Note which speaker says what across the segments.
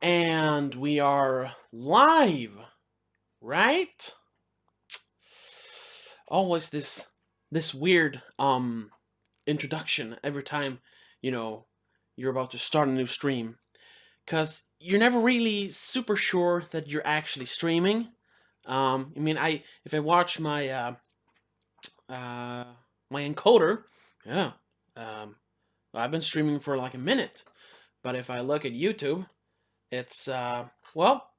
Speaker 1: And we are live, right? Always this weird introduction every time, you know, you're about to start a new stream, cuz you're never really super sure that you're actually streaming. I mean, I if I watch uh my encoder, yeah. Um I've been streaming for like a minute. But if I look at YouTube, it's well,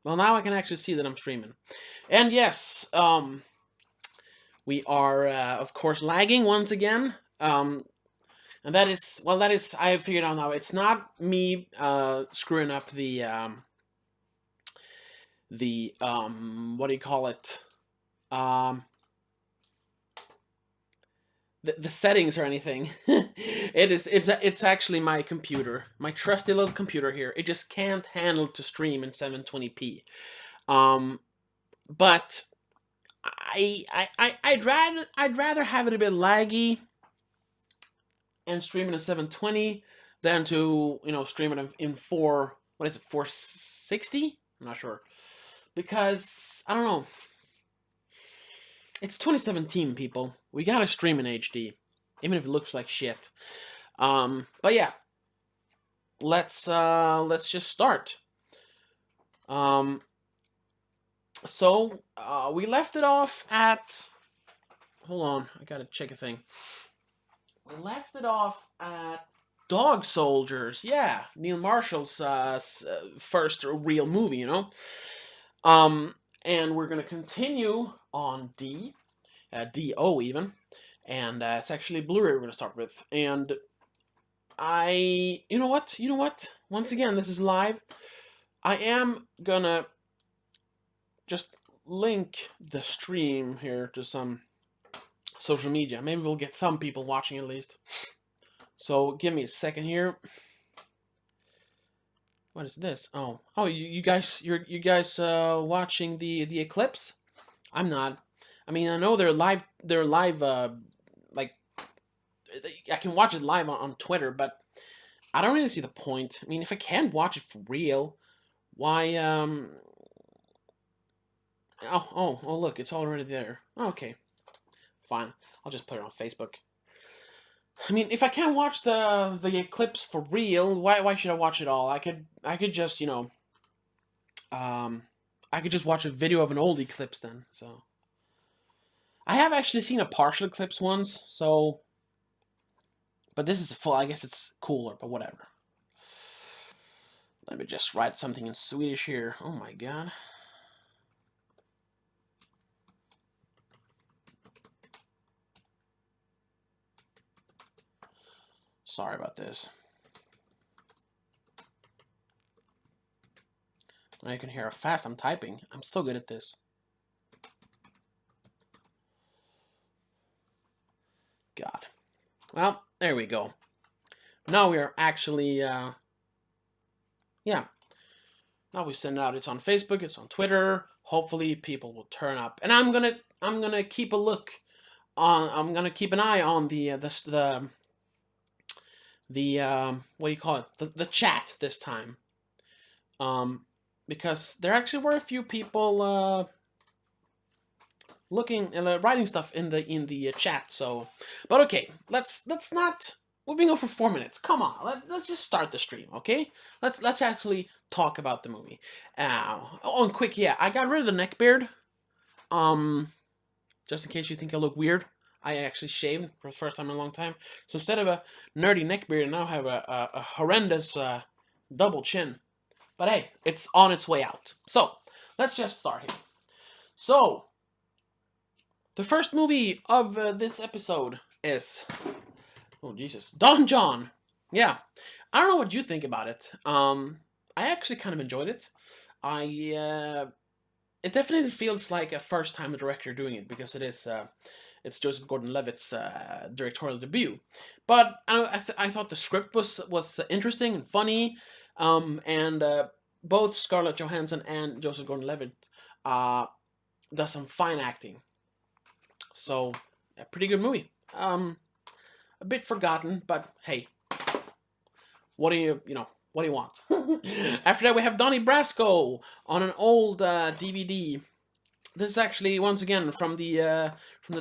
Speaker 1: now I can actually see that I'm streaming. And yes, we are of course lagging once again. And that is I have figured out now. It's not me screwing up the what do you call it? Um, the settings or anything. It's actually my computer, my trusty little computer here. It just can't handle to stream in 720p. Um, but I'd rather have it a bit laggy and stream it in 720 than to stream it in 460. I'm not sure, because I don't know. It's 2017, people. We gotta stream in HD, even if it looks like shit. But yeah, let's just start. Um, so we left it off at. Hold on, I gotta check a thing. We left it off at Dog Soldiers. Yeah, Neil Marshall's first real movie, Um, and we're gonna continue on DO even, and it's actually Blu-ray we're gonna start with. And you know what? Once again, this is live. I am gonna just link the stream here to some social media. Maybe we'll get some people watching at least. So give me a second here. What is this? Oh, you guys, you guys watching the eclipse? I'm not. I mean, I know they're live. They're live. Like I can watch it live on Twitter, but I don't really see the point. I mean, if I can't watch it for real, why? Oh, look, it's already there. Okay, fine. I'll just put it on Facebook. I mean, if I can't watch the eclipse for real, why should I watch it all? I could just um I could just watch a video of an old eclipse then. So I have actually seen a partial eclipse once. So, but this is full. I guess it's cooler, but whatever. Let me just write something in Swedish here. Oh my god. Sorry about this. Now you can hear how fast I'm typing. I'm so good at this. God. Well, there we go. Now we are actually, yeah. Now we send out. It's on Facebook. It's on Twitter. Hopefully, people will turn up, and I'm gonna keep a look on. I'm gonna keep an eye on the what do you call it? The chat this time. Because there actually were a few people looking and writing stuff in the chat. So, but okay, let's not. We've been going for 4 minutes. Come on, let's just start the stream, okay? Let's actually talk about the movie. And quick, yeah, I got rid of the neck beard. Just in case you think I look weird, I actually shaved for the first time in a long time. So instead of a nerdy neck beard, I now have a horrendous double chin. But hey, it's on its way out. So let's just start here. So the first movie of this episode is, oh Jesus, Don John. Yeah, I don't know what you think about it. I actually kind of enjoyed it. It definitely feels like a first time director doing it, because it's Joseph Gordon-Levitt's directorial debut. But I thought the script was interesting and funny, and both Scarlett Johansson and Joseph Gordon-Levitt does some fine acting. So a pretty good movie. A bit forgotten, but hey, What do what do you want? After that, we have Donnie Brasco on an old DVD. This is actually once again from the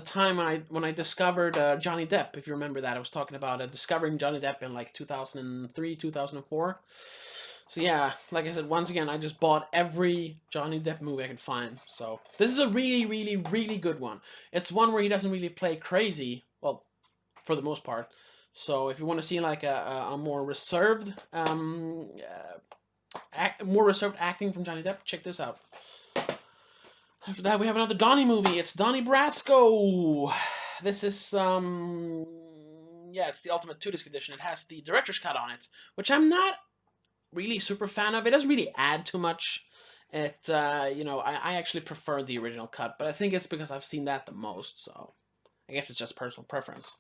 Speaker 1: time when I discovered Johnny Depp. If you remember that, I was talking about discovering Johnny Depp in like 2003, 2004. So yeah, like I said, once again, I just bought every Johnny Depp movie I could find. So this is a really, really, really good one. It's one where he doesn't really play crazy, well, for the most part. So if you want to see like a more reserved, more reserved acting from Johnny Depp, check this out. After that, we have another Donnie movie. It's Donnie Brasco. This is yeah, it's the Ultimate 2-disc edition. It has the director's cut on it, which I'm not really super fan of. It doesn't really add too much. It I actually prefer the original cut, but I think it's because I've seen that the most. So I guess it's just personal preference.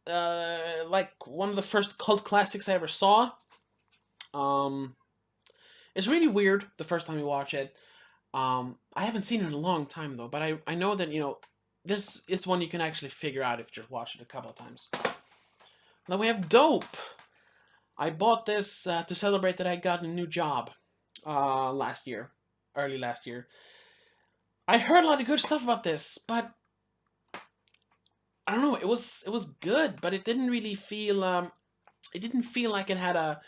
Speaker 1: Like one of the first cult classics I ever saw. It's really weird the first time you watch it. I haven't seen it in a long time though, but I know that this is one you can actually figure out if you just watch it a couple of times. Then we have Dope. I bought this to celebrate that I got a new job early last year. I heard a lot of good stuff about this, but I don't know. It was good, but it didn't really feel. It didn't feel like it had a.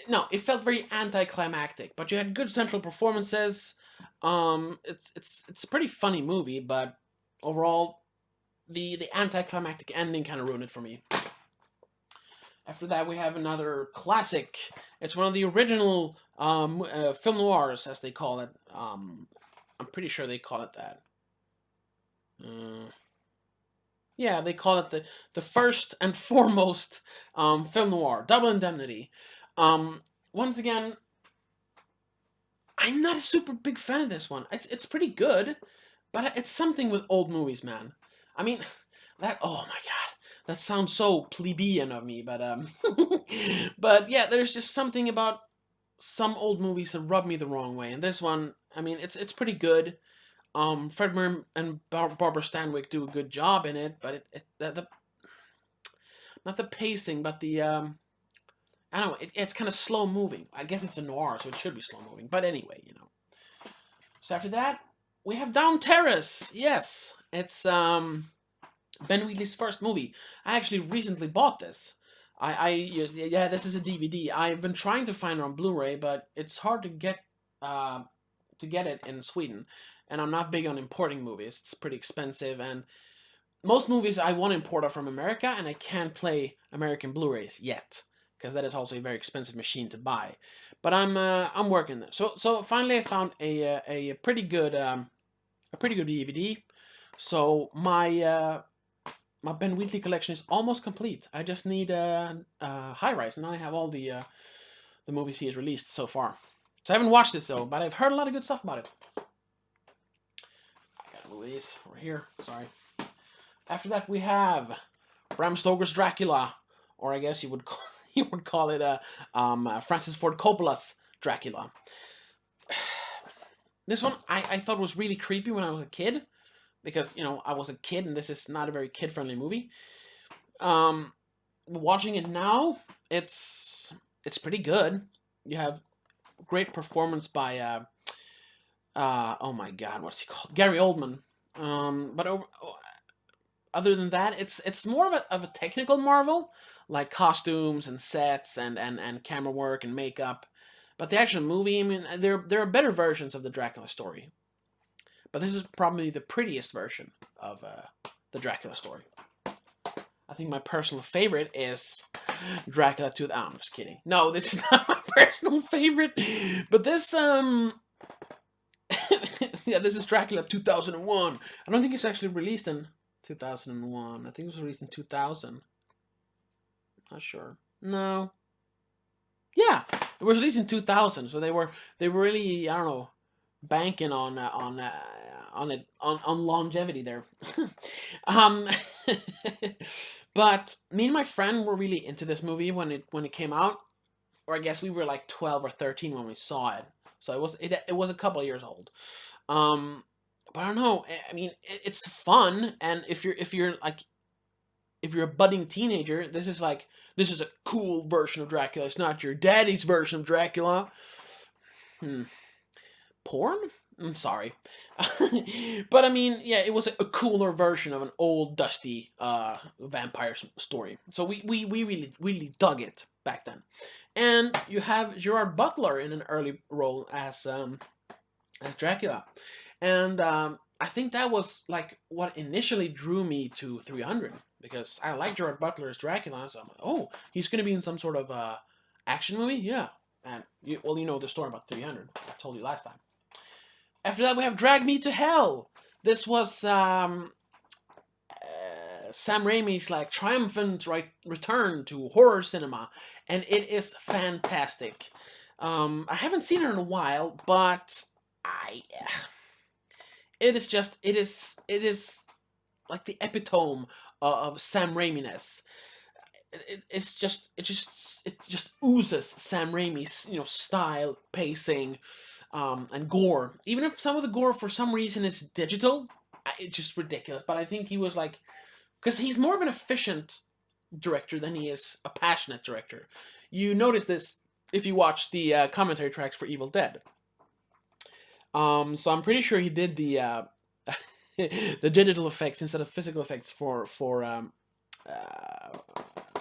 Speaker 1: No, it felt very anticlimactic. But you had good central performances. It's a pretty funny movie, but overall, the anticlimactic ending kind of ruined it for me. After that, we have another classic. It's one of the original film noirs, as they call it. I'm pretty sure they call it that. Yeah, they call it the first and foremost film noir, Double Indemnity. Once again, I'm not a super big fan of this one. It's pretty good, but it's something with old movies, man. I mean, oh my god, that sounds so plebeian of me, but but yeah, there's just something about some old movies that rub me the wrong way, and this one, I mean, it's pretty good. Fred Merm and Barbara Stanwyck do a good job in it, but the not the pacing, but the I don't know, it's kind of slow moving. I guess it's a noir, so it should be slow moving. But anyway, So after that, we have Down Terrace. Yes, it's Ben Wheatley's first movie. I actually recently bought this. Yeah, this is a DVD. I've been trying to find it on Blu-ray, but it's hard to get it in Sweden. And I'm not big on importing movies. It's pretty expensive, and most movies I want to import are from America, and I can't play American Blu-rays yet because that is also a very expensive machine to buy. But I'm working there. So finally I found a pretty good DVD. So my Ben Wheatley collection is almost complete. I just need High Rise, and I have all the movies he has released so far. So I haven't watched this though, but I've heard a lot of good stuff about it. Movies over here. Sorry. After that, we have Bram Stoker's Dracula, or I guess you would call it Francis Ford Coppola's Dracula. This one I thought was really creepy when I was a kid, because I was a kid and this is not a very kid-friendly movie. Watching it now, it's pretty good. You have great performance by oh my god, what's he called? Gary Oldman. But other than that, it's more of a technical marvel, like costumes and sets and camera work and makeup. But the actual movie, I mean, there are better versions of the Dracula story. But this is probably the prettiest version of the Dracula story. I think my personal favorite is Dracula 2. I'm just kidding. No, this is not my personal favorite. But this yeah, this is Dracula 2001. I don't think it's actually released in 2001. I think it was released in 2000. Not sure. No. Yeah, it was released in 2000. So they were really, I don't know, banking on longevity there. But me and my friend were really into this movie when it came out, or I guess we were like 12 or 13 when we saw it. So it was a couple of years old. But I don't know. I mean, it's fun, and if you're like if you're a budding teenager, this is a cool version of Dracula. It's not your daddy's version of Dracula. Hmm. Porn? I'm sorry. But I mean, yeah, it was a cooler version of an old, dusty vampire story. So we really dug it back then. And you have Gerard Butler in an early role as Dracula. And I think that was like what initially drew me to 300 because I like Gerard Butler as Dracula. So I'm like, oh, he's going to be in some sort of action movie? Yeah. And you know the story about 300. I told you last time. After that, we have Drag Me to Hell. This was Sam Raimi's like triumphant return to horror cinema, and it is fantastic. I haven't seen it in a while, but it is like the epitome of Sam Raimi-ness. It just oozes Sam Raimi's style, pacing, and gore. Even if some of the gore for some reason is digital, it's just ridiculous. But I think he was like, because he's more of an efficient director than he is a passionate director. You notice this if you watch the commentary tracks for Evil Dead. So I'm pretty sure he did the the digital effects instead of physical effects for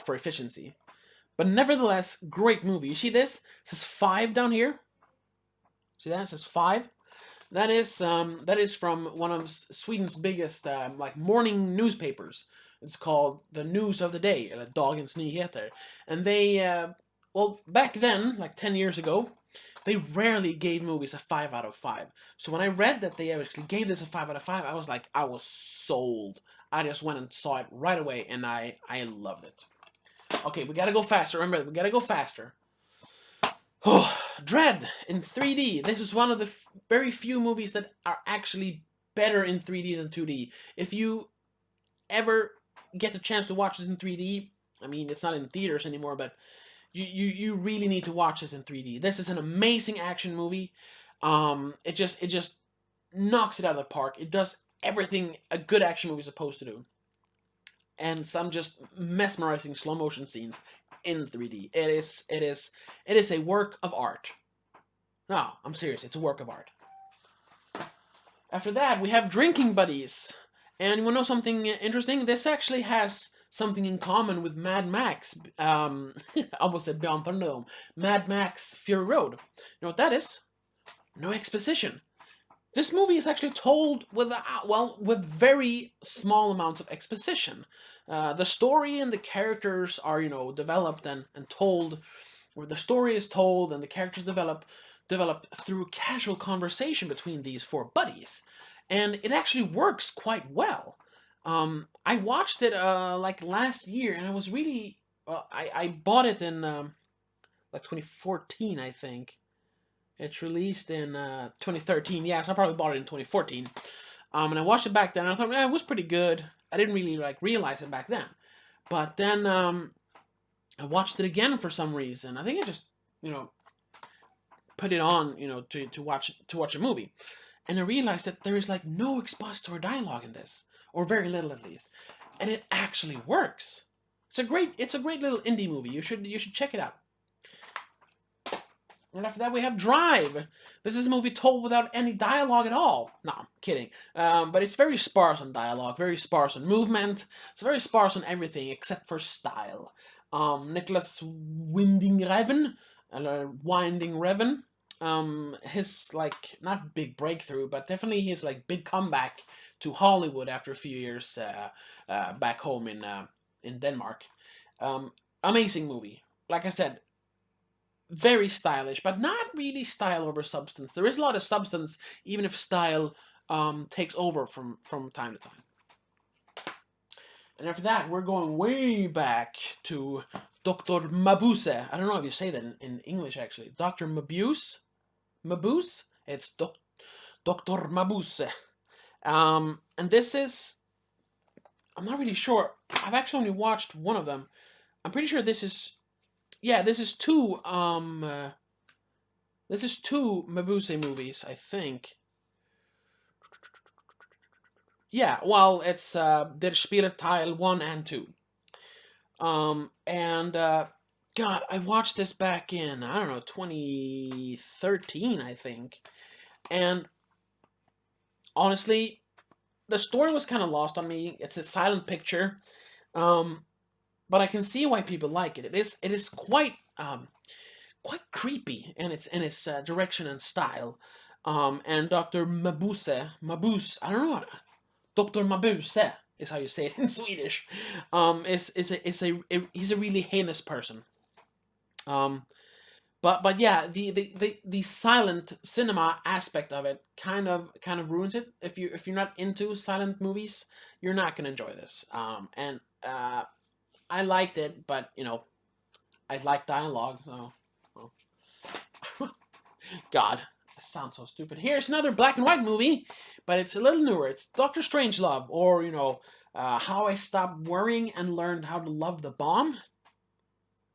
Speaker 1: efficiency. But nevertheless, great movie. You see this? It says 5 down here. See that? It says 5. That is from one of Sweden's biggest like morning newspapers. It's called the News of the Day, eller Dagens Nyheter. And they, well, back then, like 10 years ago, they rarely gave movies a 5 out of 5. So when I read that they actually gave this a 5 out of 5, I was like, I was sold. I just went and saw it right away, and I loved it. Okay, we gotta go faster. Remember, we gotta go faster. Oh, Dread in 3D. This is one of the very few movies that are actually better in 3D than 2D. If you ever get the chance to watch this in 3D, I mean, it's not in theaters anymore, but you really need to watch this in 3D. This is an amazing action movie. It just knocks it out of the park. It does everything a good action movie is supposed to do. And some just mesmerizing slow motion scenes in 3D. It is a work of art. No, I'm serious. It's a work of art. After that, we have Drinking Buddies. And you want to know something interesting? This actually has something in common with Mad Max. I almost said Beyond Thunderdome. Mad Max Fury Road. You know what that is? No exposition. This movie is actually told with very small amounts of exposition. The story and the characters are, developed and told, or the story is told and the characters develop through casual conversation between these 4 buddies. And it actually works quite well. I watched it like last year, and I was really, I bought it in like 2014, I think. It's released in 2013. Yeah, so I probably bought it in 2014. And I watched it back then, and I thought, it was pretty good. I didn't really realize it back then. But then I watched it again for some reason. I think I just, put it on, to watch a movie. And I realized that there is no expository dialogue in this, or very little at least. And it actually works. It's a great little indie movie. You should check it out. And after that, we have Drive. This is a movie told without any dialogue at all. No, I'm kidding. But it's very sparse on dialogue, very sparse on movement. It's very sparse on everything except for style. Nicholas Winding Refn, his not big breakthrough, but definitely his big comeback to Hollywood after a few years back home in Denmark. Amazing movie. Like I said, very stylish, but not really style over substance. There is a lot of substance, even if style takes over from time to time. And after that, we're going way back to Dr. Mabuse. I don't know if you say that in English, actually. Dr. Mabuse? Mabuse? It's Dr. Mabuse. And this is... I'm not really sure. I've actually only watched one of them. I'm pretty sure this is... Yeah, this is 2 Mabuse movies, I think. Yeah, well, it's Der Spielerteil 1 and 2. And God, I watched this back in, I don't know, 2013, I think. And honestly, the story was kind of lost on me. It's a silent picture. Um, but I can see why people like it. It is quite creepy in its direction and style. And Dr. Mabuse, I don't know what Dr. Mabuse is how you say it in Swedish. He's a really heinous person. Um, but yeah, the silent cinema aspect of it kind of ruins it. If you're not into silent movies, you're not gonna enjoy this. And I liked it, but I like dialogue. So, well, God, I sound so stupid. Here's another black and white movie, but it's a little newer. It's Doctor Strangelove, or How I Stopped Worrying and Learned How to Love the Bomb.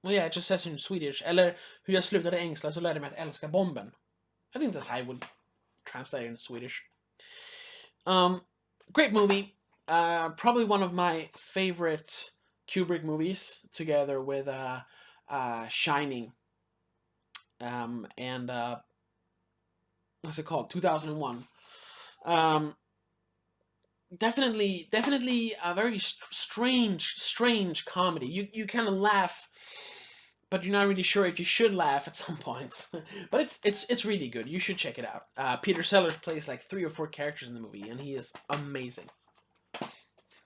Speaker 1: Well, yeah, it just says in Swedish. Eller Hur jag slutade ängslas och lärde mig att älska bomben. I think that's how I would translate it in Swedish. Great movie. Probably one of my favorite Kubrick movies, together with Shining. And what's it called? 2001. Definitely a very strange comedy. You kind of laugh, but you're not really sure if you should laugh at some points. But it's really good. You should check it out. Peter Sellers plays like 3 or 4 characters in the movie, and he is amazing.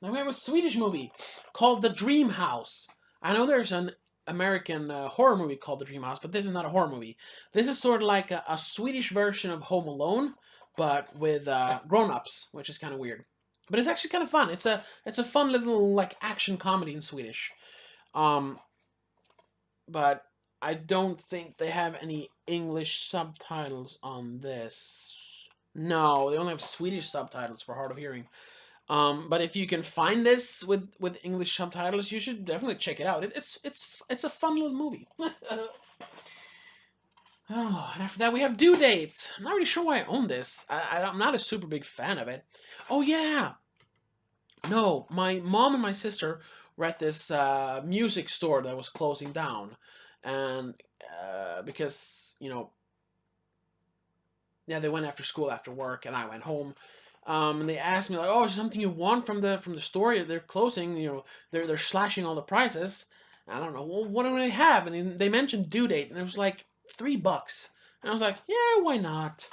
Speaker 1: Now we have a Swedish movie called The Dream House. I know there's an American horror movie called The Dream House, but this is not a horror movie. This is sort of like a Swedish version of Home Alone, but with grown-ups, which is kind of weird. But it's actually kind of fun. It's a fun little like action comedy in Swedish. But I don't think they have any English subtitles on this. No, they only have Swedish subtitles for hard of hearing. But if you can find this with English subtitles, you should definitely check it out. It's a fun little movie. Oh, and after that we have Due Date. I'm not really sure why I own this. I'm not a super big fan of it. Oh yeah, no, my mom and my sister were at this music store that was closing down, and because yeah, they went after school after work, and I went home. And they asked me like, "Oh, is there something you want from the store? They're closing. They're slashing all the prices." And I don't know. Well, what do they have? And they mentioned Due Date, and it was like $3. And I was like, "Yeah, why not?"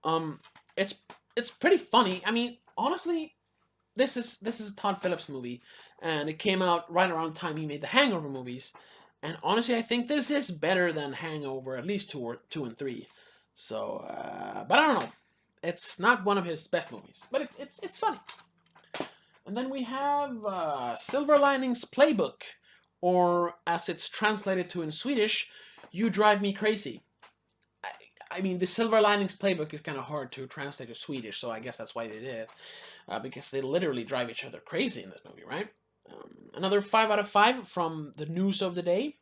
Speaker 1: Um, it's it's pretty funny. I mean, honestly, this is a Todd Phillips movie, and it came out right around the time he made the Hangover movies. And honestly, I think this is better than Hangover, at least two and three. So, but I don't know. It's not one of his best movies, but it's funny. And then we have Silver Linings Playbook, or as it's translated to in Swedish, You Drive Me Crazy. I mean, the Silver Linings Playbook is kind of hard to translate to Swedish, so I guess that's why they did it. Because they literally drive each other crazy in this movie, right? Another 5 out of 5 from the news of the day.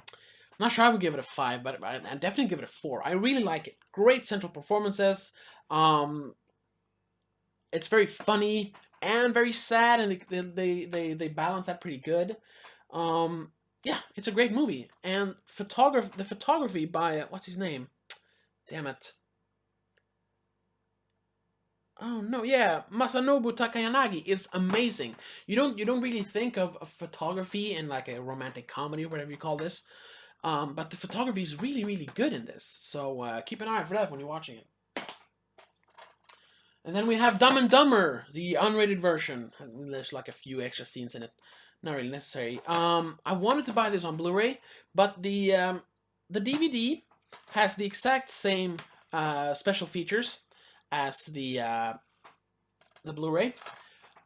Speaker 1: I'm not sure I would give it a 5, but I'd definitely give it a 4. I really like it. Great central performances. It's very funny and very sad, and they balance that pretty good. Yeah, it's a great movie. And the photography by what's his name? Damn it. Oh no, yeah, Masanobu Takayanagi is amazing. You don't really think of photography in like a romantic comedy or whatever you call this, but the photography is really good in this. So keep an eye out for that when you're watching it. And then we have Dumb and Dumber, the unrated version. There's like a few extra scenes in it, not really necessary. I wanted to buy this on Blu-ray, but the DVD has the exact same special features as the Blu-ray,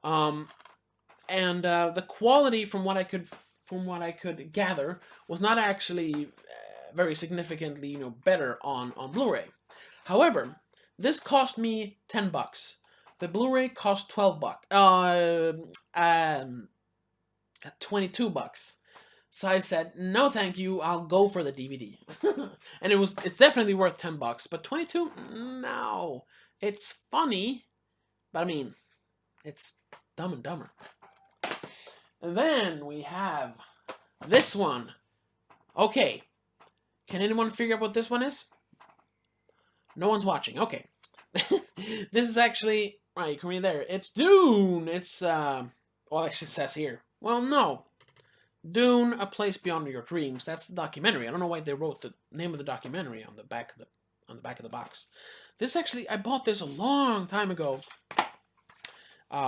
Speaker 1: and the quality from what I could gather was not actually very significantly better on Blu-ray. However, this cost me $10. The Blu-ray cost $12. $22. So I said, no, thank you. I'll go for the DVD, and it's definitely worth $10. But 22, no, it's funny, but I mean, it's Dumb and Dumber. And then we have this one. Okay. Can anyone figure out what this one is? No one's watching. Okay. This is actually... Right, you can read there. It's Dune! It's, well, it actually says here. Well, no. Dune, A Place Beyond Your Dreams. That's the documentary. I don't know why they wrote the name of the documentary on the back of the box. This actually, I bought this a long time ago.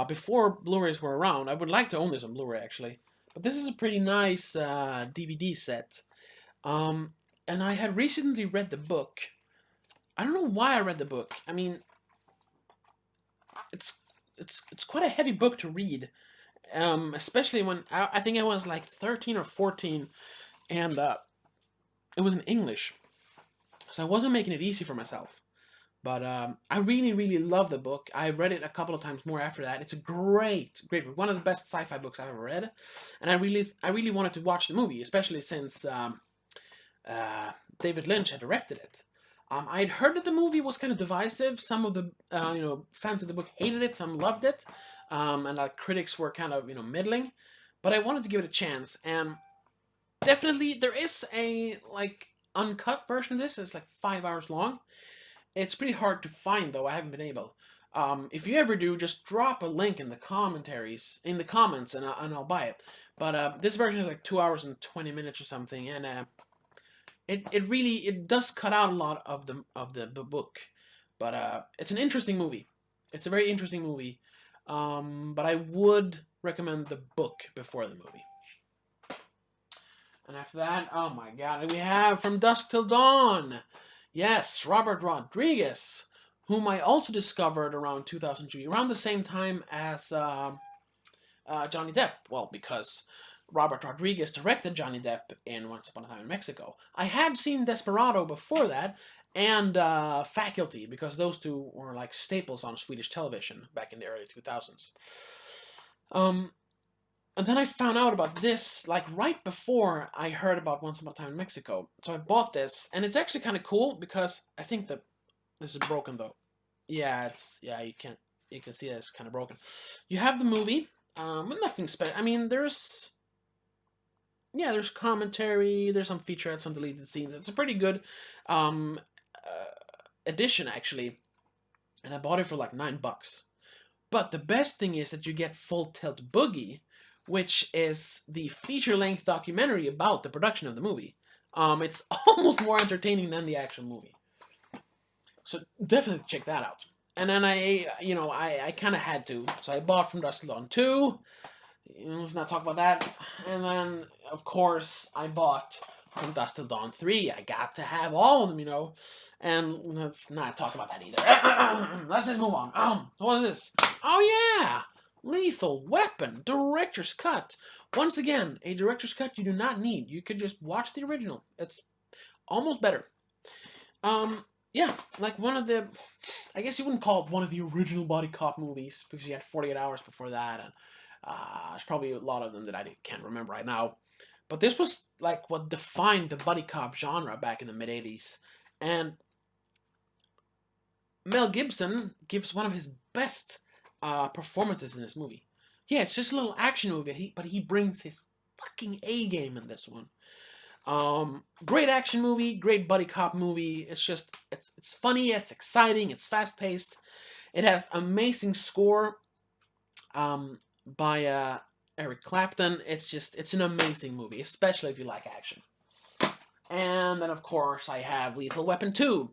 Speaker 1: Before Blu-rays were around. I would like to own this on Blu-ray, actually. But this is a pretty nice DVD set. And I had recently read the book. I don't know why I read the book. I mean, it's quite a heavy book to read. Especially when I think I was like 13 or 14, and it was in English, so I wasn't making it easy for myself. But I really, really love the book. I've read it a couple of times more after that. It's a great book, one of the best sci-fi books I've ever read, and I really wanted to watch the movie, especially since David Lynch had directed it. I'd heard that the movie was kind of divisive. Some of the fans of the book hated it, some loved it, and critics were kind of middling. But I wanted to give it a chance, and definitely there is a uncut version of this. It's like 5 hours long. It's pretty hard to find though. I haven't been able. If you ever do, just drop a link in the comments, and I'll buy it. But this version is like 2 hours and 20 minutes or something, and it really does cut out a lot of the book, but it's an interesting movie. It's a very interesting movie, but I would recommend the book before the movie. And after that, oh my god, we have From Dusk Till Dawn. Yes, Robert Rodriguez, whom I also discovered around 2003, around the same time as Johnny Depp. Well, because Robert Rodriguez directed Johnny Depp in Once Upon a Time in Mexico. I had seen Desperado before that, and Faculty, because those two were like staples on Swedish television back in the early 2000s. And then I found out about this, like, right before I heard about Once Upon a Time in Mexico. So I bought this, and it's actually kind of cool, because I think that this is broken, though. Yeah, you can see that it's kind of broken. You have the movie, but nothing special. I mean, there's commentary, there's some featurettes, some deleted scenes. It's a pretty good edition, actually. And I bought it for like $9. But the best thing is that you get Full Tilt Boogie, which is the feature-length documentary about the production of the movie. It's almost more entertaining than the actual movie. So definitely check that out. And then I kind of had to. So I bought From Dusk Till Dawn 2. Let's not talk about that. And then, of course, I bought From Dusk Till Dawn 3. I got to have all of them, And let's not talk about that either. Let's just move on. What is this? Oh, yeah! Lethal Weapon, Director's Cut. Once again, a Director's Cut you do not need. You could just watch the original. It's almost better. Yeah, like one of the... I guess you wouldn't call it one of the original Body Cop movies, because you had 48 Hours before that, and there's probably a lot of them that I can't remember right now. But this was like what defined the buddy cop genre back in the mid-80s. And Mel Gibson gives one of his best performances in this movie. Yeah, it's just a little action movie, but he brings his fucking A game in this one. Great action movie, great buddy cop movie. It's just, it's funny, it's exciting, it's fast-paced. It has amazing score. By Eric Clapton. It's an amazing movie, especially if you like action. And then, of course, I have Lethal Weapon 2.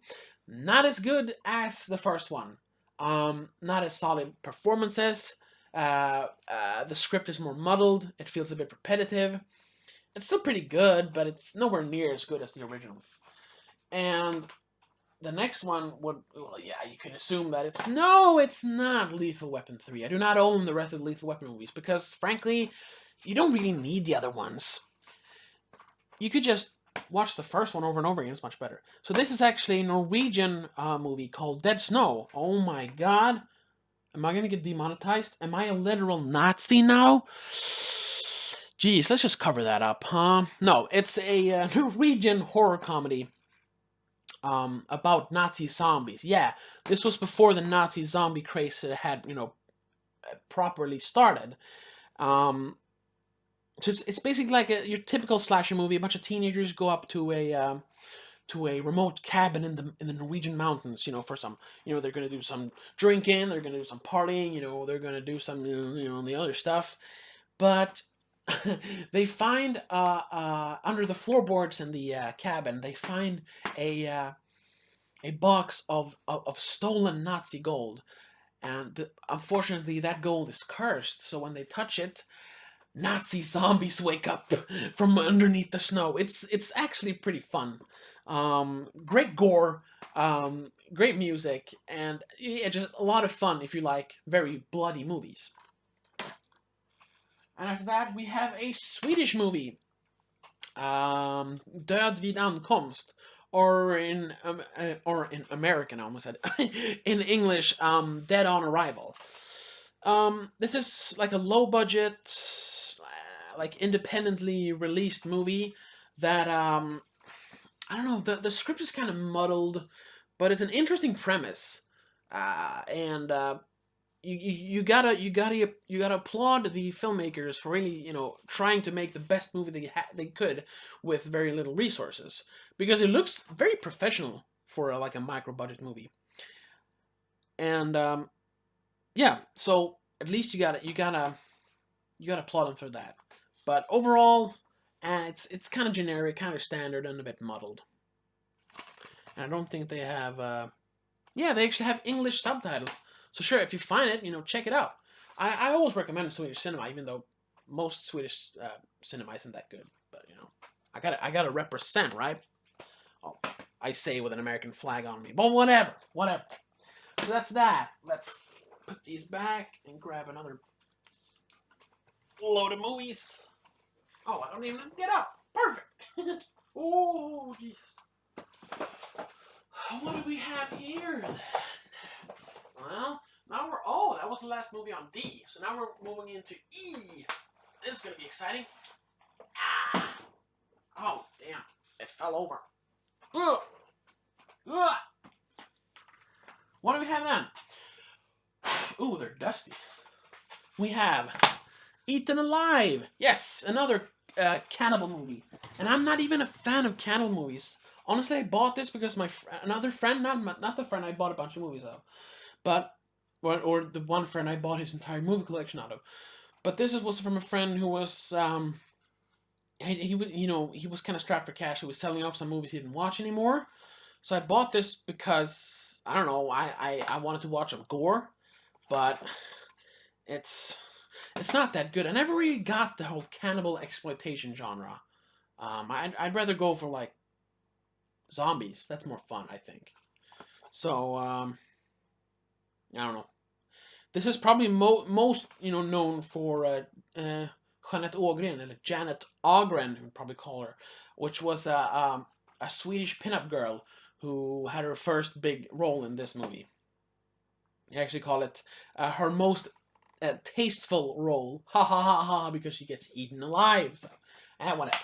Speaker 1: Not as good as the first one. Not as solid performances. The script is more muddled. It feels a bit repetitive. It's still pretty good, but it's nowhere near as good as the original. And the next one would, well, yeah, you can assume that it's not Lethal Weapon 3. I do not own the rest of the Lethal Weapon movies because, frankly, you don't really need the other ones. You could just watch the first one over and over again. It's much better. So this is actually a Norwegian movie called Dead Snow. Oh my god. Am I going to get demonetized? Am I a literal Nazi now? Jeez, let's just cover that up, huh? No, it's a Norwegian horror comedy. About Nazi zombies. Yeah, this was before the Nazi zombie craze had, properly started. So it's basically like your typical slasher movie. A bunch of teenagers go up to a remote cabin in the Norwegian mountains. For some, they're gonna do some drinking, they're gonna do some partying, they're gonna do some, the other stuff. But they find under the floorboards in the cabin, they find a box of stolen Nazi gold, and unfortunately that gold is cursed. So when they touch it, Nazi zombies wake up from underneath the snow. It's actually pretty fun. Great gore, great music, and yeah, just a lot of fun if you like very bloody movies. And after that, we have a Swedish movie, Död vid ankomst, or in American, I almost said, in English, Dead on Arrival. This is like a low budget, like independently released movie that I don't know. The script is kind of muddled, but it's an interesting premise, and you gotta applaud the filmmakers for really trying to make the best movie they could with very little resources, because it looks very professional for like a micro budget movie. And yeah, so at least you gotta applaud them for that. But overall, it's kind of generic, kind of standard, and a bit muddled. And I don't think they have. Yeah, they actually have English subtitles. So sure, if you find it, check it out. I always recommend Swedish cinema, even though most Swedish cinema isn't that good. But I gotta represent, right? Oh, I say with an American flag on me, but whatever. So that's that. Let's put these back and grab another load of movies. Oh, I don't even get up. Perfect. Oh, Jesus. What do we have here then? Well, now that was the last movie on D. So now we're moving into E. This is going to be exciting. Ah! Oh, damn. It fell over. Ugh. Ugh. What do we have then? Ooh, they're dusty. We have Eaten Alive. Yes, another cannibal movie. And I'm not even a fan of cannibal movies. Honestly, I bought this because another friend, not the friend I bought a bunch of movies of, but or the one friend I bought his entire movie collection out of. But this was from a friend who was he was kind of strapped for cash. He was selling off some movies he didn't watch anymore. So I bought this because I don't know, I wanted to watch some gore, but it's not that good. I never really got the whole cannibal exploitation genre. I'd rather go for like zombies. That's more fun, I think. So I don't know. This is probably most known for Jeanette Ågren, or Janet Agren, we probably call her, which was a Swedish pinup girl who had her first big role in this movie. I actually call it her most tasteful role. Ha ha ha ha! Because she gets eaten alive. So, whatever.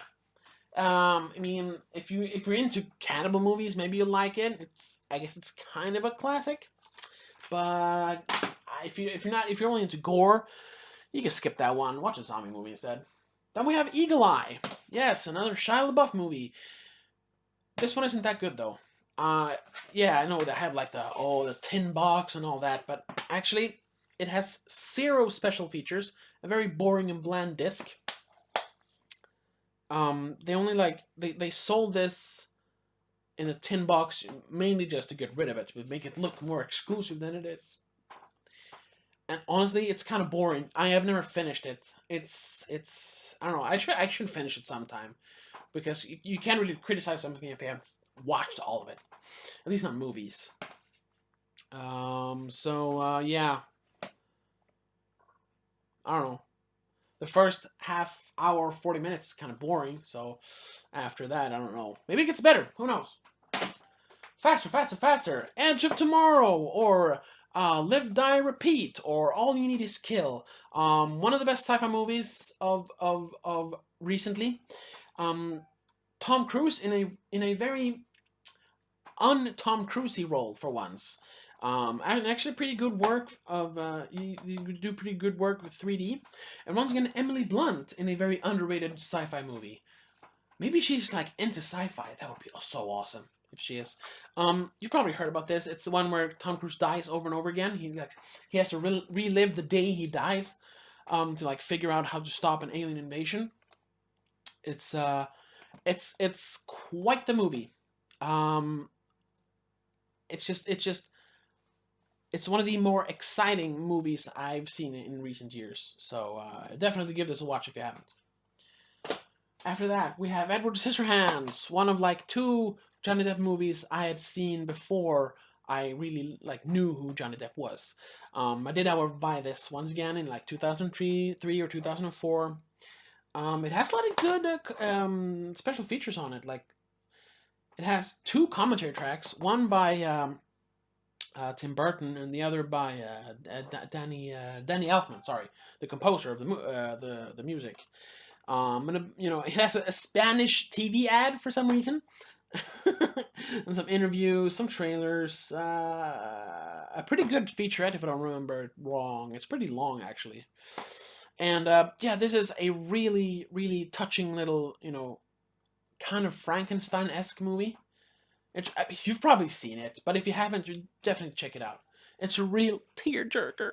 Speaker 1: I mean, if you're into cannibal movies, maybe you'll like it. I guess it's kind of a classic. But if you're only into gore, you can skip that one. Watch a zombie movie instead. Then we have Eagle Eye. Yes, another Shia LaBeouf movie. This one isn't that good though. Yeah, I know they have like the tin box and all that, but actually, it has 0 special features. A very boring and bland disc. They only they sold this in a tin box mainly just to get rid of it, to make it look more exclusive than it is. And honestly, it's kind of boring. I have never finished it. It's I don't know. I should finish it sometime, because you can't really criticize something if you haven't watched all of it. At least not movies. Yeah. I don't know. The first half hour, 40 minutes is kind of boring. So after that, I don't know. Maybe it gets better. Who knows? Faster, faster, faster. Edge of Tomorrow, or Live, Die, Repeat, or All You Need Is Kill. One of the best sci-fi movies of recently. Tom Cruise in a very un-Tom Cruisey role for once. And actually pretty good work of you do pretty good work with 3D. And once again, Emily Blunt in a very underrated sci-fi movie. Maybe she's like into sci-fi. That would be so awesome if she is. You've probably heard about this. It's the one where Tom Cruise dies over and over again. He has to relive the day he dies, to like figure out how to stop an alien invasion. It's it's quite the movie. Um, it's it's one of the more exciting movies I've seen in recent years. So definitely give this a watch if you haven't. After that, we have Edward Scissorhands, one of like two Johnny Depp movies I had seen before I really like knew who Johnny Depp was. I did, however, buy this once again in like 2003 or 2004. It has a lot of good special features on it. Like it has two commentary tracks, one by Tim Burton and the other by Danny Elfman. Sorry, the composer of the music. And you know, it has a Spanish TV ad for some reason, and some interviews, some trailers, a pretty good featurette if I don't remember it wrong. It's pretty long actually, and yeah, this is a really touching little, you know, kind of Frankenstein-esque movie. You've probably seen it, but if you haven't, you definitely check it out. It's a real tearjerker.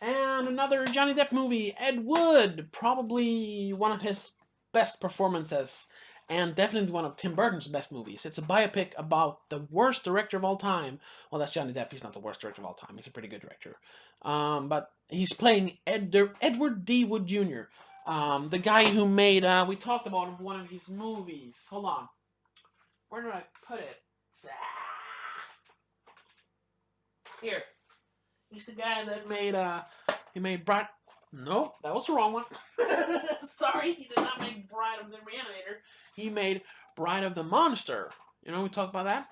Speaker 1: And another Johnny Depp movie, Ed Wood, probably one of his best performances, and definitely one of Tim Burton's best movies. It's a biopic about the worst director of all time. Well, that's Johnny Depp. He's not the worst director of all time. He's a pretty good director. But he's playing Edward D. Wood Jr., the guy who made, we talked about one of his movies. Hold on. Where did I put it? Here. He's the guy that made, he made Bride... No, that was the wrong one. Sorry, he did not make Bride of the Reanimator. He made Bride of the Monster. You know, we talked about that?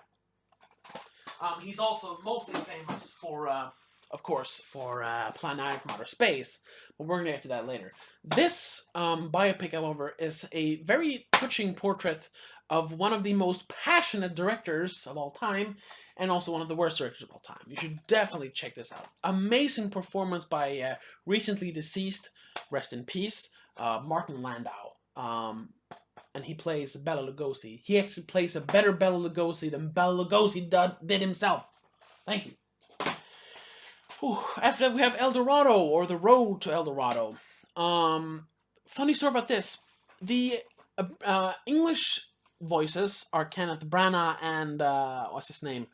Speaker 1: He's also mostly famous for, of course, for Plan 9 from Outer Space, but we're going to get to that later. This biopic, however, is a very touching portrait of one of the most passionate directors of all time, and also one of the worst directors of all time. You should definitely check this out. Amazing performance by recently deceased, rest in peace, Martin Landau. And he plays Bela Lugosi. He actually plays a better Bela Lugosi than Bela Lugosi did himself. Thank you. Ooh, after that, we have El Dorado, or The Road to El Dorado. Funny story about this. The English voices are Kenneth Branagh and, what's his name?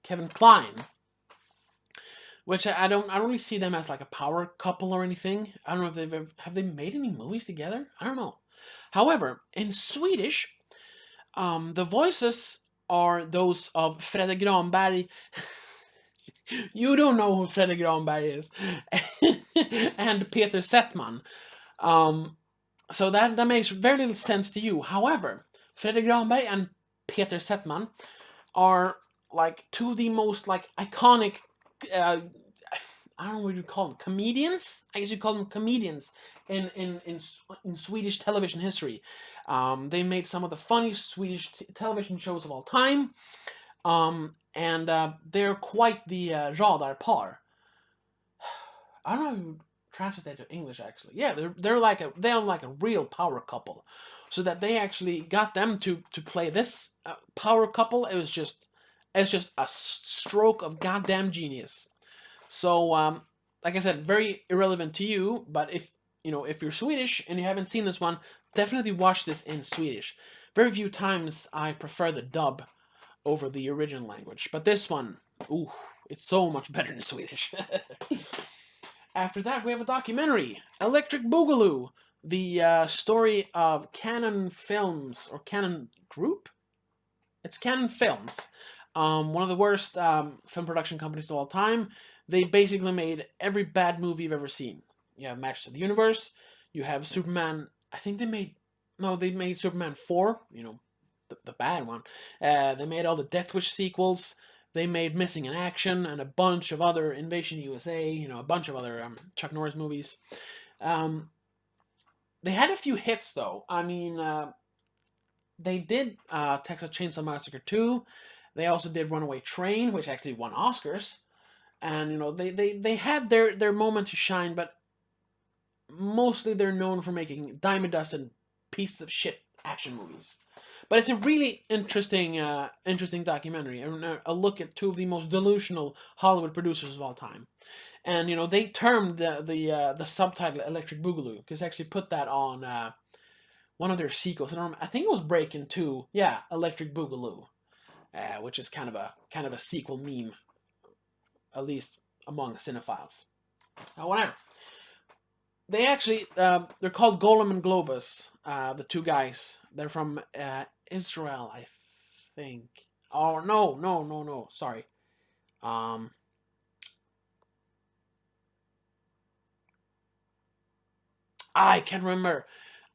Speaker 1: Kevin Kline. Which I don't really see them as like a power couple or anything. I don't know if have they made any movies together? I don't know. However, in Swedish, the voices are those of Fredrik Granberg. You don't know who Fredrik Granberg is. And Peter Settman. So that makes very little sense to you. However, Fredrik Granberg and Peter Settman are like two of the most like iconic, I don't know what you call them, comedians? I guess you call them comedians in Swedish television history. They made some of the funniest Swedish television shows of all time. And they're quite the radarpar. I don't know how you translate that to English actually. Yeah, they're like a real power couple. So that they actually got them to play this power couple. It's just a stroke of goddamn genius. So like I said, very irrelevant to you, but if you're Swedish and you haven't seen this one, definitely watch this in Swedish. Very few times I prefer the dub over the original language, but this one, ooh, it's so much better in Swedish. After that, we have a documentary, Electric Boogaloo, the story of Cannon Films, or Cannon Group? It's Cannon Films, one of the worst film production companies of all time. They basically made every bad movie you've ever seen. You have Masters of the Universe, you have Superman, I think they made Superman 4, the bad one. They made all the Death Wish sequels. They made Missing in Action and a bunch of other Invasion USA, a bunch of other Chuck Norris movies. They had a few hits, though. I mean, they did Texas Chainsaw Massacre 2, They also did Runaway Train, which actually won Oscars. And, you know, they had their moment to shine, but mostly they're known for making dime a dozen pieces of shit action movies. But it's a really interesting documentary, and a look at two of the most delusional Hollywood producers of all time. And, you know, they termed the subtitle Electric Boogaloo, because they actually put that on one of their sequels. I think it was Breakin' 2. Yeah, Electric Boogaloo, which is kind of a sequel meme, at least among cinephiles. Whatever. They actually they're called Golem and Globus. The two guys. They're from Israel, I think. Oh no. Sorry. Um, I can't remember.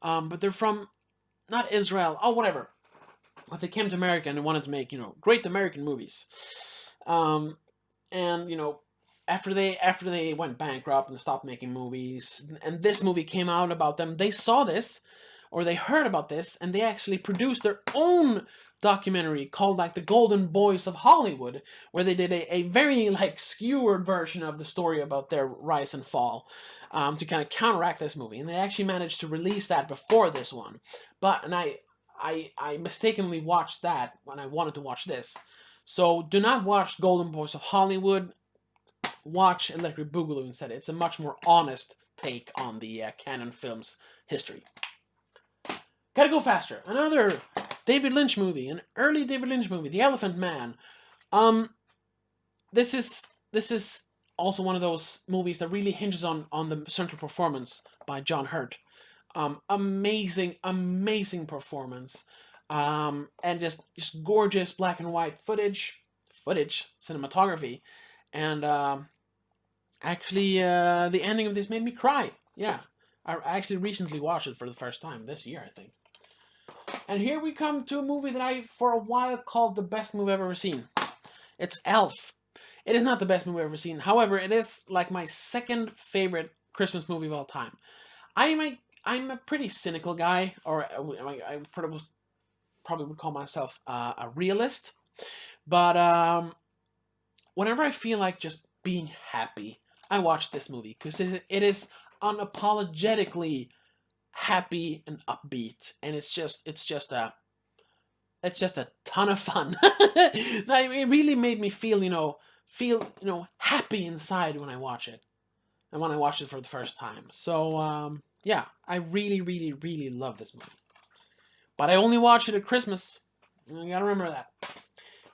Speaker 1: But they're from not Israel. Oh, whatever. But they came to America and they wanted to make, you know, great American movies. And, you know, after they went bankrupt and stopped making movies, and this movie came out about them, they saw this, or they heard about this, and they actually produced their own documentary called like The Golden Boys of Hollywood, where they did a very like skewered version of the story about their rise and fall, to kind of counteract this movie. And they actually managed to release that before this one. But, and I mistakenly watched that when I wanted to watch this. So do not watch Golden Boys of Hollywood. Watch Electric Boogaloo instead. It's a much more honest take on the Cannon Films history. Gotta Go Faster. Another David Lynch movie, an early David Lynch movie, The Elephant Man. This is also one of those movies that really hinges on the central performance by John Hurt. Amazing performance. And just gorgeous black and white footage, cinematography. And actually, the ending of this made me cry. Yeah, I actually recently watched it for the first time this year, I think. And here we come to a movie that I, for a while, called the best movie I've ever seen. It's Elf. It is not the best movie I've ever seen. However, it is like my second favorite Christmas movie of all time. I'm a pretty cynical guy, or I probably would call myself a realist. But whenever I feel like just being happy, I watch this movie because it is unapologetically happy and upbeat, and it's just a ton of fun. It really made me feel happy inside when I watch it, and when I watched it for the first time. So yeah, I really love this movie. But I only watch it at Christmas. You gotta remember that.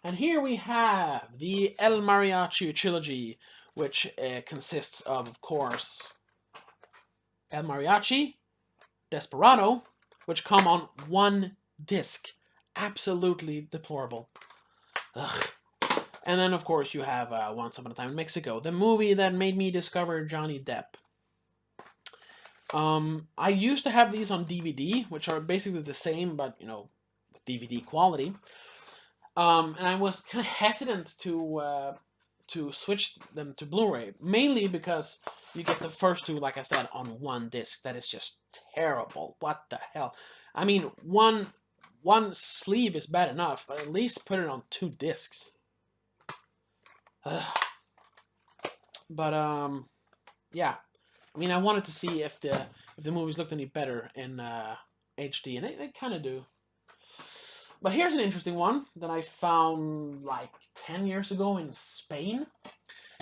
Speaker 1: And here we have the El Mariachi trilogy, which consists of course, El Mariachi, Desperado, which come on one disc. Absolutely deplorable. Ugh. And then, of course, you have Once Upon a Time in Mexico, the movie that made me discover Johnny Depp. I used to have these on DVD, which are basically the same, but, you know, with DVD quality. And I was kind of hesitant to switch them to Blu-ray, mainly because you get the first two, like I said, on one disc. That is just terrible. What the hell? I mean, one sleeve is bad enough, but at least put it on two discs. But yeah. I mean, I wanted to see if the movies looked any better in HD, and they kind of do. But here's an interesting one that I found like 10 years ago in Spain.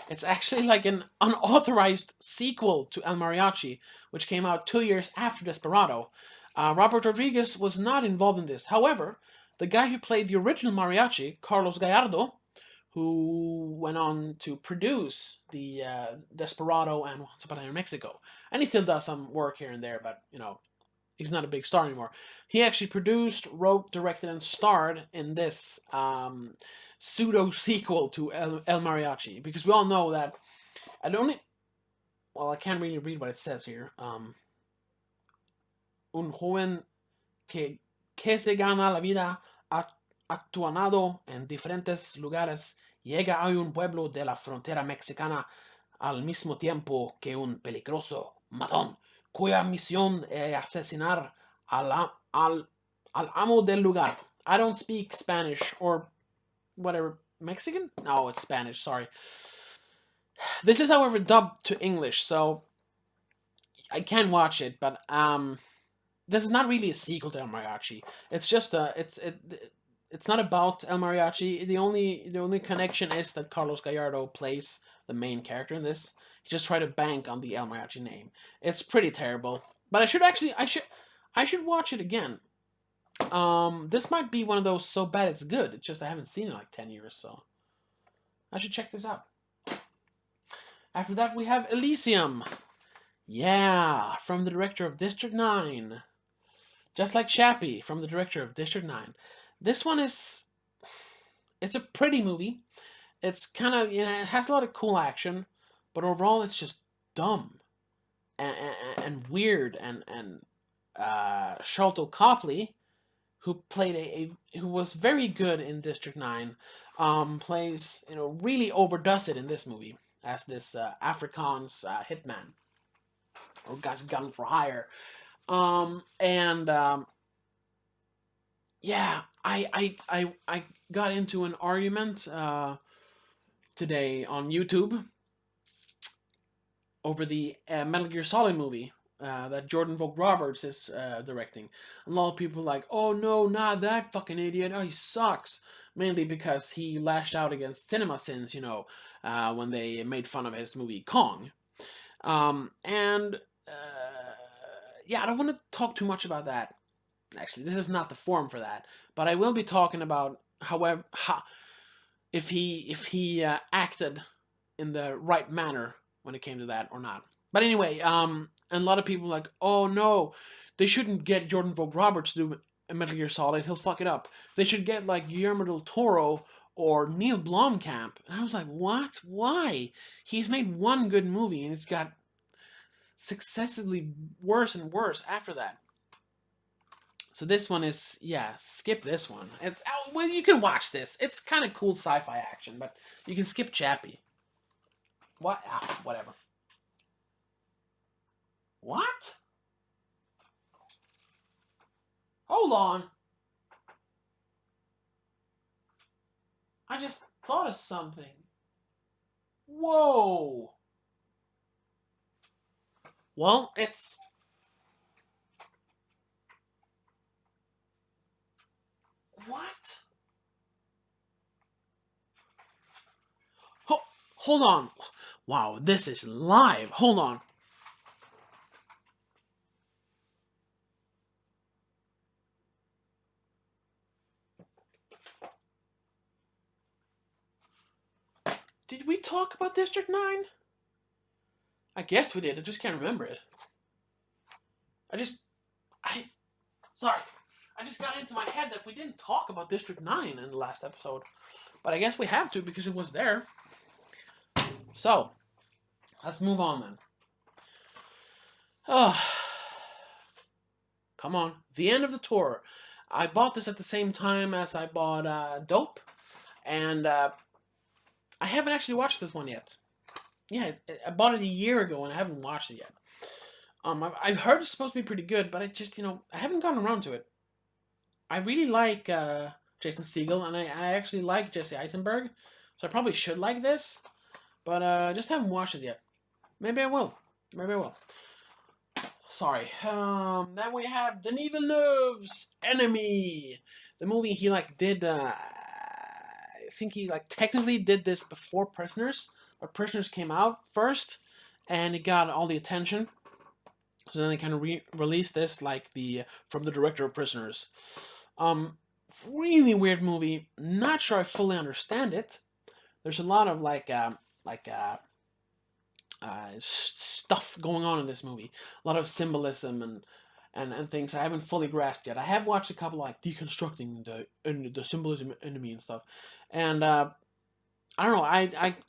Speaker 1: It's actually like an unauthorized sequel to El Mariachi, which came out 2 years after Desperado. Robert Rodriguez was not involved in this. However, the guy who played the original mariachi, Carlos Gallardo, who went on to produce the Desperado and Once Upon a Time in Mexico. And he still does some work here and there, but, you know, he's not a big star anymore. He actually produced, wrote, directed, and starred in this pseudo-sequel to El Mariachi. Because we all know that I can't really read what it says here. Un joven que se gana la vida actuando en diferentes lugares, llega a un pueblo de la frontera mexicana al mismo tiempo que un peligroso matón, cuya misión es asesinar al amo del lugar. I don't speak Spanish or whatever, Mexican? No, it's Spanish. Sorry. This is, however, dubbed to English, so I can watch it. But this is not really a sequel to El Mariachi. It's just it's not about El Mariachi. The only connection is that Carlos Gallardo plays the main character in this. He just tried to bank on the El Mariachi name. It's pretty terrible. But I should watch it again. This might be one of those so bad it's good. It's just I haven't seen it in like 10 years, so I should check this out. After that, we have Elysium. Yeah, from the director of District 9. Just like Chappie, from the director of District 9. This one is... It's a pretty movie. It's kind of, it has a lot of cool action, but overall it's just dumb and weird. And Sharlto Copley, who played who was very good in District 9, plays, really overdoes it in this movie as this Afrikaans hitman, or gun for hire. Yeah, I got into an argument today on YouTube over the Metal Gear Solid movie that Jordan Vogt-Roberts is directing. And a lot of people are like, oh no, not that fucking idiot. Oh, he sucks. Mainly because he lashed out against CinemaSins, when they made fun of his movie Kong. Yeah, I don't want to talk too much about that. Actually, this is not the forum for that. But I will be talking about, however, if he acted in the right manner when it came to that or not. But anyway, and a lot of people are like, oh no, they shouldn't get Jordan Vogt-Roberts to do a Metal Gear Solid. He'll fuck it up. They should get like Guillermo del Toro or Neil Blomkamp. And I was like, what? Why? He's made one good movie and it's got successively worse and worse after that. So this one is, yeah, skip this one. Well, you can watch this. It's kind of cool sci-fi action, but you can skip Chappie. What? Whatever. What? Hold on. I just thought of something. Whoa. Well, it's... What? Hold on. Wow, this is live. Hold on. Did we talk about District 9? I guess we did. I just can't remember it. Sorry. I just got into my head that we didn't talk about District 9 in the last episode. But I guess we have to because it was there. So, let's move on then. Oh, come on. The end of the tour. I bought this at the same time as I bought Dope. And I haven't actually watched this one yet. Yeah, I bought it a year ago and I haven't watched it yet. I've heard it's supposed to be pretty good, but I just, I haven't gotten around to it. I really like Jason Segel, and I actually like Jesse Eisenberg, so I probably should like this, but I just haven't watched it yet. Maybe I will. Sorry. Then we have Denis Villeneuve's Enemy, the movie he did. I think he technically did this before Prisoners, but Prisoners came out first, and it got all the attention. So then they kind of released this from the director of Prisoners. Really weird movie. Not sure I fully understand it. There's a lot of stuff going on in this movie. A lot of symbolism and things I haven't fully grasped yet. I have watched a couple deconstructing the symbolism enemy and stuff. And I don't know.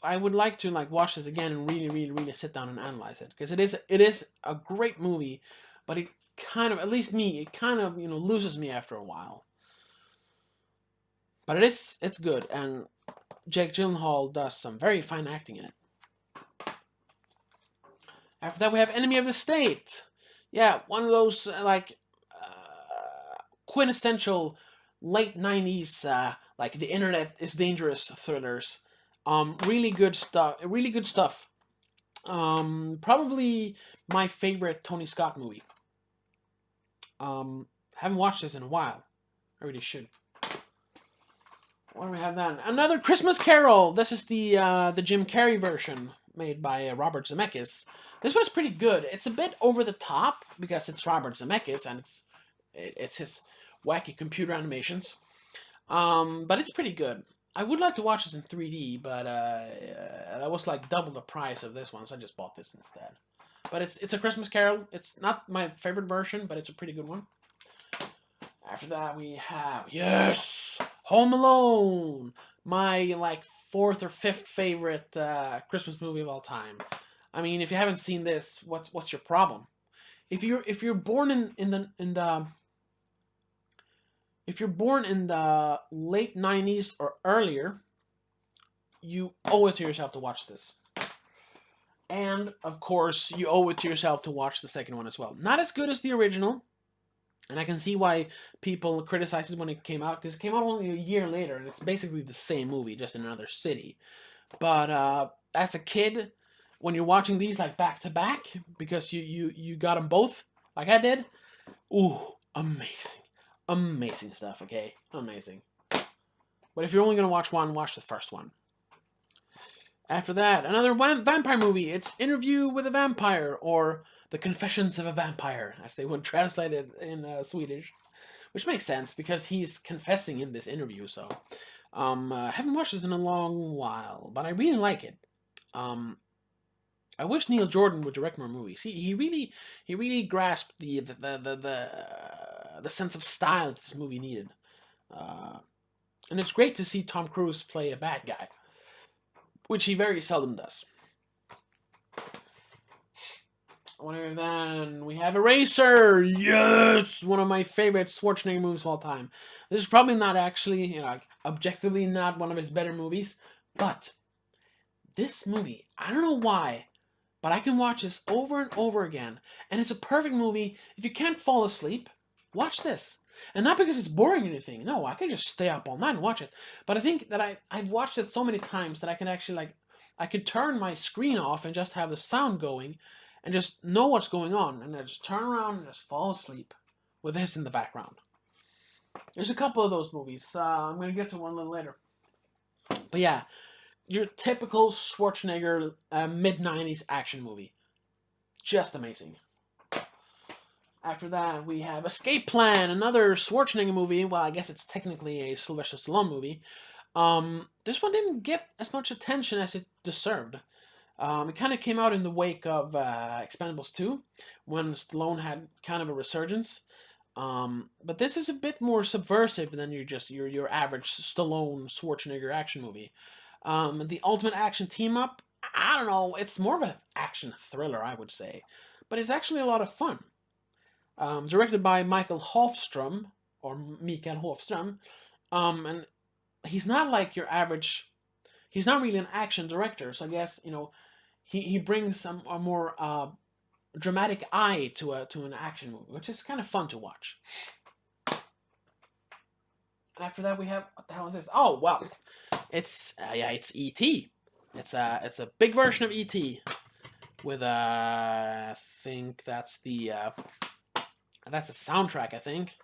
Speaker 1: I would like to watch this again and really sit down and analyze it, because it is a great movie, but it kind of, at least me, it kind of loses me after a while. But it's good, and Jake Gyllenhaal does some very fine acting in it. After that, we have Enemy of the State. Yeah, one of those quintessential late 90s like the internet is dangerous thrillers. Really good stuff. Really good stuff. Probably my favorite Tony Scott movie. Haven't watched this in a while. I really should. What do we have then? Another Christmas Carol. This is the Jim Carrey version made by Robert Zemeckis. This one's pretty good. It's a bit over the top because it's Robert Zemeckis and it's his wacky computer animations. But it's pretty good. I would like to watch this in 3D, but that was like double the price of this one, so I just bought this instead. But it's a Christmas Carol. It's not my favorite version, but it's a pretty good one. After that, we have, yes, Home Alone, my like fourth or fifth favorite Christmas movie of all time. I mean, if you haven't seen this, what's your problem? If you're born in the if you're born in the late 90s or earlier, you owe it to yourself to watch this. And of course, you owe it to yourself to watch the second one as well. Not as good as the original. And I can see why people criticized it when it came out, because it came out only a year later, and it's basically the same movie, just in another city. But as a kid, when you're watching these like back to back, because you got them both, like I did, ooh, amazing. Amazing stuff, okay? Amazing. But if you're only going to watch one, watch the first one. After that, another vampire movie. It's Interview with a Vampire, or The Confessions of a Vampire, as they would translate it in Swedish. Which makes sense, because he's confessing in this interview, so... I haven't watched this in a long while, but I really like it. I wish Neil Jordan would direct more movies. He really grasped the sense of style that this movie needed. And it's great to see Tom Cruise play a bad guy, which he very seldom does. Whatever, then we have Eraser. Yes, one of my favorite Schwarzenegger movies of all time. This is probably not actually, objectively not one of his better movies, but this movie, I don't know why, but I can watch this over and over again, and it's a perfect movie. If you can't fall asleep, watch this. And not because it's boring or anything. No, I can just stay up all night and watch it. But I think that I've watched it so many times that I can actually, I could turn my screen off and just have the sound going and just know what's going on. And I just turn around and just fall asleep with this in the background. There's a couple of those movies. I'm going to get to one a little later. But yeah, your typical Schwarzenegger mid-90s action movie. Just amazing. After that, we have Escape Plan, another Schwarzenegger movie. Well, I guess it's technically a Sylvester Stallone movie. This one didn't get as much attention as it deserved. It kind of came out in the wake of Expendables 2, when Stallone had kind of a resurgence. But this is a bit more subversive than your average Stallone Schwarzenegger action movie. The ultimate action team-up, I don't know, it's more of an action thriller, I would say. But it's actually a lot of fun. Directed by Michael Hofström, or Mikael Hofström, and he's not like your average, he's not really an action director, so I guess, he brings a more dramatic eye to an action movie, which is kind of fun to watch. And after that we have, what the hell is this? Oh, well, it's E.T. It's a big version of E.T. with I think that's that's a soundtrack, I think.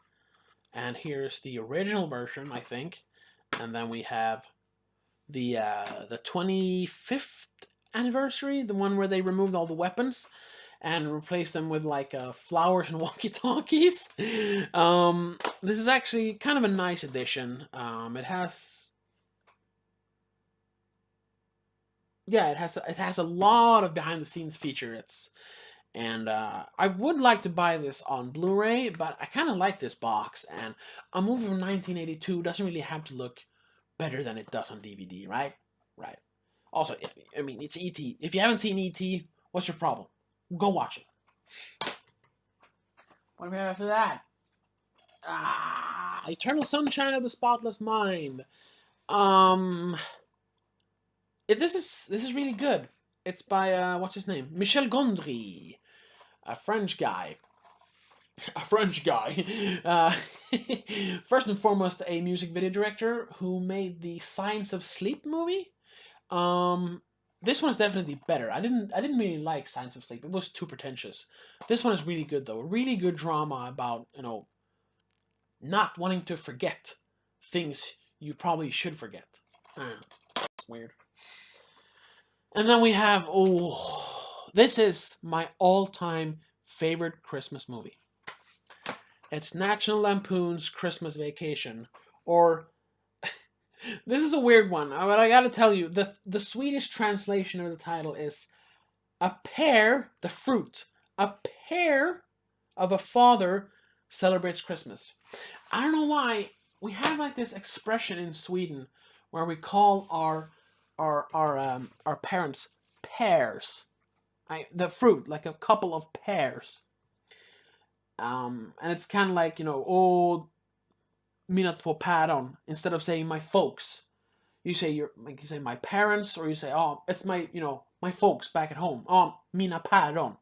Speaker 1: And here's the original version, I think. And then we have the 25th anniversary, the one where they removed all the weapons and replaced them with flowers and walkie-talkies. This is actually kind of a nice addition. It has a lot of behind-the-scenes featurettes. And I would like to buy this on Blu-ray, but I kind of like this box, and a movie from 1982 doesn't really have to look better than it does on DVD, right? Right. Also, I mean, it's E.T. If you haven't seen E.T., what's your problem? Go watch it. What do we have after that? Eternal Sunshine of the Spotless Mind. This is really good. It's by, what's his name? Michel Gondry, a French guy. a French guy. First and foremost, a music video director who made the Science of Sleep movie. Um, this one's definitely better. I didn't really like Science of Sleep. It was too pretentious. This one is really good though. Really good drama about, not wanting to forget things you probably should forget. I don't know. It's weird. And then we have, this is my all-time favorite Christmas movie. It's National Lampoon's Christmas Vacation, or this is a weird one, but I gotta tell you, the Swedish translation of the title is a pear, the fruit, a pear of a father celebrates Christmas. I don't know why we have like this expression in Sweden where we call our parents pears, the fruit, like a couple of pears. And it's kind of like, mina två päron. Instead of saying my folks, you say my parents, or you say, oh, it's my folks back at home. Oh, mina päron.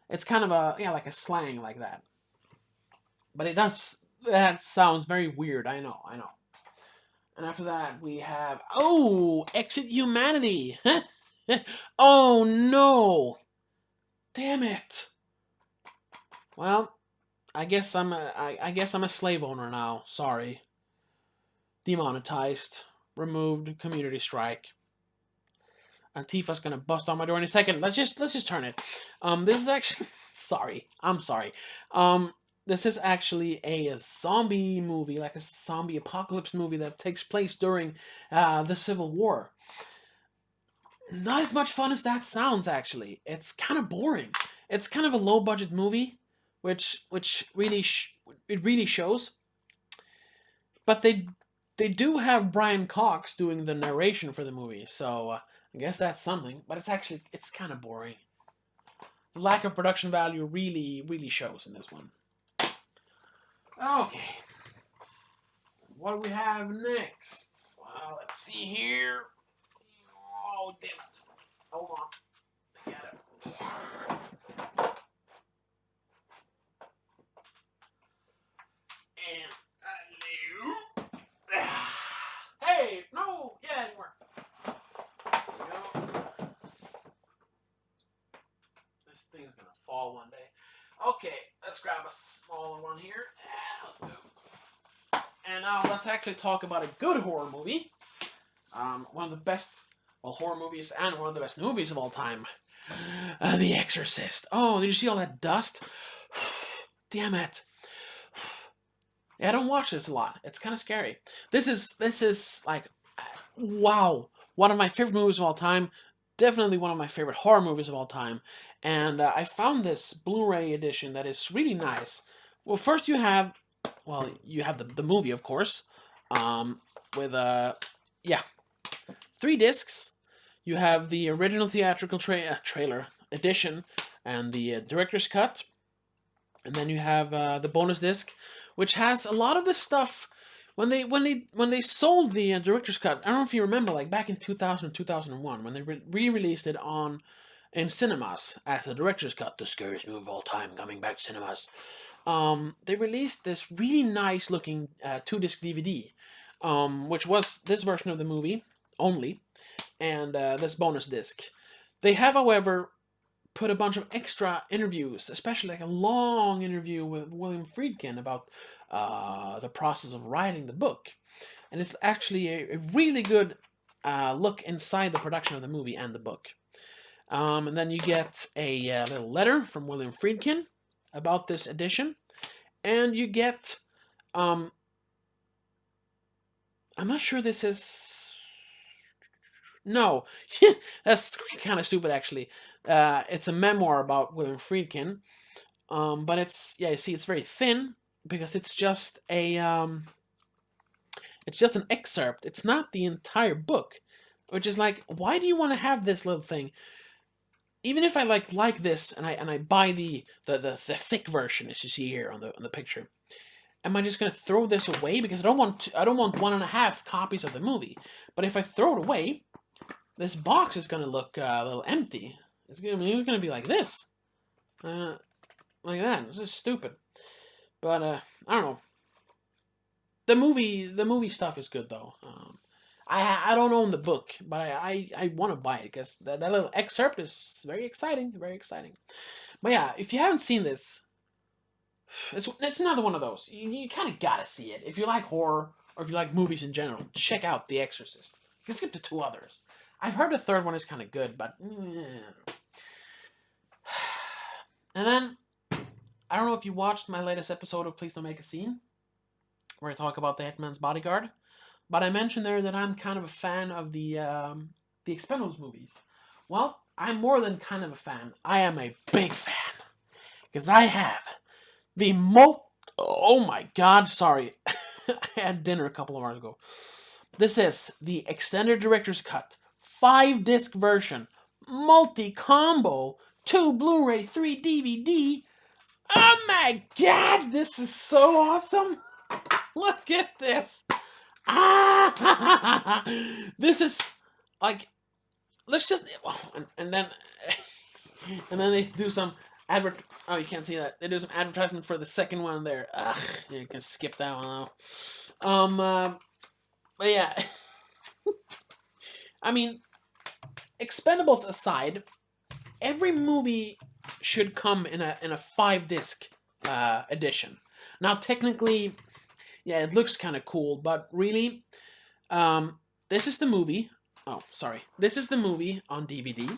Speaker 1: It's kind of like a slang like that. But that sounds very weird. I know. And after that, we have, Exit Humanity. Oh no! Damn it! Well, I guess I'm a slave owner now. Sorry. Demonetized. Removed. Community strike. Antifa's gonna bust on my door any second. Let's just turn it. This is actually I'm sorry. This is actually a zombie movie, like a zombie apocalypse movie that takes place during the Civil War. Not as much fun as that sounds, actually. It's kind of boring. It's kind of a low-budget movie, which really it really shows. But they do have Brian Cox doing the narration for the movie, so I guess that's something. But it's kind of boring. The lack of production value really shows in this one. Okay. What do we have next? Well, let's see here. Oh, damn it. Hold on. I got it. And hello. Hey, no. Yeah, it worked. There we go. This thing's going to fall one day. Okay, let's grab a smaller one here. And now let's actually talk about a good horror movie. One of the best horror movies and one of the best movies of all time. The Exorcist. Oh, did you see all that dust? Damn it. Yeah, I don't watch this a lot. It's kind of scary. This is like, wow. One of my favorite movies of all time. Definitely one of my favorite horror movies of all time. And I found this Blu-ray edition that is really nice. Well, first you have the movie, of course, with 3 discs. You have the original theatrical trailer edition and the director's cut, and then you have the bonus disc, which has a lot of the stuff. When they sold the director's cut, I don't know if you remember, like back in 2000 2001, when they re-released it in cinemas as a director's cut, the scariest movie of all time, coming back to cinemas. They released this really nice looking 2-disc DVD, which was this version of the movie only, and this bonus disc. They have, however, put a bunch of extra interviews, especially like a long interview with William Friedkin about the process of writing the book. And it's actually a really good look inside the production of the movie and the book. And then you get a little letter from William Friedkin about this edition. And you get, I'm not sure this is, no, that's kind of stupid actually. It's a memoir about William Friedkin, but it's, you see, it's very thin because it's just an excerpt. It's not the entire book, which is like, why do you want to have this little thing? Even if I like this and I buy the thick version, as you see here on the picture, am I just gonna throw this away because I don't want 1.5 copies of the movie? But if I throw it away, this box is gonna look a little empty. It's gonna be like this. like that. This is stupid. But I don't know. The movie stuff is good though. I don't own the book, but I want to buy it because that little excerpt is very exciting, very exciting. But yeah, if you haven't seen this, it's another one of those. You kind of gotta see it if you like horror or if you like movies in general. Check out The Exorcist. You can skip to two others. I've heard the third one is kind of good, but and then I don't know if you watched my latest episode of Please Don't Make a Scene, where I talk about the Hitman's Bodyguard. But I mentioned there that I'm kind of a fan of the Expendables movies. Well, I'm more than kind of a fan. I am a big fan. Because I have the oh my god, sorry. I had dinner a couple of hours ago. This is the Extended Director's Cut 5-disc version, multi-combo, 2 Blu-ray, 3 DVD. Oh my god, this is so awesome. Look at this. Ah, this is like, let's just, and then they do some oh, you can't see that. They do some advertisement for the second one there. Ugh, you can skip that one though. But yeah, I mean, Expendables aside, every movie should come in a 5-disc edition. Now, technically, yeah, it looks kind of cool, but really, this is the movie. Oh, sorry. This is the movie on DVD.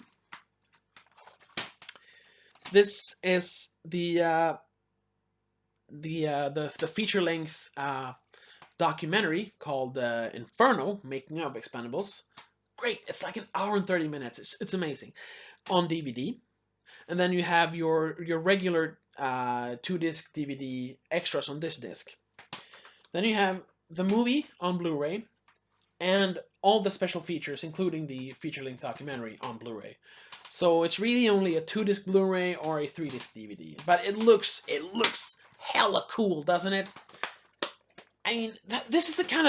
Speaker 1: This is the feature-length documentary called Inferno, Making of Expendables. Great. It's like an hour and 30 minutes. It's amazing. On DVD. And then you have your regular 2-disc DVD extras on this disc. Then you have the movie on Blu-ray and all the special features, including the feature-length documentary on Blu-ray. So it's really only a 2-disc Blu-ray or a 3-disc DVD. But it looks hella cool, doesn't it? I mean, this is the kind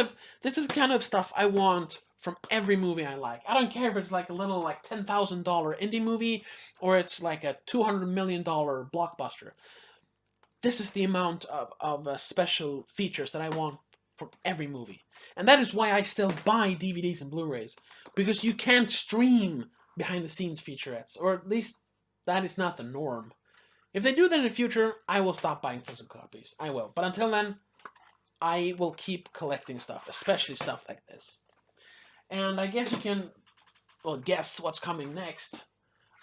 Speaker 1: of stuff I want from every movie I like. I don't care if it's like a little like $10,000 indie movie or it's like a $200 million blockbuster. This is the amount of special features that I want from every movie. And that is why I still buy DVDs and Blu-rays. Because you can't stream behind-the-scenes featurettes. Or at least that is not the norm. If they do that in the future, I will stop buying physical copies. I will. But until then, I will keep collecting stuff. Especially stuff like this. And I guess you can, well, guess what's coming next.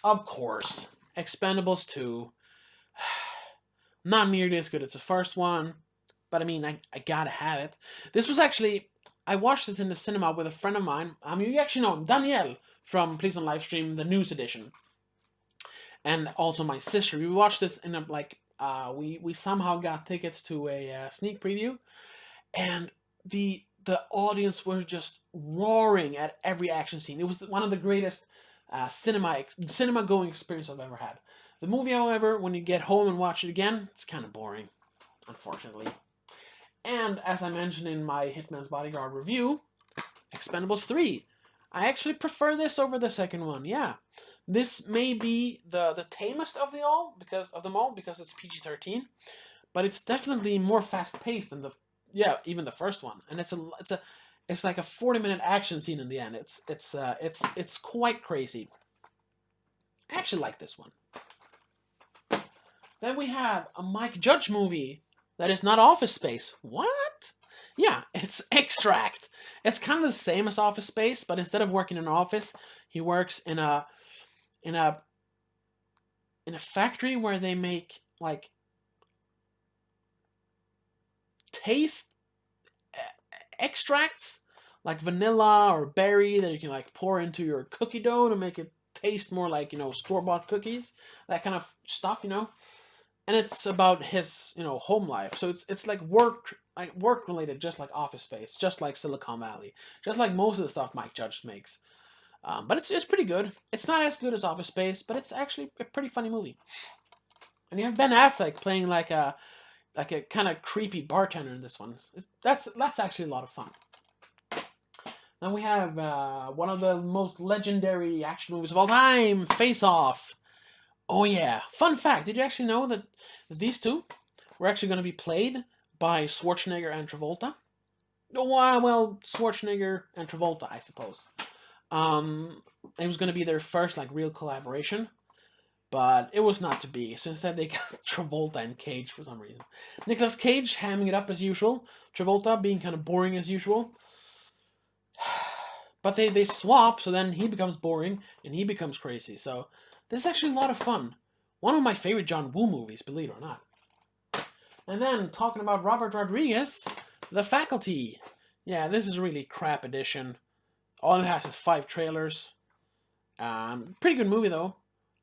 Speaker 1: Of course, Expendables 2. Not nearly as good as the first one, but I mean, I gotta have it. This was actually, I watched this in the cinema with a friend of mine. I mean, you actually know him, Danielle from Please Don't Livestream, the news edition. And also my sister. We watched this in a, like, we somehow got tickets to a sneak preview. And the audience was just roaring at every action scene. It was one of the greatest cinema going experience I've ever had. The movie, however, when you get home and watch it again, it's kind of boring, unfortunately. And as I mentioned in my Hitman's Bodyguard review, Expendables 3. I actually prefer this over the second one, yeah. This may be the tamest of them all because it's PG-13, but it's definitely more fast-paced than even the first one. And it's like a 40-minute action scene in the end. It's quite crazy. I actually like this one. Then we have a Mike Judge movie that is not Office Space. What? Yeah, it's Extract. It's kind of the same as Office Space, but instead of working in an office, he works in a factory where they make like taste extracts, like vanilla or berry that you can like pour into your cookie dough to make it taste more like, store-bought cookies, that kind of stuff, And it's about his, home life. So it's like work related, just like Office Space, just like Silicon Valley, just like most of the stuff Mike Judge makes. But it's pretty good. It's not as good as Office Space, but it's actually a pretty funny movie. And you have Ben Affleck playing like a kind of creepy bartender in this one. That's actually a lot of fun. Then we have one of the most legendary action movies of all time, Face Off. Oh yeah, fun fact: did you actually know that these two were actually going to be played by Schwarzenegger and Travolta? Oh, well, Schwarzenegger and Travolta, I suppose. Um, it was going to be their first like real collaboration, but it was not to be. So instead, they got Travolta and Cage for some reason. Nicolas Cage hamming it up as usual. Travolta being kind of boring as usual. But they swap, so then he becomes boring and he becomes crazy. So this is actually a lot of fun. One of my favorite John Woo movies, believe it or not. And then talking about Robert Rodriguez, The Faculty. Yeah, this is a really crap edition. All it has is 5 trailers. Pretty good movie though.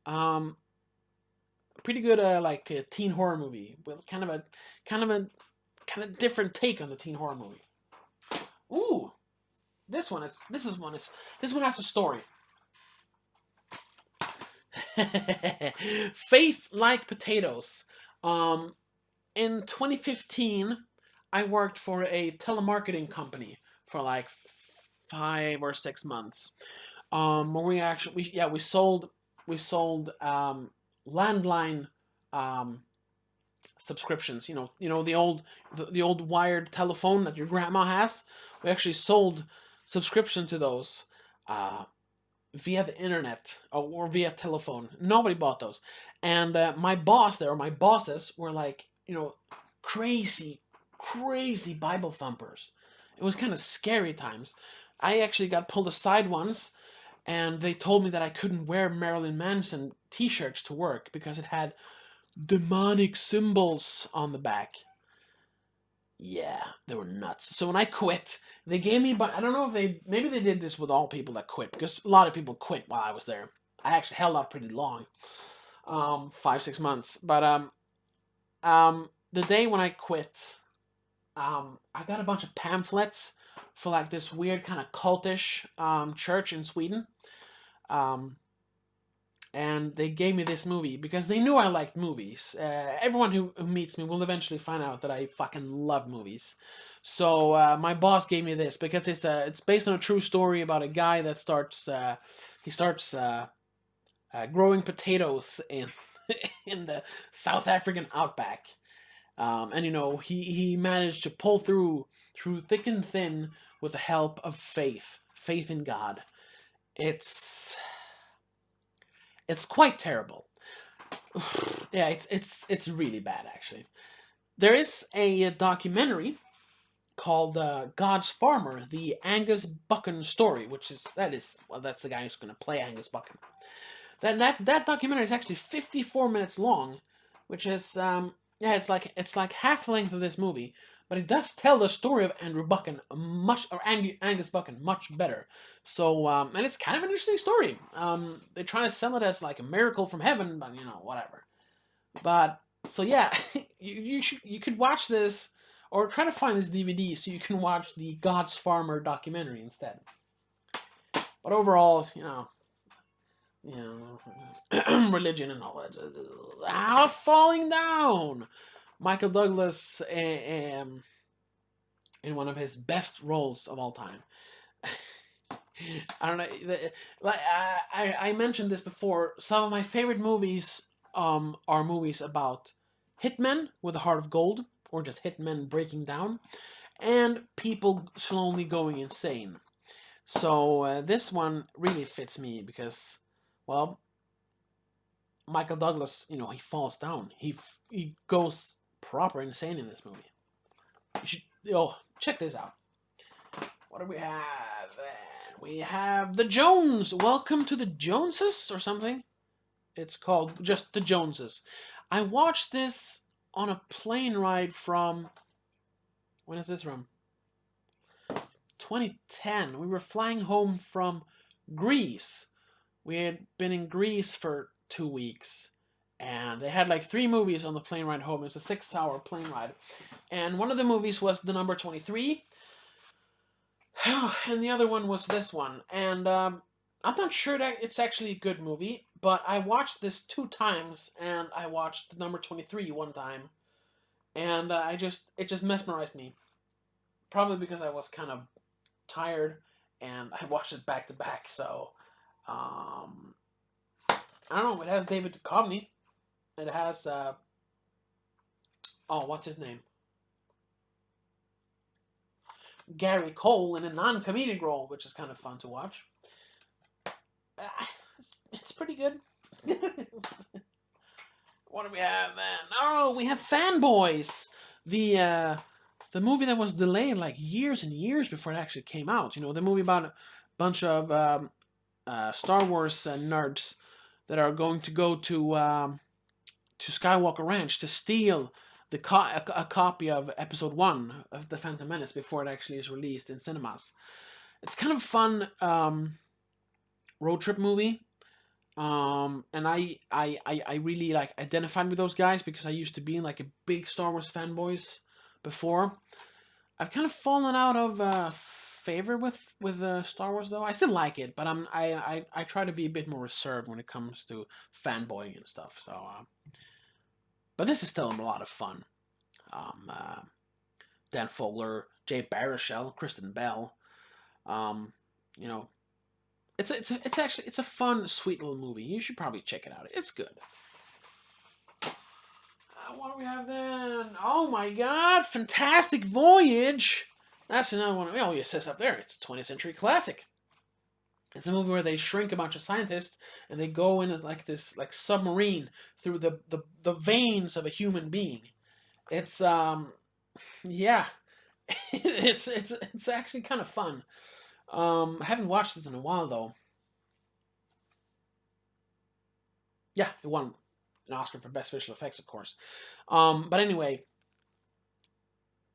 Speaker 1: Um, pretty good like a teen horror movie with kind of a kind of different take on the teen horror movie. Ooh, this one has a story. Faith like potatoes. Um, in 2015, I worked for a telemarketing company for like 5 or 6 months. Where we sold landline um, subscriptions. The old wired telephone that your grandma has. We actually sold subscription to those. Via the internet or via telephone. Nobody bought those. And my boss there, or my bosses, were like, crazy, crazy Bible thumpers. It was kind of scary times. I actually got pulled aside once, and they told me that I couldn't wear Marilyn Manson t-shirts to work because it had demonic symbols on the back. Yeah, they were nuts. So when I quit, they gave me, but I don't know if maybe they did this with all people that quit, because a lot of people quit while I was there. I actually held out pretty long, 5, 6 months. But the day when I quit, I got a bunch of pamphlets for like this weird kind of cultish church in Sweden. Um, and they gave me this movie because they knew I liked movies. Everyone who meets me will eventually find out that I fucking love movies. So my boss gave me this because it's based on a true story about a guy that starts growing potatoes in in the South African outback. And he managed to pull through thick and thin with the help of faith in God. It's it's quite terrible. Yeah, it's really bad actually. There is a documentary called God's Farmer: The Angus Buchan Story, that's the guy who's going to play Angus Buchan. That documentary is actually 54 minutes long, which is yeah, it's like half the length of this movie, but it does tell the story of Andrew Buchan Angus Buchan much better. So and it's kind of an interesting story. They're trying to sell it as like a miracle from heaven, but whatever. But so yeah, you could watch this or try to find this DVD so you can watch the God's Farmer documentary instead. But overall, religion and all that, falling down. Michael Douglas in one of his best roles of all time. I don't know. Like I mentioned this before. Some of my favorite movies are movies about hitmen with a heart of gold, or just hitmen breaking down, and people slowly going insane. So this one really fits me because, well, Michael Douglas, he falls down. He goes proper insane in this movie. You should, check this out. What do we have? We have the Jones. Welcome to the Joneses or something. It's called just the Joneses. I watched this on a plane ride from. When is this from? 2010. We were flying home from Greece. We had been in Greece for 2 weeks, and they had like 3 movies on the plane ride home. It was a 6-hour plane ride, and one of the movies was The Number 23, and the other one was this one. And I'm not sure that it's actually a good movie, but I watched this 2 times, and I watched The Number 23 one time, and it just mesmerized me. Probably because I was kind of tired, and I watched it back to back. So, I don't know. It has David Duchovny. It has oh, what's his name? Gary Cole in a non-comedic role, which is kind of fun to watch. It's pretty good. What do we have then? Oh, we have Fanboys, the movie that was delayed like years and years before it actually came out. You know, the movie about a bunch of Star Wars nerds that are going to go to Skywalker Ranch to steal a copy of Episode 1 of The Phantom Menace before it actually is released in cinemas. It's kind of a fun road trip movie. And I really like identified with those guys because I used to be like a big Star Wars fanboys before. I've kind of fallen out of favor with Star Wars though. I still like it, but I try to be a bit more reserved when it comes to fanboying and stuff. So, but this is still a lot of fun. Dan Fogler, Jay Baruchel, Kristen Bell. You know, it's actually a fun, sweet little movie. You should probably check it out. It's good. What do we have then? Oh my God! Fantastic Voyage. That's another one. Oh, it says up there. It's a 20th century classic. It's a movie where they shrink a bunch of scientists and they go in like this submarine through the veins of a human being. It's yeah, it's actually kind of fun. I haven't watched it in a while though. Yeah, it won an Oscar for Best Visual Effects, of course. But anyway,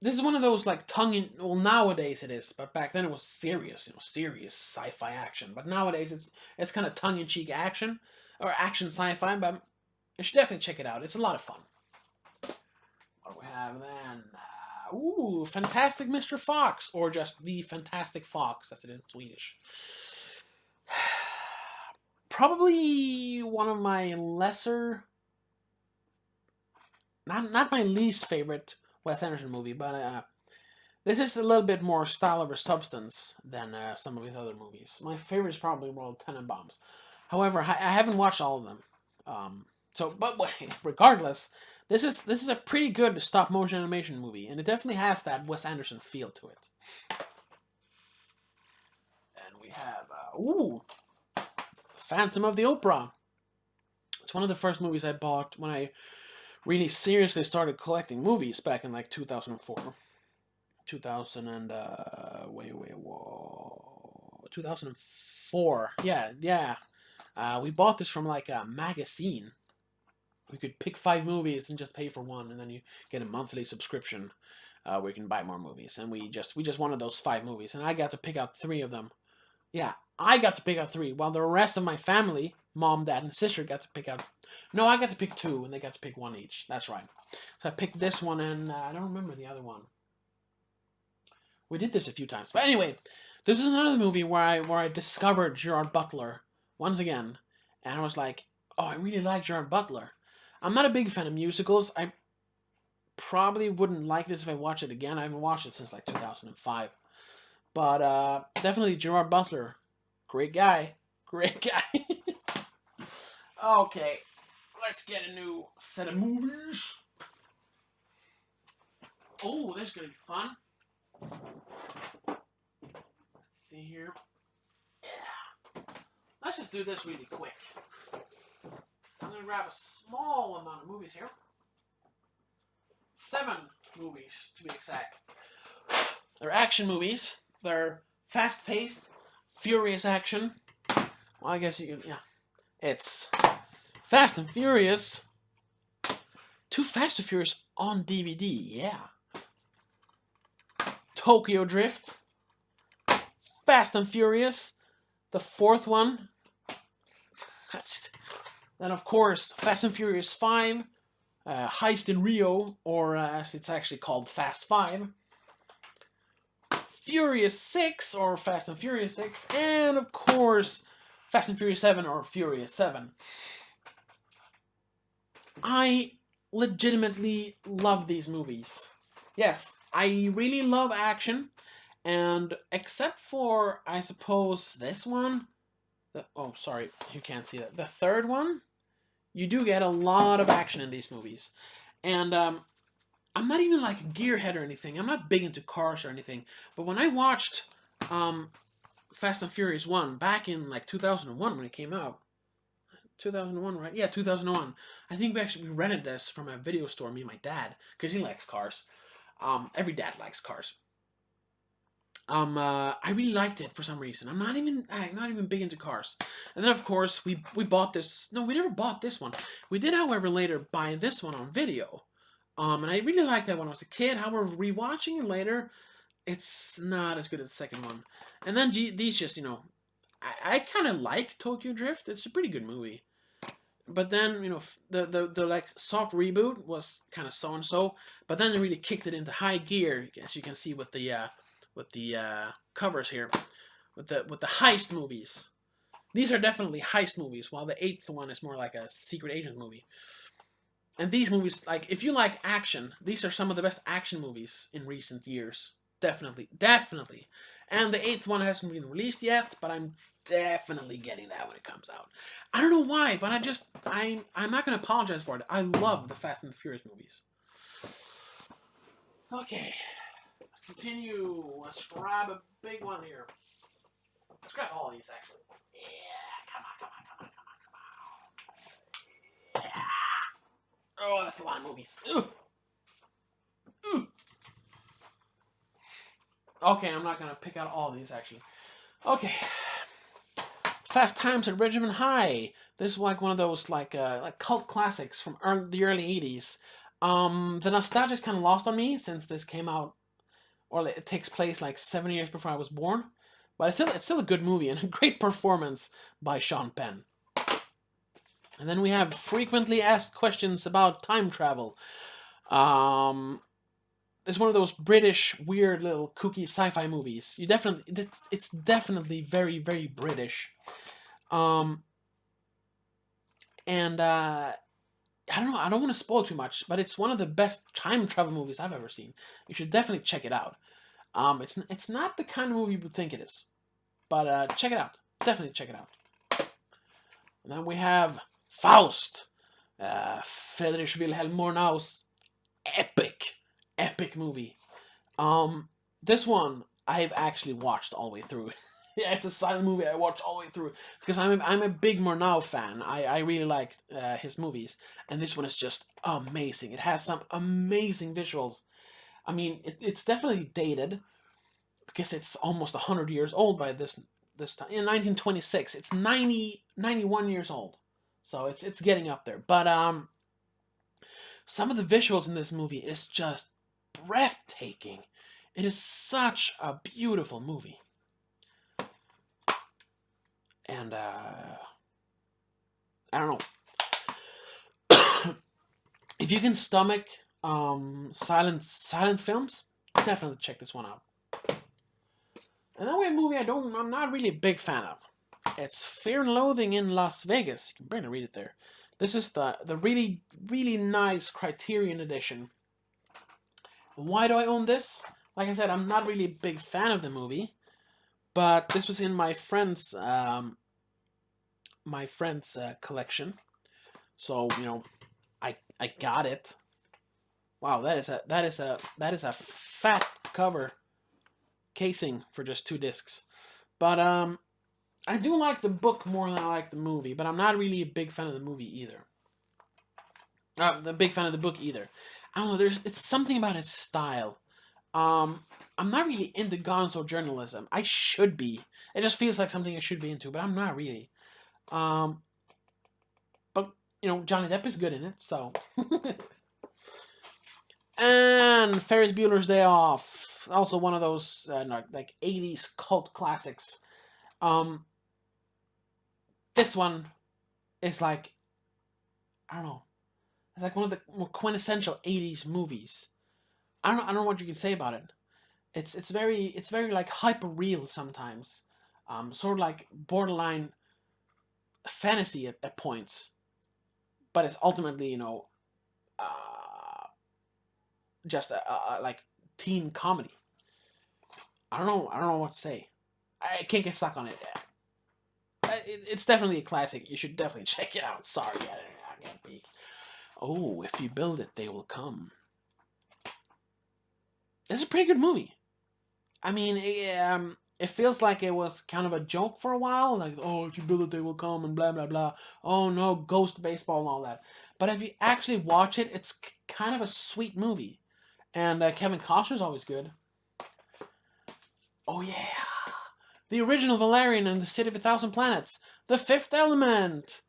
Speaker 1: this is one of those like well, nowadays it is, but back then it was serious, serious sci-fi action. But nowadays it's kind of tongue-in-cheek action or action sci-fi. But you should definitely check it out. It's a lot of fun. What do we have then? Ooh, Fantastic Mr. Fox, or just The Fantastic Fox, as it is in Swedish. Probably one of my lesser, not my least favorite Wes Anderson movie, but this is a little bit more style over substance than some of his other movies. My favorite is probably Royal Tenenbaums. However, I haven't watched all of them. But regardless, this is a pretty good stop motion animation movie, and it definitely has that Wes Anderson feel to it. And we have Phantom of the Opera. It's one of the first movies I bought when I really seriously started collecting movies back in like 2004. 2004. Yeah. We bought this from like a magazine. We could pick 5 movies and just pay for one, and then you get a monthly subscription where you can buy more movies. And we just wanted those 5 movies, and I got to pick out 3 of them. Yeah, I got to pick out 3, while the rest of my family, mom, dad, and sister, got to pick out. No, I got to pick 2, and they got to pick 1 each. That's right. So I picked this one, and I don't remember the other one. We did this a few times, but anyway, this is another movie where I discovered Gerard Butler once again, and I was like, oh, I really like Gerard Butler. I'm not a big fan of musicals. I probably wouldn't like this if I watched it again. I haven't watched it since like 2005. But definitely Gerard Butler. Great guy. Great guy. Okay. Let's get a new set of movies. Oh, this is going to be fun. Let's see here. Yeah. Let's just do this really quick. I'm going to grab a small amount of movies here. 7 movies, to be exact. They're action movies. They're fast-paced, furious action. Well, I guess you can, yeah. It's Fast and Furious. 2 Fast and Furious on DVD, yeah. Tokyo Drift. Fast and Furious. The 4th one. Then, of course, Fast and Furious 5. Heist in Rio, or as it's actually called, Fast 5. Furious 6, or Fast and Furious 6, and of course, Fast and Furious 7, or Furious 7. I legitimately love these movies. Yes, I really love action, and except for, I suppose, this one, oh, sorry, you can't see that, the 3rd one, you do get a lot of action in these movies. And I'm not even like a gearhead or anything. I'm not big into cars or anything. But when I watched Fast and Furious 1 back in like 2001 when it came out, 2001, right? Yeah, 2001. I think we rented this from a video store, me and my dad, because he likes cars. Every dad likes cars. I really liked it for some reason. I'm not even big into cars. And then of course we bought this. No, we never bought this one. We did, however, later buy this one on video. And I really liked that when I was a kid. However, rewatching it later, it's not as good as the second one. And then these just, I kind of like Tokyo Drift. It's a pretty good movie. But then, the like soft reboot was kind of so and so. But then they really kicked it into high gear, as you can see with the covers here, with the heist movies. These are definitely heist movies, while the eighth one is more like a secret agent movie. And these movies, like, if you like action, these are some of the best action movies in recent years. Definitely, definitely. And the eighth one hasn't been released yet, but I'm definitely getting that when it comes out. I don't know why, but I'm not gonna apologize for it. I love the Fast and the Furious movies. Okay, let's continue. Let's grab a big one here. Let's grab all these actually. Yeah, come on. Yeah. Oh, that's a lot of movies. Ugh. Okay, I'm not gonna pick out all of these actually. Okay, Fast Times at Ridgemont High. This is like one of those like cult classics from the early '80s. The nostalgia is kind of lost on me since this came out, or it takes place like 7 years before I was born. But it's still a good movie and a great performance by Sean Penn. And then we have Frequently Asked Questions About Time Travel. It's one of those British weird little kooky sci-fi movies. It's definitely very, very British. And I don't know. I don't want to spoil too much, but it's one of the best time travel movies I've ever seen. You should definitely check it out. It's not the kind of movie you would think it is, but check it out. Definitely check it out. And then we have Faust, Friedrich Wilhelm Murnau's epic movie. This one I've actually watched all the way through. Yeah, it's a silent movie I watched all the way through because I'm a big Murnau fan. I really like his movies, and this one is just amazing. It has some amazing visuals. I mean, it's definitely dated because it's almost 100 years old by this time. In 1926, it's 91 years old, so it's getting up there. But some of the visuals in this movie is just breathtaking. It is such a beautiful movie. And I don't know. If you can stomach silent films, definitely check this one out. And then we have a movie I'm not really a big fan of. It's Fear and Loathing in Las Vegas. You can barely read it there. This is the really, really nice Criterion edition. Why do I own this? Like I said, I'm not really a big fan of the movie, but this was in my friend's collection, so I got it. Wow, that is a fat cover casing for just 2 discs. But I do like the book more than I like the movie, but I'm not really a big fan of the movie either. The big fan of the book either. I don't know. It's something about its style. I'm not really into gonzo journalism. I should be. It just feels like something I should be into, but I'm not really. But Johnny Depp is good in it, so. And Ferris Bueller's Day Off, also one of those like 80s cult classics. This one is like, I don't know. It's like one of the more quintessential 80s movies. I don't know what you can say about it. It's very like hyper real sometimes. Sort of like borderline fantasy at points. But it's ultimately, just a like teen comedy. I don't know what to say. I can't get stuck on it. It's definitely a classic. You should definitely check it out. Sorry, Gigantic. Oh, if you build it, they will come. It's a pretty good movie. I mean, it feels like it was kind of a joke for a while. Like, oh, if you build it, they will come, and blah, blah, blah. Oh, no, ghost baseball and all that. But if you actually watch it, it's kind of a sweet movie. And Kevin Costner's always good. Oh, yeah. The original Valerian and the City of a Thousand Planets. The Fifth Element.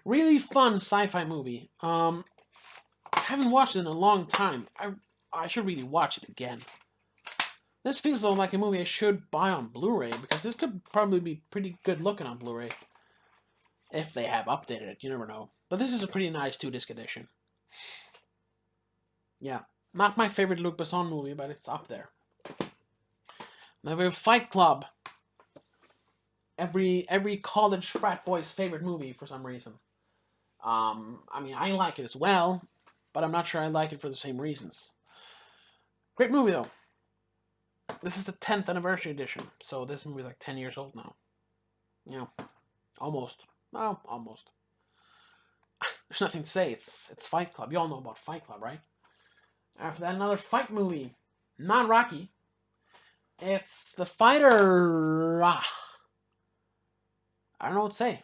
Speaker 1: Really fun sci-fi movie. I haven't watched it in a long time. I should really watch it again. This feels though like a movie I should buy on Blu-ray, because this could probably be pretty good looking on Blu-ray. If they have updated it, you never know. But this is a pretty nice 2-disc edition. Yeah. Not my favorite Luc Besson movie, but it's up there. Now we have Fight Club. Every college frat boy's favorite movie for some reason. I mean, I like it as well, but I'm not sure I like it for the same reasons. Great movie though. This is the 10th anniversary edition, so this movie is like 10 years old now. Yeah, almost. Oh, almost. There's nothing to say. It's Fight Club. You all know about Fight Club, right? After that, another fight movie. Not Rocky. It's The Fighter. I don't know what to say.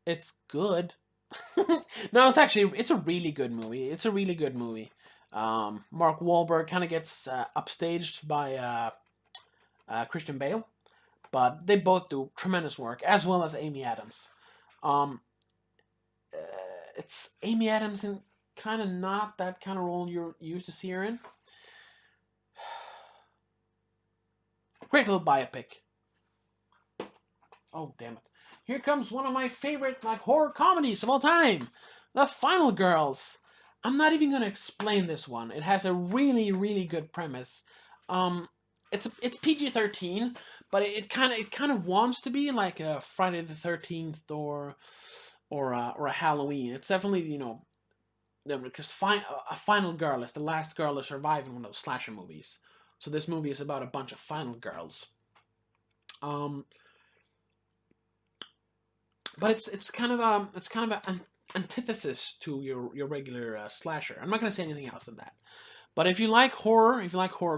Speaker 1: It's good. No, it's a really good movie. It's a really good movie. Mark Wahlberg kind of gets upstaged by Christian Bale, but they both do tremendous work, as well as Amy Adams. It's Amy Adams in kind of not that kind of role you're used to see her in. Great little biopic. Oh, damn it. Here comes one of my favorite horror comedies of all time. The Final Girls. I'm not even going to explain this one. It has a really, really good premise. It's PG-13, but it kind of wants to be like a Friday the 13th or a Halloween. It's definitely, you know, because a final girl is the last girl to survive in one of those slasher movies. So this movie is about a bunch of final girls. But it's kind of an antithesis to your regular slasher. I'm not going to say anything else than that. But if you like horror,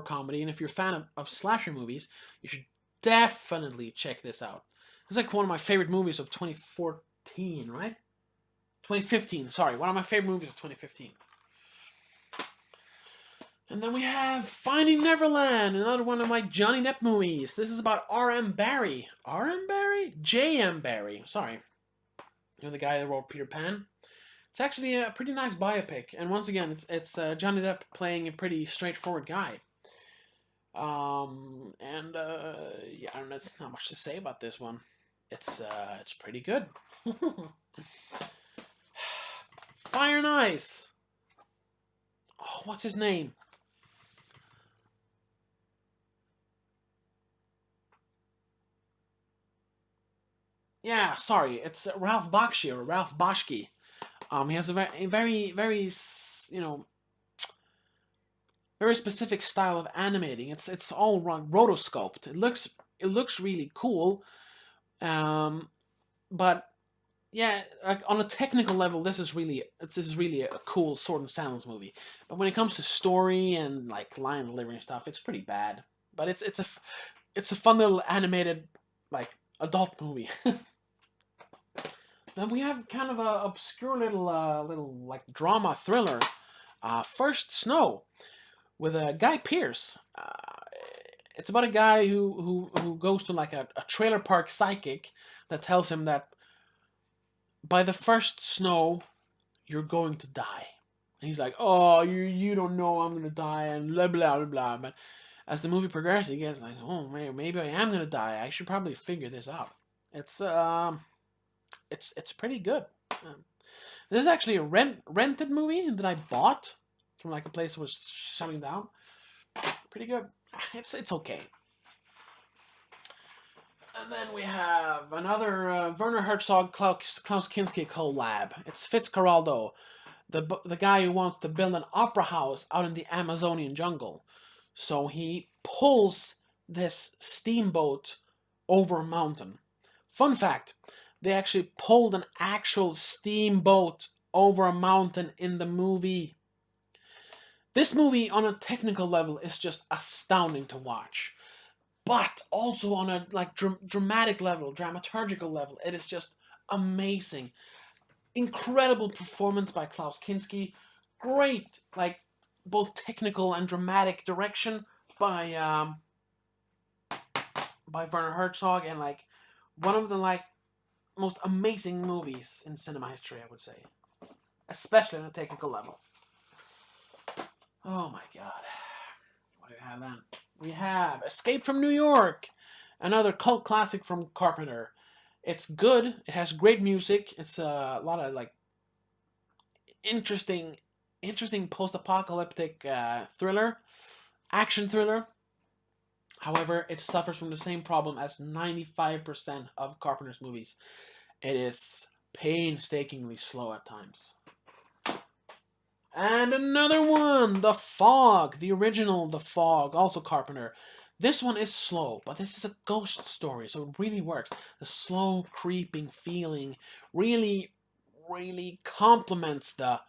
Speaker 1: comedy, and if you're a fan of slasher movies, you should definitely check this out. It's like one of my favorite movies of 2014, right? 2015, sorry. One of my favorite movies of 2015. And then we have Finding Neverland, another one of my Johnny Depp movies. This is about R.M. Barry. R.M. Barry? J.M. Barry. Sorry. You know, the guy that wrote Peter Pan? It's actually a pretty nice biopic. And once again, it's Johnny Depp playing a pretty straightforward guy. Yeah, I don't know, there's not much to say about this one. It's pretty good. Fire and Ice. Oh, what's his name? Yeah, sorry, it's Ralph Bakshi or Ralph Bashki. He has a very, you know, very specific style of animating. It's all rotoscoped. It looks really cool, but yeah, like on a technical level, this is really a cool Sword and Sandals movie. But when it comes to story and like line delivery and stuff, it's pretty bad. But it's a fun little animated like adult movie. Then we have kind of a obscure little like drama thriller, First Snow, with Guy Pearce. It's about a guy who goes to like a trailer park psychic that tells him that by the first snow, you're going to die. And he's like, oh, you don't know I'm gonna die, and blah blah blah blah. But as the movie progresses, he gets like, oh man, maybe I am gonna die. I should probably figure this out. It's pretty good. This is actually a rented movie that I bought from like a place that was shutting down. Pretty good. It's okay. And then we have another Werner Herzog Klaus Kinski collab. It's Fitzcarraldo, the guy who wants to build an opera house out in the Amazonian jungle. So he pulls this steamboat over a mountain. Fun fact, They actually pulled an actual steamboat over a mountain in the movie. This movie, on a technical level, is just astounding to watch. But also on a like dramatic level, dramaturgical level, it is just amazing. Incredible performance by Klaus Kinski. Great, like both technical and dramatic direction by Werner Herzog, and like one of the like most amazing movies in cinema history, I would say, especially on a technical level. Oh my god. What do we have then? We have Escape from New York, another cult classic from Carpenter. It's good. It has great music. It's a lot of like interesting post-apocalyptic thriller, action thriller. However, it suffers from the same problem as 95% of Carpenter's movies. It is painstakingly slow at times. And another one, The Fog, the original The Fog, also Carpenter. This one is slow, but this is a ghost story, so it really works. The slow creeping feeling really, really complements the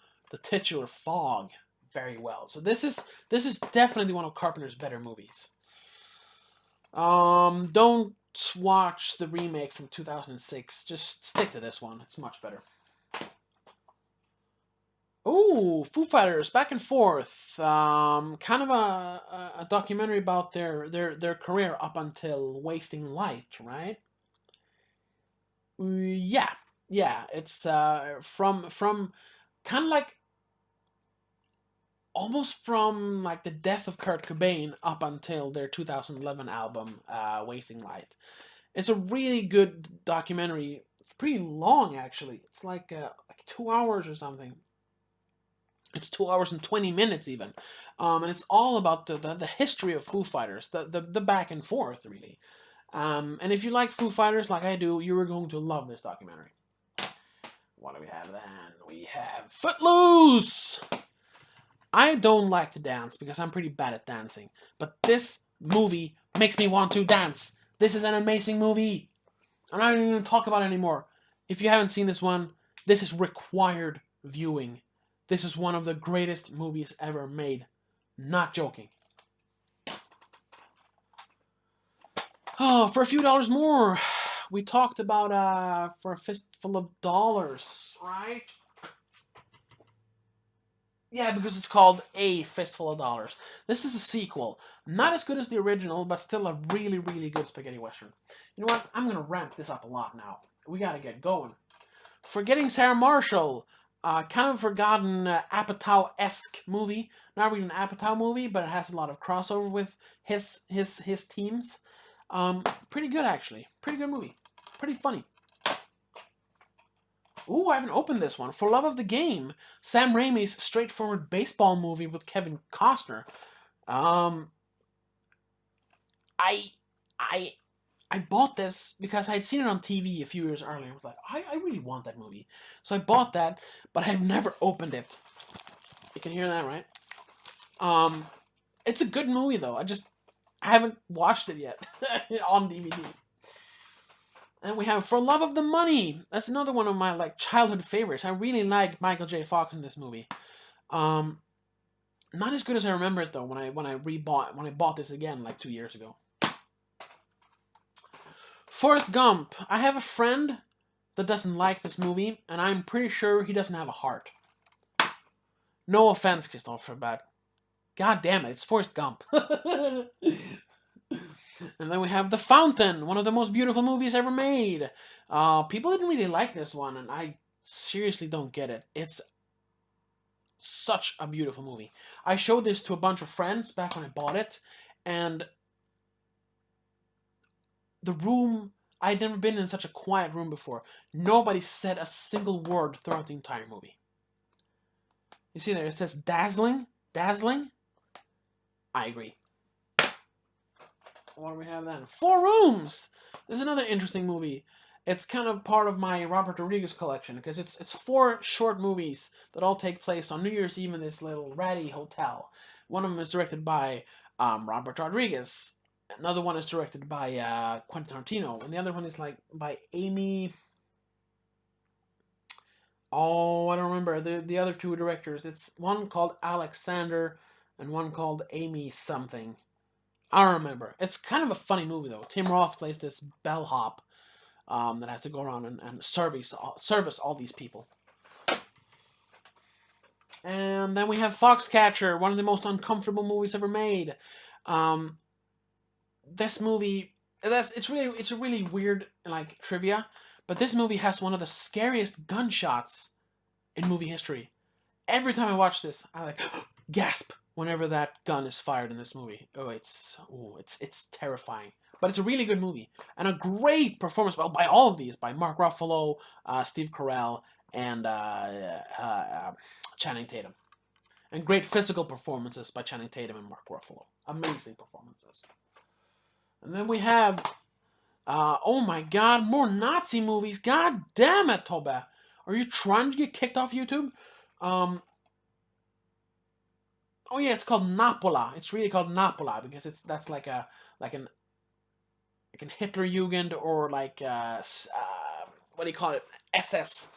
Speaker 1: titular Fog very well. So this is definitely one of Carpenter's better movies. Don't watch the remake from 2006. Just stick to this one. It's much better. Oh, Foo Fighters, Back and Forth. Kind of a documentary about their career up until Wasting Light, right? Yeah, yeah. It's from kind of like almost from like the death of Kurt Cobain up until their 2011 album, Wasting Light. It's a really good documentary. It's pretty long, actually. It's like 2 hours or something. It's 2 hours and 20 minutes even, and it's all about the history of Foo Fighters, the back and forth really. And if you like Foo Fighters like I do, you are going to love this documentary. What do we have then? We have Footloose. I don't like to dance because I'm pretty bad at dancing, but this movie makes me want to dance. This is an amazing movie. I'm not even going to talk about it anymore. If you haven't seen this one, this is required viewing. This is one of the greatest movies ever made. Not joking. Oh, for a few dollars more, we talked about For a Fistful of Dollars, right? Yeah, because it's called A Fistful of Dollars. This is a sequel. Not as good as the original, but still a really, really good spaghetti western. You know what? I'm going to ramp this up a lot now. We got to get going. Forgetting Sarah Marshall. Kind of forgotten Apatow-esque movie. Not really an Apatow movie, but it has a lot of crossover with his teams. Pretty good, actually. Pretty good movie. Pretty funny. Ooh, I haven't opened this one. For Love of the Game, Sam Raimi's straightforward baseball movie with Kevin Costner. I bought this because I had seen it on TV a few years earlier. I was like, I really want that movie. So I bought that, but I've never opened it. You can hear that, right? It's a good movie, though. I haven't watched it yet on DVD. And we have For Love of the Money. That's another one of my like childhood favorites. I really like Michael J. Fox in this movie. Not as good as I remember it though when I bought this again like 2 years ago. Forrest Gump. I have a friend that doesn't like this movie, and I'm pretty sure he doesn't have a heart. No offense, Christopher, but god damn it, it's Forrest Gump. And then we have The Fountain, one of the most beautiful movies ever made. People didn't really like this one, and I seriously don't get it. It's such a beautiful movie. I showed this to a bunch of friends back when I bought it, and the room, I'd never been in such a quiet room before. Nobody said a single word throughout the entire movie. You see there, it says dazzling? Dazzling? I agree. What do we have then? Four Rooms! This is another interesting movie. It's kind of part of my Robert Rodriguez collection, because it's 4 short movies that all take place on New Year's Eve in this little ratty hotel. One of them is directed by Robert Rodriguez. Another one is directed by Quentin Tarantino. And the other one is like by Amy... Oh, I don't remember the other two directors. It's one called Alexander and one called Amy something. I don't remember. It's kind of a funny movie though. Tim Roth plays this bellhop that has to go around and service all these people. And then we have Foxcatcher, one of the most uncomfortable movies ever made. Um, this movie, it's a really weird like trivia, but this movie has one of the scariest gunshots in movie history. Every time I watch this, I like gasp whenever that gun is fired in this movie. It's terrifying. But it's a really good movie and a great performance by all of these, by Mark Ruffalo, Steve Carell, and Channing Tatum, and great physical performances by Channing Tatum and Mark Ruffalo. Amazing performances. And then we have, oh my God, more Nazi movies. God damn it, Toba. Are you trying to get kicked off YouTube? Oh yeah, it's called Napola. It's really called Napola because that's like an Hitlerjugend, or like what do you call it, SS,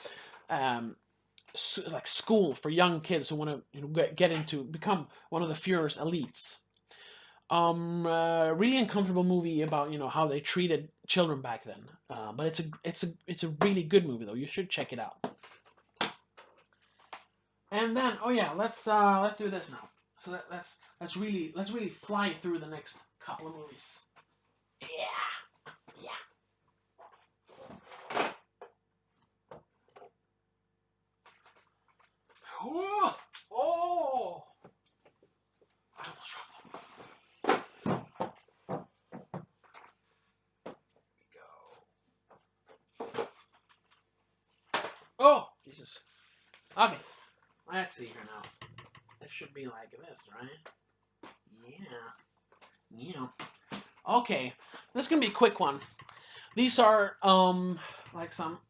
Speaker 1: like school for young kids who want to get into become one of the Führer's elites. Really uncomfortable movie about how they treated children back then. But it's a really good movie though. You should check it out. And then oh yeah, let's do this now. So let's really fly through the next couple of movies. Yeah, yeah. Oh, oh! I almost dropped them. Go. Oh, Jesus. Okay, let's see here now. It should be like this, right? Yeah. Yeah. Okay, this is gonna be a quick one. These are like some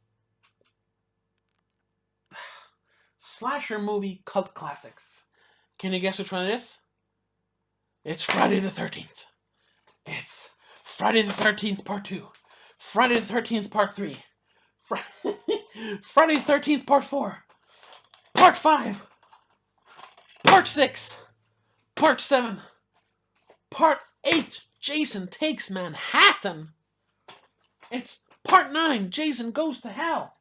Speaker 1: slasher movie cult classics. Can you guess which one it is? It's Friday the 13th. It's Friday the 13th Part 2. Friday the 13th Part 3. Friday the 13th Part 4. Part 5. Part 6. Part 7. Part 8. Jason Takes Manhattan. It's Part 9. Jason Goes to Hell.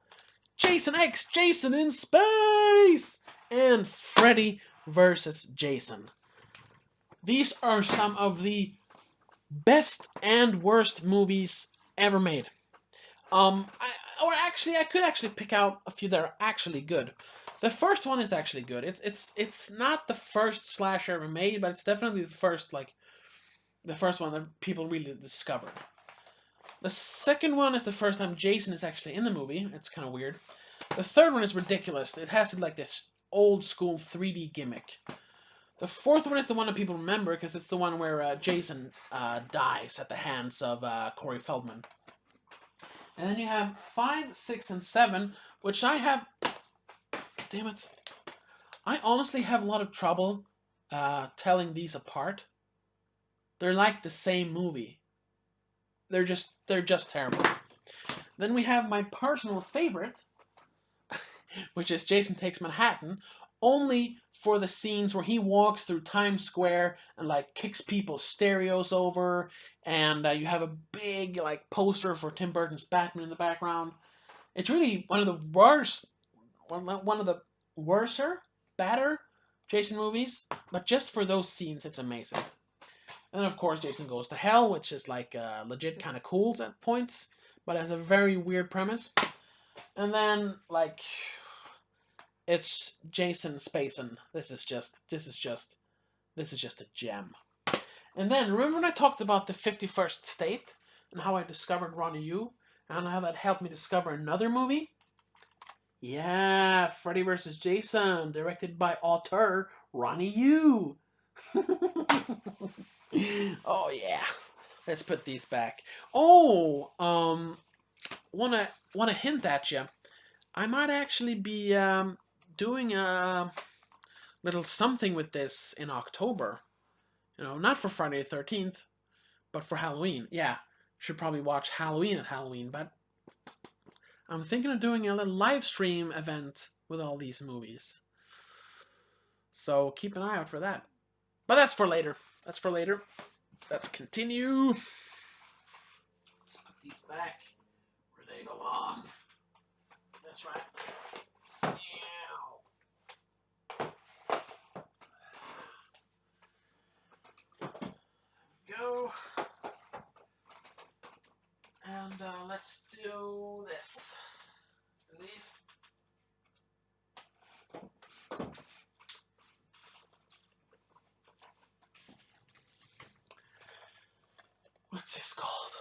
Speaker 1: Jason X, Jason in Space, and Freddy vs. Jason. These are some of the best and worst movies ever made. I could actually pick out a few that are actually good. The first one is actually good. It's not the first slasher ever made, but it's definitely the first one that people really discovered. The second one is the first time Jason is actually in the movie. It's kind of weird. The third one is ridiculous. It has like this old school 3D gimmick. The fourth one is the one that people remember because it's the one where Jason dies at the hands of Corey Feldman. And then you have 5, 6, and 7, which I have... Damn it. I honestly have a lot of trouble telling these apart. They're like the same movie. They're just terrible. Then we have my personal favorite, which is Jason Takes Manhattan, only for the scenes where he walks through Times Square and like kicks people's stereos over, and you have a big like poster for Tim Burton's Batman in the background. It's really one of the worser, badder Jason movies, but just for those scenes, it's amazing. And then, of course, Jason Goes to Hell, which is like legit kind of cool at points, but has a very weird premise. And then, like, it's Jason Spacin. This is just a gem. And then, remember when I talked about the 51st State and how I discovered Ronnie Yu and how that helped me discover another movie? Yeah, Freddy vs. Jason, directed by auteur Ronnie Yu. Oh yeah, let's put these back. Oh, wanna hint at you. I might actually be doing a little something with this in October. Not for Friday the 13th, but for Halloween. Yeah, should probably watch Halloween at Halloween, but I'm thinking of doing a little live stream event with all these movies. So keep an eye out for that. But that's for later. That's for later. Let's continue. Let's put these back where they belong. That's right. Go. And let's do this. Let's do these. What's this called?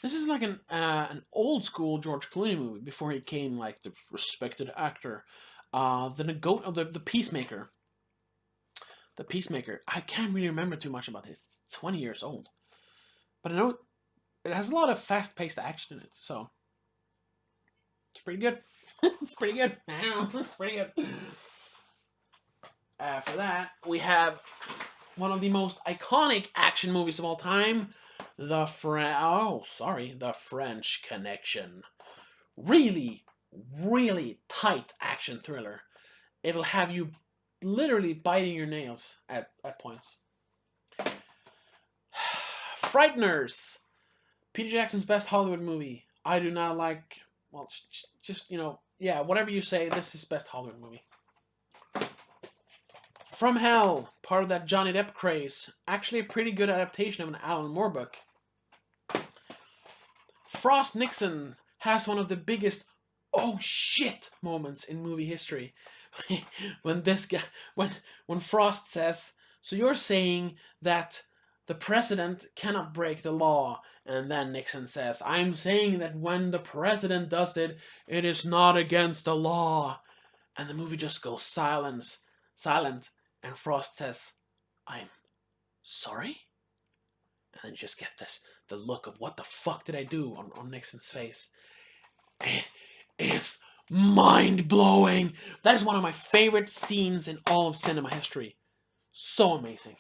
Speaker 1: This is like an old school George Clooney movie before he became like the respected actor. The Peacemaker. The Peacemaker. I can't really remember too much about it. It's 20 years old, but I know it has a lot of fast-paced action in it, so it's pretty good. It's pretty good. It's pretty good. After that, we have one of the most iconic action movies of all time, The French Connection. Really, really tight action thriller. It'll have you literally biting your nails at points. Frighteners. Peter Jackson's best Hollywood movie. I do not like, well, just, you know, yeah, whatever you say, this is his best Hollywood movie. From Hell, part of that Johnny Depp craze. Actually a pretty good adaptation of an Alan Moore book. Frost Nixon has one of the biggest oh shit moments in movie history. When this guy, when Frost says, so you're saying that the president cannot break the law, and then Nixon says, I'm saying that when the president does it, it is not against the law. And the movie just goes silent, and Frost says, I'm sorry? And then you just get the look of what the fuck did I do on Nixon's face. It is mind-blowing. That is one of my favorite scenes in all of cinema history. So amazing.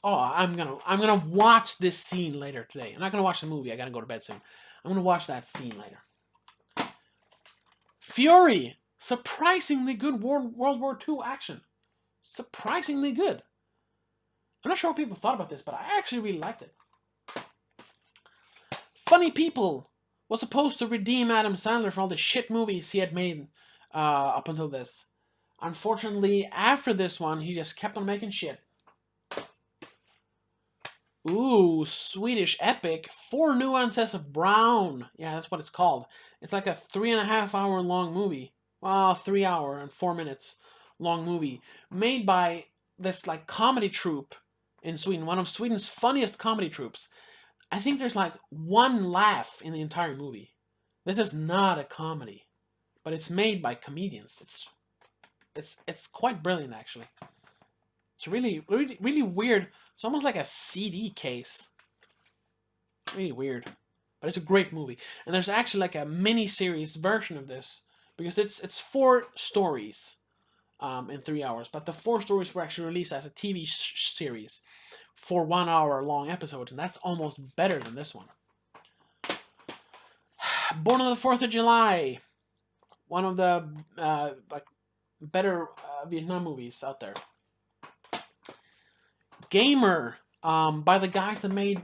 Speaker 1: Oh, I'm gonna watch this scene later today. I'm not gonna watch the movie. I gotta go to bed soon. I'm gonna watch that scene later. Fury, surprisingly good World War II action. Surprisingly good. I'm not sure what people thought about this, but I actually really liked it. Funny People was supposed to redeem Adam Sandler for all the shit movies he had made up until this. Unfortunately, after this one, he just kept on making shit. Ooh, Swedish epic, 4 Nuances of Brown. Yeah, that's what it's called. It's like a 3.5 hour long movie. Well, 3 hour and 4 minutes long movie. Made by this like comedy troupe in Sweden. One of Sweden's funniest comedy troupes. I think there's like one laugh in the entire movie. This is not a comedy. But it's made by comedians. It's quite brilliant actually. It's really weird. It's almost like a CD case. Really weird. But it's a great movie. And there's actually like a mini-series version of this. Because it's 4 stories in 3 hours. But the 4 stories were actually released as a TV series for 1 hour long episodes. And that's almost better than this one. Born on the 4th of July. One of the like better Vietnam movies out there. Gamer, by the guys that made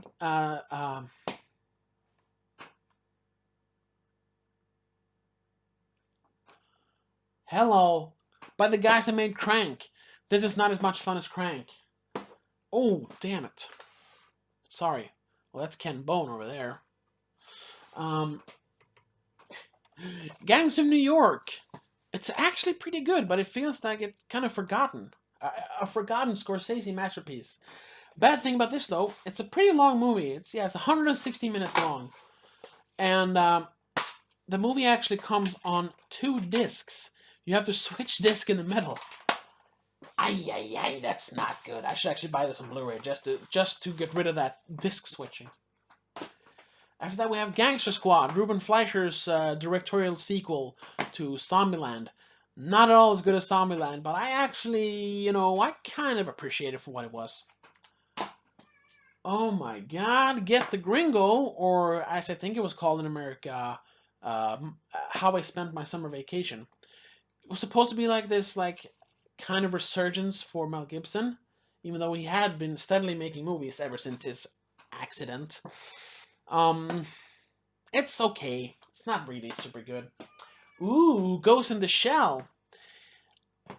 Speaker 1: Hello, by the guys that made Crank. This is not as much fun as Crank. Oh, damn it. Sorry. Well, that's Ken Bone over there. Gangs of New York. It's actually pretty good, but it feels like it's kind of forgotten. A forgotten Scorsese masterpiece. Bad thing about this though, it's a pretty long movie. It's 160 minutes long, and the movie actually comes on 2 discs. You have to switch disc in the middle. Ay, that's not good. I should actually buy this on Blu-ray just to get rid of that disc switching. After that, we have Gangster Squad, Ruben Fleischer's directorial sequel to Zombieland. Not at all as good as Zombieland, but I actually, I kind of appreciate it for what it was. Oh my God, Get the Gringo, or as I think it was called in America, How I Spent My Summer Vacation. It was supposed to be like this, like, kind of resurgence for Mel Gibson, even though he had been steadily making movies ever since his accident. Um, it's okay. It's not really super good. Ooh, Ghost in the Shell.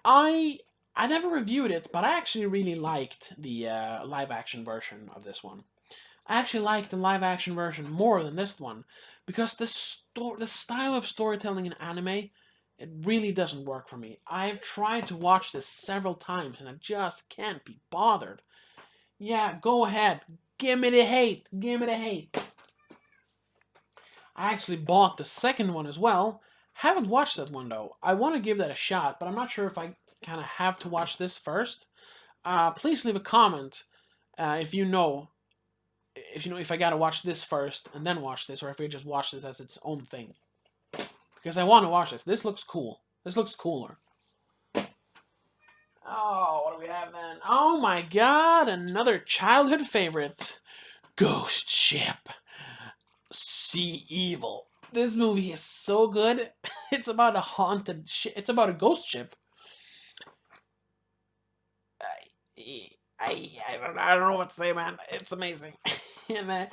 Speaker 1: I I never reviewed it, but I actually really liked the live action version of this one. I actually like the live action version more than this one because the style of storytelling in anime, it really doesn't work for me. I've tried to watch this several times and I just can't be bothered. Yeah, go ahead. Give me the hate. Give me the hate. I actually bought the second one as well. Haven't watched that one though. I want to give that a shot, but I'm not sure if I kind of have to watch this first. Please leave a comment if you know if I gotta watch this first and then watch this, or if I just watch this as its own thing. Because I want to watch this. This looks cool. This looks cooler. Oh, what do we have then? Oh my God, another childhood favorite, Ghost Ship. Sea Evil. This movie is so good. It's about a haunted ship. It's about a ghost ship. I don't know what to say, man. It's amazing. And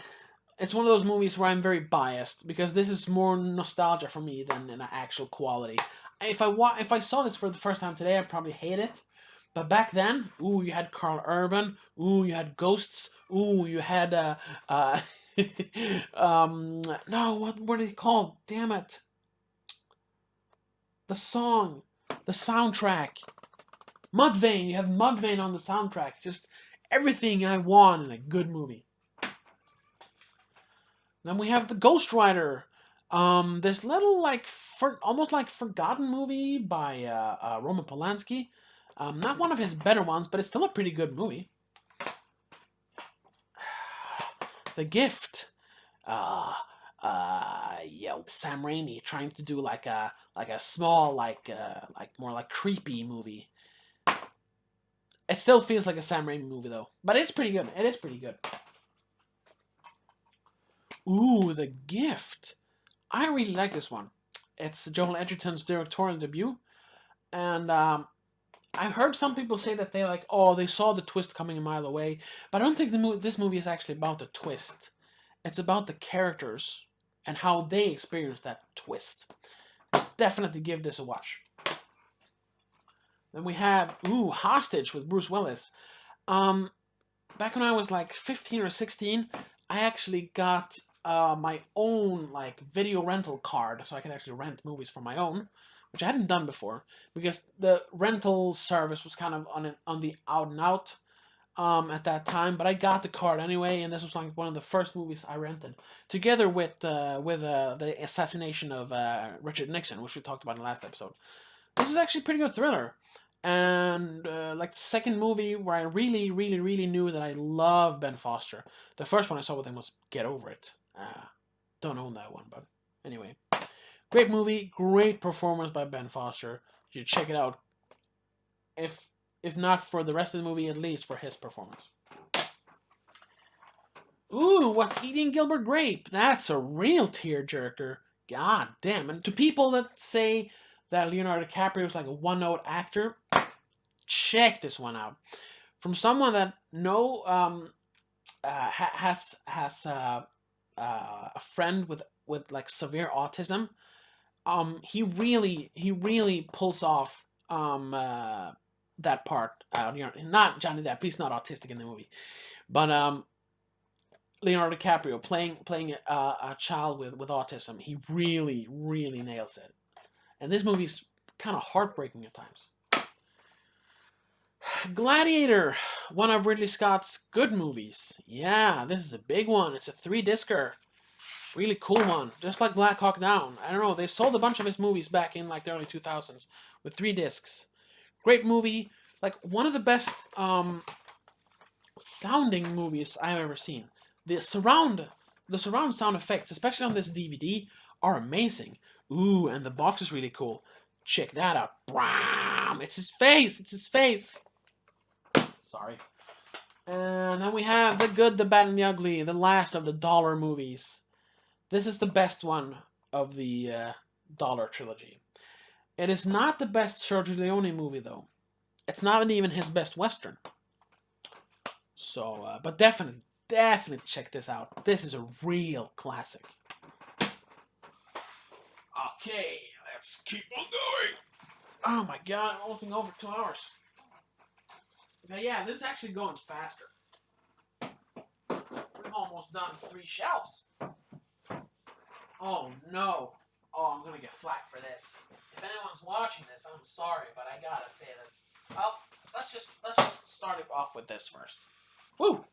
Speaker 1: it's one of those movies where I'm very biased because this is more nostalgia for me than an actual quality. If I saw this for the first time today, I'd probably hate it. But back then, ooh, you had Carl Urban. Ooh, you had ghosts. Ooh, you had no, what are they called? Damn it. The song, the soundtrack. Mudvayne. You have Mudvayne on the soundtrack. Just everything I want in a good movie. Then we have the Ghost Rider. This little almost like forgotten movie by Roman Polanski. Not one of his better ones, but it's still a pretty good movie. The Gift. Sam Raimi trying to do like a small like more like creepy movie. It still feels like a Sam Raimi movie though, but it's pretty good. It is pretty good. Ooh, The Gift. I really like this one. It's Joel Edgerton's directorial debut, and I've heard some people say that they saw the twist coming a mile away, but I don't think this movie is actually about the twist. It's about the characters and how they experience that twist. Definitely give this a watch. Then we have Hostage with Bruce Willis. Back when I was like 15 or 16, I actually got my own like video rental card, so I could actually rent movies for my own, which I hadn't done before because the rental service was kind of on the out and out at that time. But I got the card anyway, and this was like one of the first movies I rented, together with the assassination of Richard Nixon, which we talked about in the last episode. This is actually a pretty good thriller. And like the second movie where I really, really, really knew that I love Ben Foster. The first one I saw with him was Get Over It. Don't own that one, but anyway. Great movie, great performance by Ben Foster. You should check it out. If not for the rest of the movie, at least for his performance. Ooh, What's Eating Gilbert Grape? That's a real tearjerker. God damn. And to people that say that Leonardo DiCaprio is like a one-note actor, check this one out. From someone that has a friend with like severe autism, he really pulls off that part. Not Johnny Depp. He's not autistic in the movie, but Leonardo DiCaprio playing a child with autism. He really nails it. And this movie's kind of heartbreaking at times. Gladiator, one of Ridley Scott's good movies. Yeah, this is a big one. It's a 3-discer. Really cool one. Just like Black Hawk Down. I don't know, they sold a bunch of his movies back in like the early 2000s with 3 discs. Great movie. Like one of the best sounding movies I've ever seen. The surround sound effects, especially on this DVD, are amazing. Ooh, and the box is really cool. Check that out. Bram! It's his face! It's his face! Sorry. And then we have The Good, the Bad, and the Ugly, the last of the dollar movies. This is the best one of the dollar trilogy. It is not the best Sergio Leone movie, though. It's not even his best Western. So, but definitely check this out. This is a real classic. Okay, let's keep on going. Oh my god, I'm almost over 2 hours. Now, yeah, this is actually going faster. We're almost done 3 shelves. Oh no. Oh, I'm gonna get flack for this. If anyone's watching this, I'm sorry, but I gotta say this. Well, let's just start it off with this first. Woo!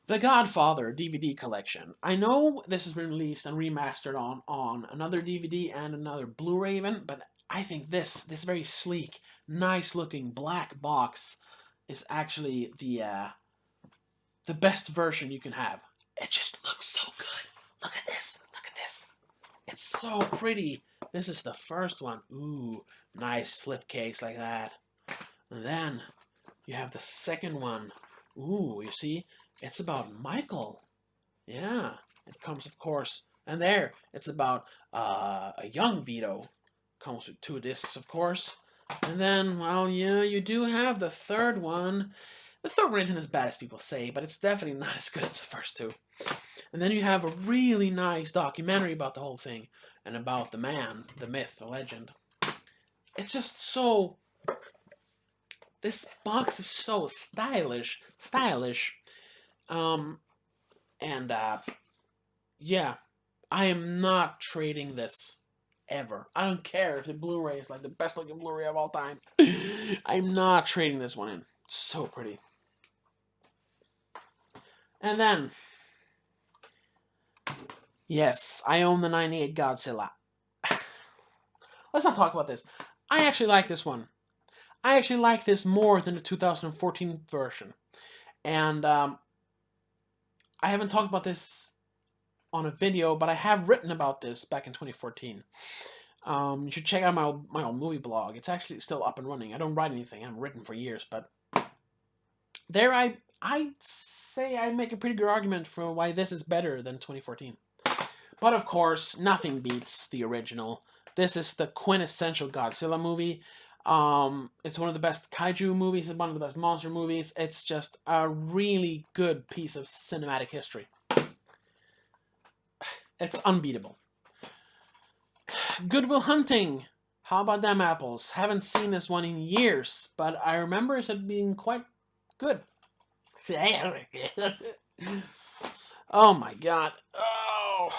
Speaker 1: The Godfather DVD collection. I know this has been released and remastered on another DVD and another Blu-ray even, but I think this very sleek, nice-looking black box is actually the best version you can have. It just looks so good. Look at this. Look at this. It's so pretty. This is the first one. Ooh, nice slipcase like that. And then you have the second one. Ooh, you see? It's about Michael. Yeah. It comes, of course. And there, it's about a young Vito. Comes with 2 discs, of course. And then, well, yeah, you do have the third one. The third one isn't as bad as people say, but it's definitely not as good as the first 2. And then you have a really nice documentary about the whole thing and about the man, the myth, the legend. It's just so... This box is so stylish. Yeah, I am not trading this ever. I don't care if the Blu-ray is like the best looking Blu-ray of all time. I'm not trading this one in. It's so pretty. And then, yes, I own the 98 Godzilla. Let's not talk about this. I actually like this one. I actually like this more than the 2014 version. And I haven't talked about this on a video, but I have written about this back in 2014. You should check out my old movie blog. It's actually still up and running. I don't write anything. I haven't written for years, but there I say I make a pretty good argument for why this is better than 2014. But of course, nothing beats the original. This is the quintessential Godzilla movie. It's one of the best kaiju movies. It's one of the best monster movies. It's just a really good piece of cinematic history. It's unbeatable. Good Will Hunting. How about them apples? Haven't seen this one in years, but I remember it being quite good. Oh my god. Oh.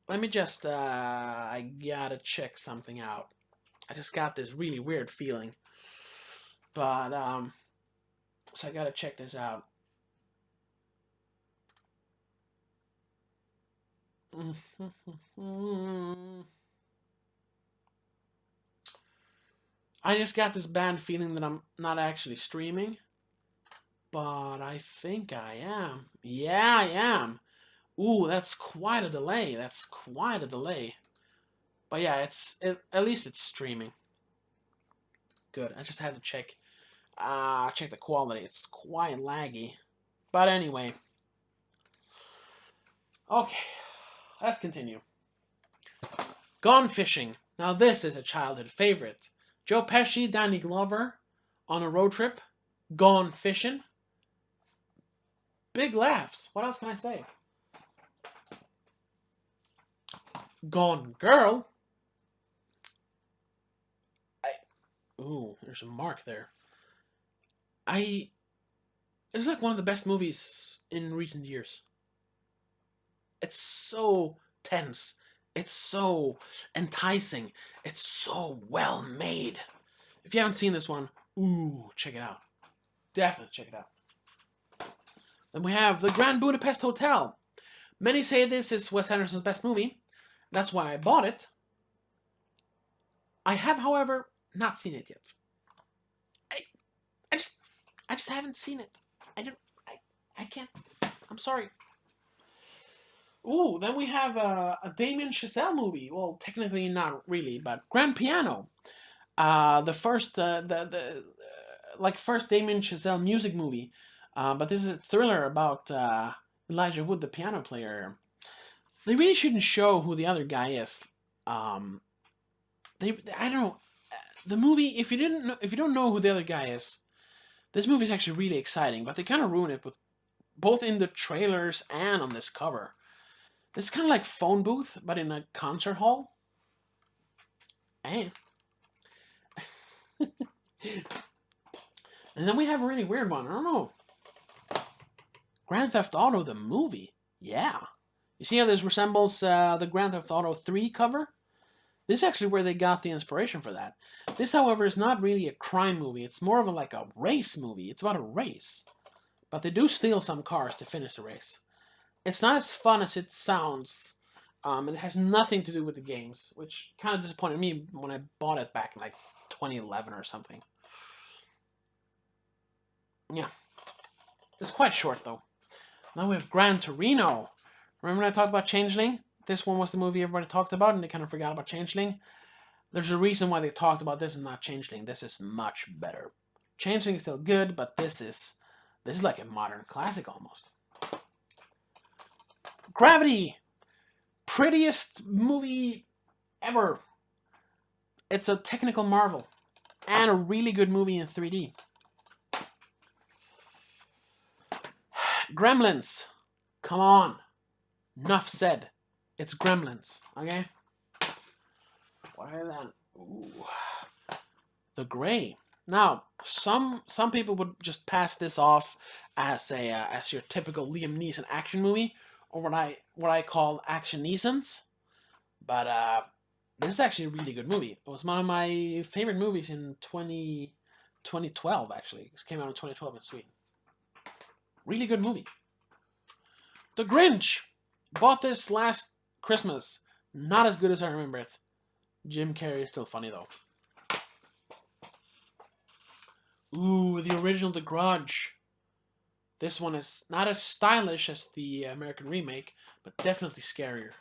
Speaker 1: Let me just, I gotta check something out. I just got this really weird feeling. But, so I gotta check this out. I just got this bad feeling that I'm not actually streaming. But I think I am. Yeah, I am. Ooh, that's quite a delay. That's quite a delay. But yeah, at least it's streaming. Good. I just had to check the quality. It's quite laggy. But anyway. Okay. Let's continue. Gone Fishing. Now this is a childhood favorite. Joe Pesci, Danny Glover on a road trip. Gone fishing. Big laughs. What else can I say? Gone Girl. Ooh, there's a mark there. It's like one of the best movies in recent years. It's so tense. It's so enticing. It's so well made. If you haven't seen this one, ooh, check it out. Definitely check it out. Then we have The Grand Budapest Hotel. Many say this is Wes Anderson's best movie. That's why I bought it. I have, however, not seen it yet. I just haven't seen it. I can't. I'm sorry. Ooh, then we have a Damien Chazelle movie. Well, technically not really, but Grand Piano. The first the like first Damien Chazelle music movie, but this is a thriller about Elijah Wood, the piano player. They really shouldn't show who the other guy is. Um, I don't know. The movie, if you don't know who the other guy is, this movie is actually really exciting. But they kind of ruin it with both in the trailers and on this cover. This is kind of like Phone Booth, but in a concert hall. And and then we have a really weird one. I don't know. Grand Theft Auto the movie. Yeah. You see how this resembles the Grand Theft Auto 3 cover? This is actually where they got the inspiration for that. This, however, is not really a crime movie. It's more of like a race movie. It's about a race. But they do steal some cars to finish the race. It's not as fun as it sounds. And it has nothing to do with the games, which kind of disappointed me when I bought it back in like 2011 or something. Yeah. It's quite short, though. Now we have Gran Torino. Remember when I talked about Changeling? This one was the movie everybody talked about, and they kind of forgot about Changeling. There's a reason why they talked about this and not Changeling. This is much better. Changeling is still good, but this is like a modern classic almost. Gravity! Prettiest movie ever. It's a technical marvel. And a really good movie in 3D. Gremlins. Come on. Enough said. It's Gremlins, okay? What are then? Ooh. The Gray. Now, some people would just pass this off as as your typical Liam Neeson action movie, or what I call action Neesons. But this is actually a really good movie. It was one of my favorite movies in 2012, actually. It came out in 2012 in Sweden. Really good movie. The Grinch. Bought this last Christmas. Not as good as I remember it. Jim Carrey is still funny, though. Ooh, the original The Grudge. This one is not as stylish as the American remake, but definitely scarier.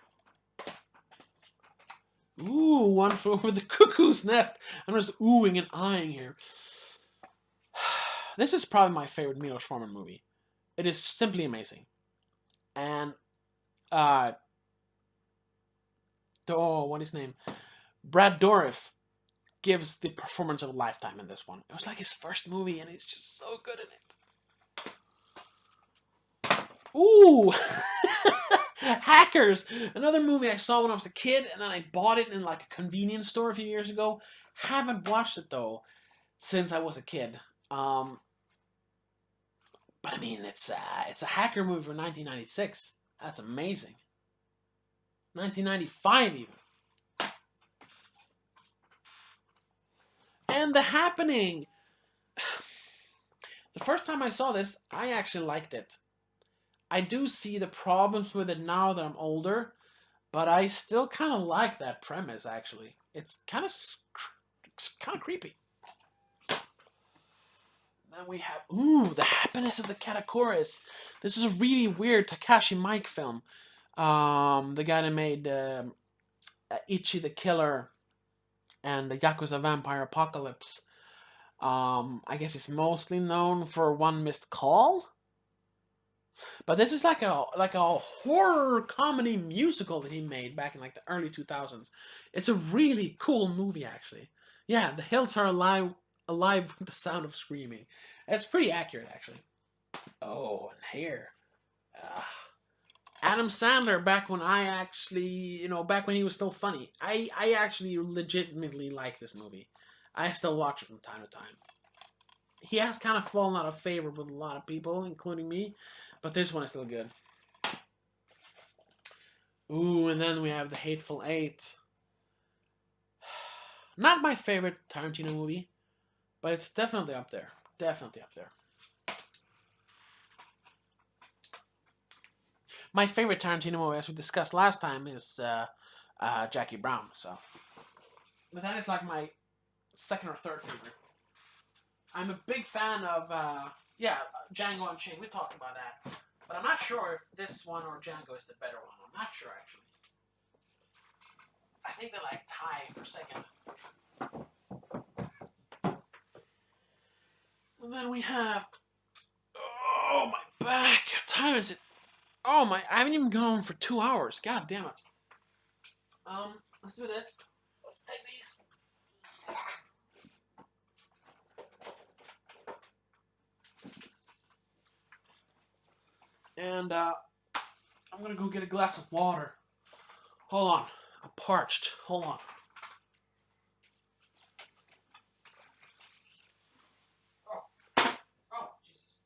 Speaker 1: Ooh, One Flew Over the Cuckoo's Nest. I'm just oohing and eyeing here. This is probably my favorite Milos Forman movie. It is simply amazing. And, what is his name? Brad Dourif gives the performance of a lifetime in this one. It was like his first movie, and he's just so good in it. Ooh! Hackers! Another movie I saw when I was a kid, and then I bought it in like a convenience store a few years ago. Haven't watched it, though, since I was a kid. But I mean, it's a hacker movie from 1996. That's amazing. 1995 even. And The Happening. The first time I saw this, I actually liked it. I do see the problems with it now that I'm older, but I still kind of like that premise. Actually, it's kind of creepy. Then we have The Happiness of the Katakuris. This is a really weird Takashi Miike film. The guy that made Ichi the Killer and the Yakuza Vampire Apocalypse. I guess he's mostly known for One Missed Call. But this is like a horror comedy musical that he made back in like the early 2000s. It's a really cool movie, actually. Yeah, the hills are alive with the sound of screaming. It's pretty accurate, actually. Oh, and here. Adam Sandler, back when I actually, back when he was still funny. I actually legitimately like this movie. I still watch it from time to time. He has kind of fallen out of favor with a lot of people, including me, but this one is still good. Ooh, and then we have The Hateful Eight. Not my favorite Tarantino movie, but it's definitely up there. Definitely up there. My favorite Tarantino movie, as we discussed last time, is Jackie Brown. So, but that is like my second or third favorite. I'm a big fan of Django Unchained. We talked about that, but I'm not sure if this one or Django is the better one. I'm not sure actually. I think they like tie for second. then we have... Oh, my back. What time is it? Oh, my... I haven't even gone for 2 hours. God damn it. Let's do this. Let's take these. And, I'm gonna go get a glass of water. Hold on. I'm parched. Hold on. Oh, Jesus.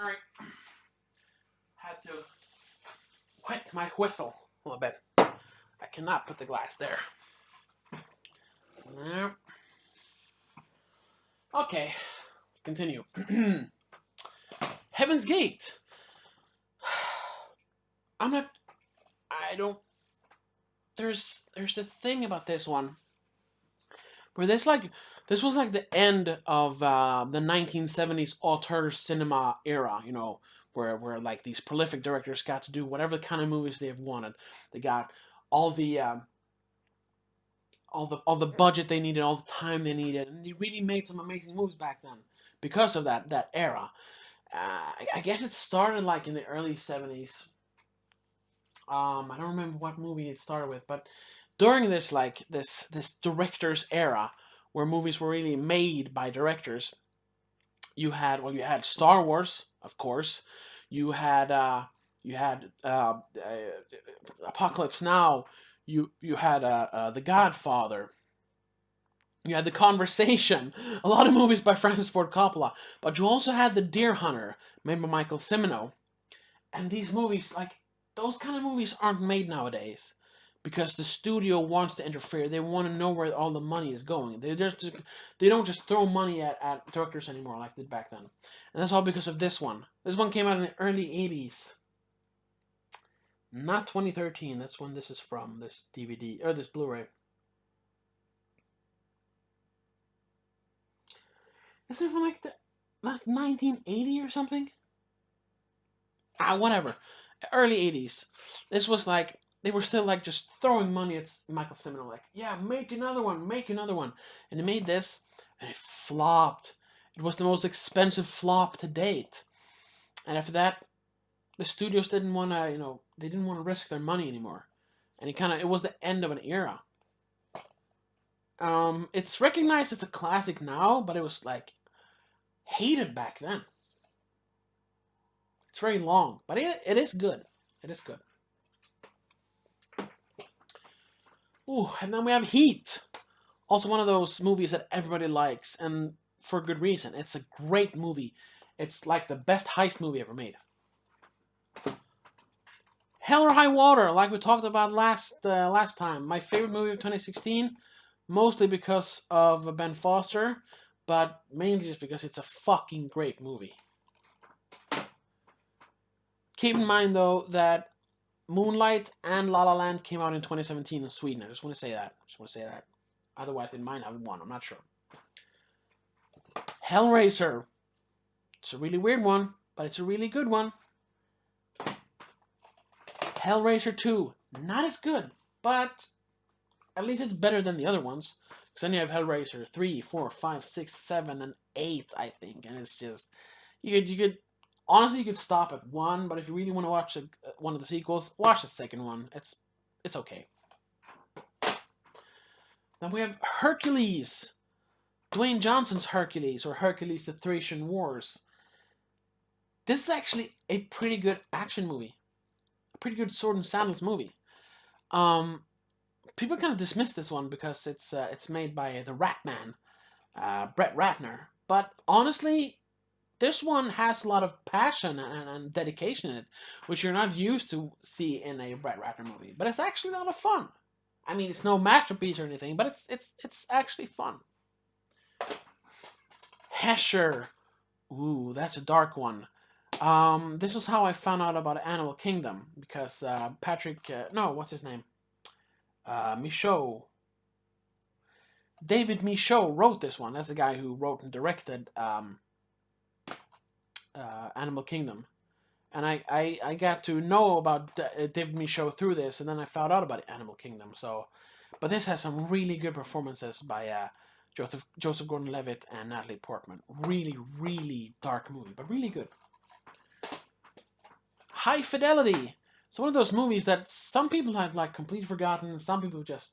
Speaker 1: Alright. Had to wet my whistle a little bit. I cannot put the glass there. No. Okay. Let's continue. Heaven's Gate. There's the thing about this one. Where this was like the end of the 1970s auteur cinema era, you know, where like these prolific directors got to do whatever kind of movies they've wanted. They got all the budget they needed, all the time they needed, and they really made some amazing movies back then because of that era. I guess it started like in the early 70s. I don't remember what movie it started with, but during this director's era where movies were really made by directors, you had Star Wars, of course. You had Apocalypse Now. You had The Godfather. You had The Conversation. A lot of movies by Francis Ford Coppola, but you also had The Deer Hunter, made by Michael Cimino. And these movies, like, those kind of movies aren't made nowadays because the studio wants to interfere. They want to know where all the money is going. They don't just throw money at directors anymore like they did back then. And that's all because of this one. This one came out in the early 80s. Not 2013. That's when this is from, this DVD, or this Blu-ray. Isn't it from like 1980 or something? Whatever. Early 80s. This was like, they were still like just throwing money at Michael Cimino, like, yeah, make another one. And they made this, and it flopped. It was the most expensive flop to date. And after that, the studios didn't want to, they didn't want to risk their money anymore. And it was the end of an era. It's recognized as a classic now, but it was like hated back then. It's very long, but it is good. It is good. Ooh, and then we have Heat. Also one of those movies that everybody likes, and for good reason. It's a great movie. It's like the best heist movie ever made. Hell or High Water, like we talked about last time. My favorite movie of 2016, mostly because of Ben Foster, but mainly just because it's a fucking great movie. Keep in mind, though, that Moonlight and La La Land came out in 2017 in Sweden. I just want to say that. Otherwise, it might have won. I'm not sure. Hellraiser. It's a really weird one, but it's a really good one. Hellraiser 2. Not as good, but at least it's better than the other ones. Because then you have Hellraiser 3, 4, 5, 6, 7, and 8, I think. And it's just, you could honestly, you could stop at 1, but if you really want to watch one of the sequels, watch the second one. It's okay. Then we have Hercules. Dwayne Johnson's Hercules, or Hercules the Thracian Wars. This is actually a pretty good action movie. A pretty good sword and sandals movie. People kind of dismiss this one because it's made by the Ratman, Brett Ratner. But honestly, this one has a lot of passion and dedication in it, which you're not used to see in a Brett Ratner movie. But it's actually a lot of fun. I mean, it's no masterpiece or anything, but it's actually fun. Hesher. Ooh, that's a dark one. This was how I found out about Animal Kingdom, because Patrick, no, what's his name? Michaud. David Michaud wrote this one. That's the guy who wrote and directed Animal Kingdom. And I got to know about David Michaud through this, and then I found out about Animal Kingdom. So, but this has some really good performances by Joseph Gordon-Levitt and Natalie Portman. Really, really dark movie, but really good. High Fidelity. It's one of those movies that some people have like completely forgotten. Some people just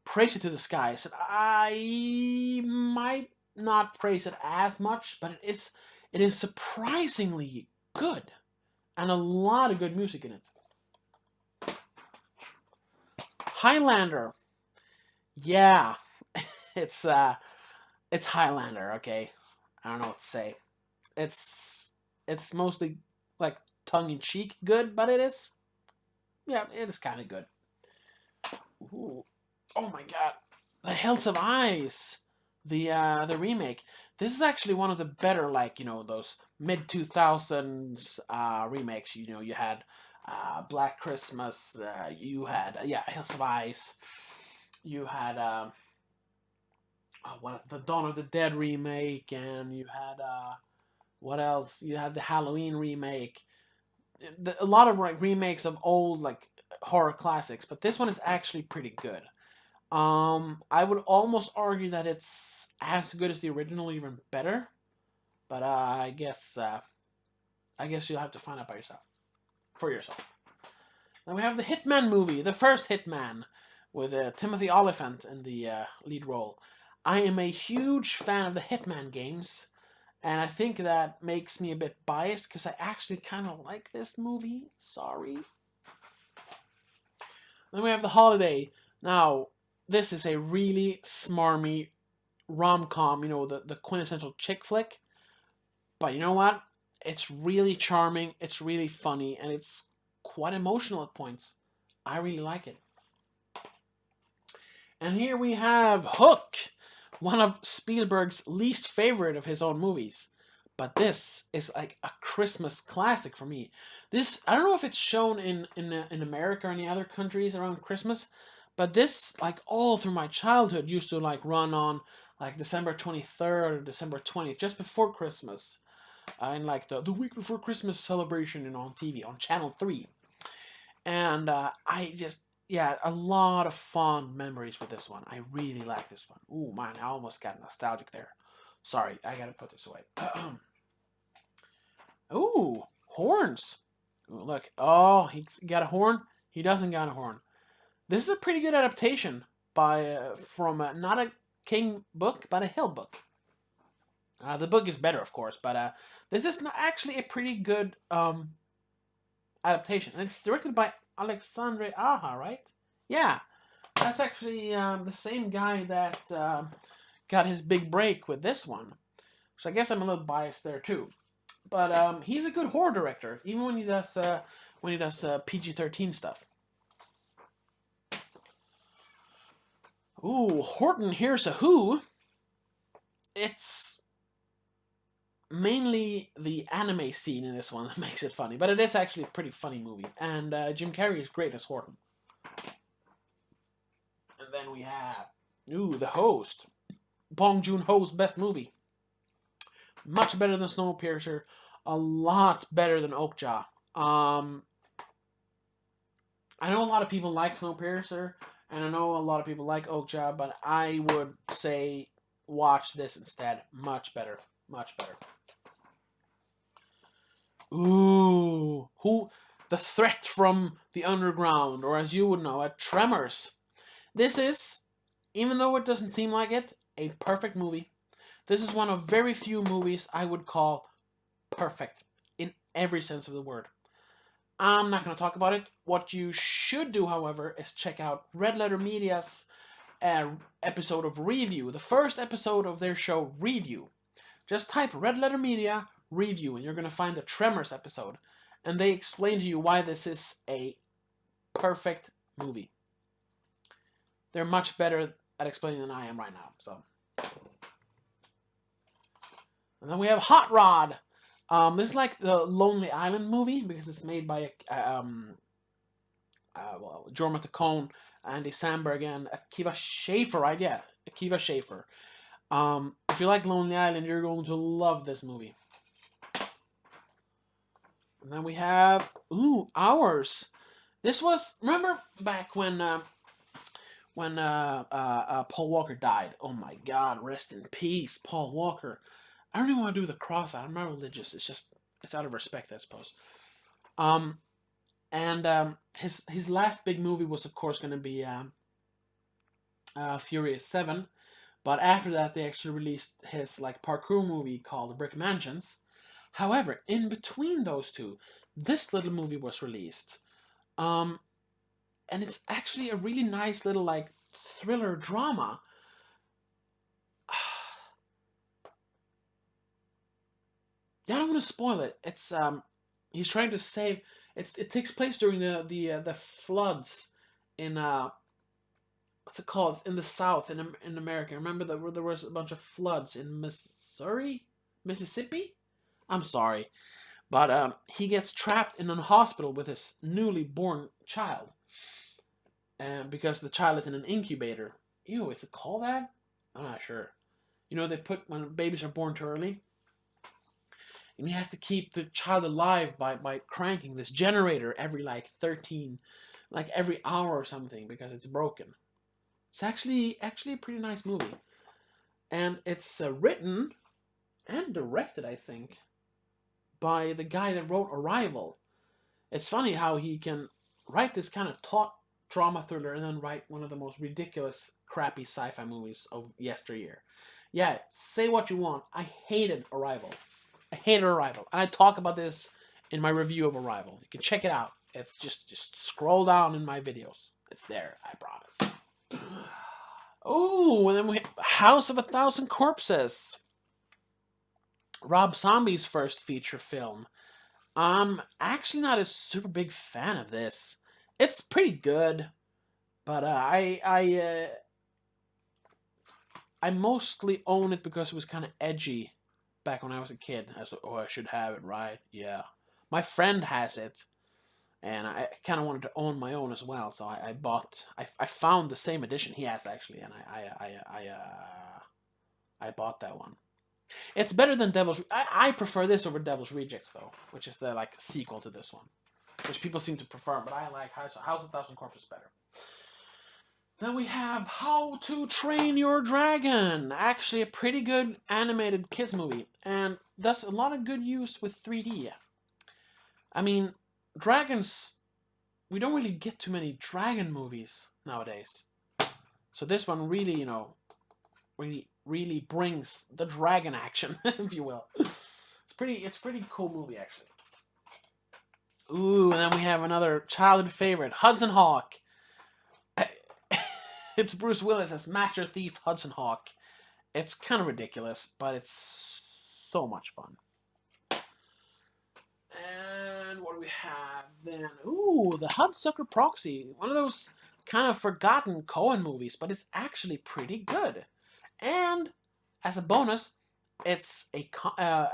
Speaker 1: praise it to the skies. And I might not praise it as much, but it is surprisingly good, and a lot of good music in it. Highlander. Yeah, it's Highlander. Okay, I don't know what to say. It's mostly like tongue-in-cheek good, but it is kind of good. Ooh. Oh my god, The Hills of Ice, the remake. This is actually one of the better, like, those mid-2000s remakes. You had Black Christmas, you had Hills of Ice, you had the Dawn of the Dead remake, and you had what else? You had the Halloween remake. A lot of remakes of old like horror classics, but this one is actually pretty good. I would almost argue that it's as good as the original, even better. But I guess you'll have to find out for yourself. Then we have the Hitman movie, the first Hitman, with Timothy Olyphant in the lead role. I am a huge fan of the Hitman games, and I think that makes me a bit biased because I actually kind of like this movie. Sorry. Then we have The Holiday. Now, this is a really smarmy rom-com, the quintessential chick flick. But you know what? It's really charming, it's really funny, and it's quite emotional at points. I really like it. And here we have Hook, one of Spielberg's least favorite of his own movies. But this is like a Christmas classic for me. This, I don't know if it's shown in America or any other countries around Christmas, but this, like, all through my childhood, used to like run on like December 23rd or December 20th, just before Christmas, in like the week before Christmas celebration, on TV on Channel 3. And a lot of fond memories with this one. I really like this one. Ooh, man, I almost got nostalgic there. Sorry, I gotta put this away. Ooh, horns. Ooh, look, oh, he got a horn. He doesn't got a horn. This is a pretty good adaptation from not a King book, but a Hill book. The book is better, of course, but this is not actually a pretty good adaptation. And it's directed by Alexandre Aja, right? Yeah, that's actually the same guy that got his big break with this one. So I guess I'm a little biased there too. But he's a good horror director, even when he does PG-13 stuff. Ooh, Horton Hears a Who. It's mainly the anime scene in this one that makes it funny, but it is actually a pretty funny movie, and Jim Carrey is great as Horton. And then we have The Host, Bong Joon-ho's best movie. Much better than Snowpiercer, a lot better than Okja. I know a lot of people like Snowpiercer, And I know a lot of people like Okja, but I would say watch this instead. Much better. Much better. Ooh. The Threat from the Underground, or as you would know it, Tremors. This is, even though it doesn't seem like it, a perfect movie. This is one of very few movies I would call perfect in every sense of the word. I'm not going to talk about it. What you should do, however, is check out Red Letter Media's episode of Review, the first episode of their show Review. Just type Red Letter Media Review and you're going to find the Tremors episode. And they explain to you why this is a perfect movie. They're much better at explaining than I am right now. So, and then we have Hot Rod. This is like the Lonely Island movie because it's made by Jorma Taccone, Andy Samberg, and Akiva Schaffer, right? Yeah, Akiva Schaffer. If you like Lonely Island, you're going to love this movie. And then we have Hours. This was, remember back when Paul Walker died. Oh my God, rest in peace, Paul Walker. I don't even want to do the cross. I'm not religious. It's out of respect, I suppose. His last big movie was, of course, going to be Furious 7. But after that, they actually released his parkour movie called Brick Mansions. However, in between those two, this little movie was released. And it's actually a really nice little thriller drama. Yeah, I don't want to spoil it. It's he's trying to save. It takes place during the floods in what's it called, in the South in America. Remember that there was a bunch of floods in Mississippi. I'm sorry, but he gets trapped in a hospital with his newly born child, and because the child is in an incubator. Ew, is it called that? I'm not sure. You know, they put when babies are born too early. And he has to keep the child alive by cranking this generator every every hour or something because it's broken. It's actually a pretty nice movie. And it's written and directed, I think, by the guy that wrote Arrival. It's funny how he can write this kind of taut drama thriller and then write one of the most ridiculous, crappy sci-fi movies of yesteryear. Yeah, say what you want. I hated Arrival. And I talk about this in my review of Arrival. You can check it out. It's just scroll down in my videos. It's there, I promise. Oh, and then we have House of a Thousand Corpses. Rob Zombie's first feature film. I'm actually not a super big fan of this. It's pretty good, but I mostly own it because it was kind of edgy back when I was a kid. I was like, oh, I should have it, right? Yeah. My friend has it, and I kind of wanted to own my own as well, so I found the same edition he has, actually, and I bought that one. It's better than Devil's... I prefer this over Devil's Rejects, though, which is the sequel to this one, which people seem to prefer, but I like House of a Thousand Corpses better. Then we have How to Train Your Dragon. Actually, a pretty good animated kids movie, and does a lot of good use with 3D. I mean, dragons... We don't really get too many dragon movies nowadays. So this one really, really brings the dragon action, if you will. It's pretty cool movie, actually. Ooh, and then we have another childhood favorite, Hudson Hawk. It's Bruce Willis as Master Thief Hudson Hawk. It's kind of ridiculous, but it's so much fun. And what do we have then? Ooh, The Hudsucker Proxy. One of those kind of forgotten Coen movies, but it's actually pretty good. And as a bonus, it's a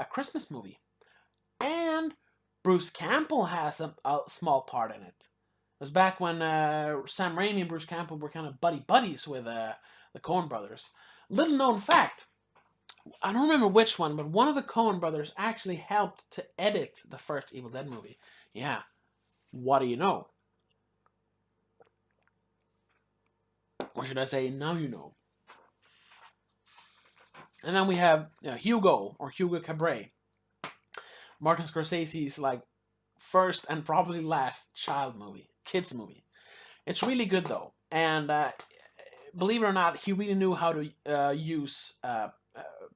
Speaker 1: Christmas movie. And Bruce Campbell has a small part in it. It was back when Sam Raimi and Bruce Campbell were kind of buddies with the Coen brothers. Little known fact, I don't remember which one, but one of the Coen brothers actually helped to edit the first Evil Dead movie. Yeah. What do you know? Or should I say, Now You Know. And then we have Hugo, or Hugo Cabret. Martin Scorsese's like first and probably last kids movie. It's really good though, and believe it or not, he really knew how to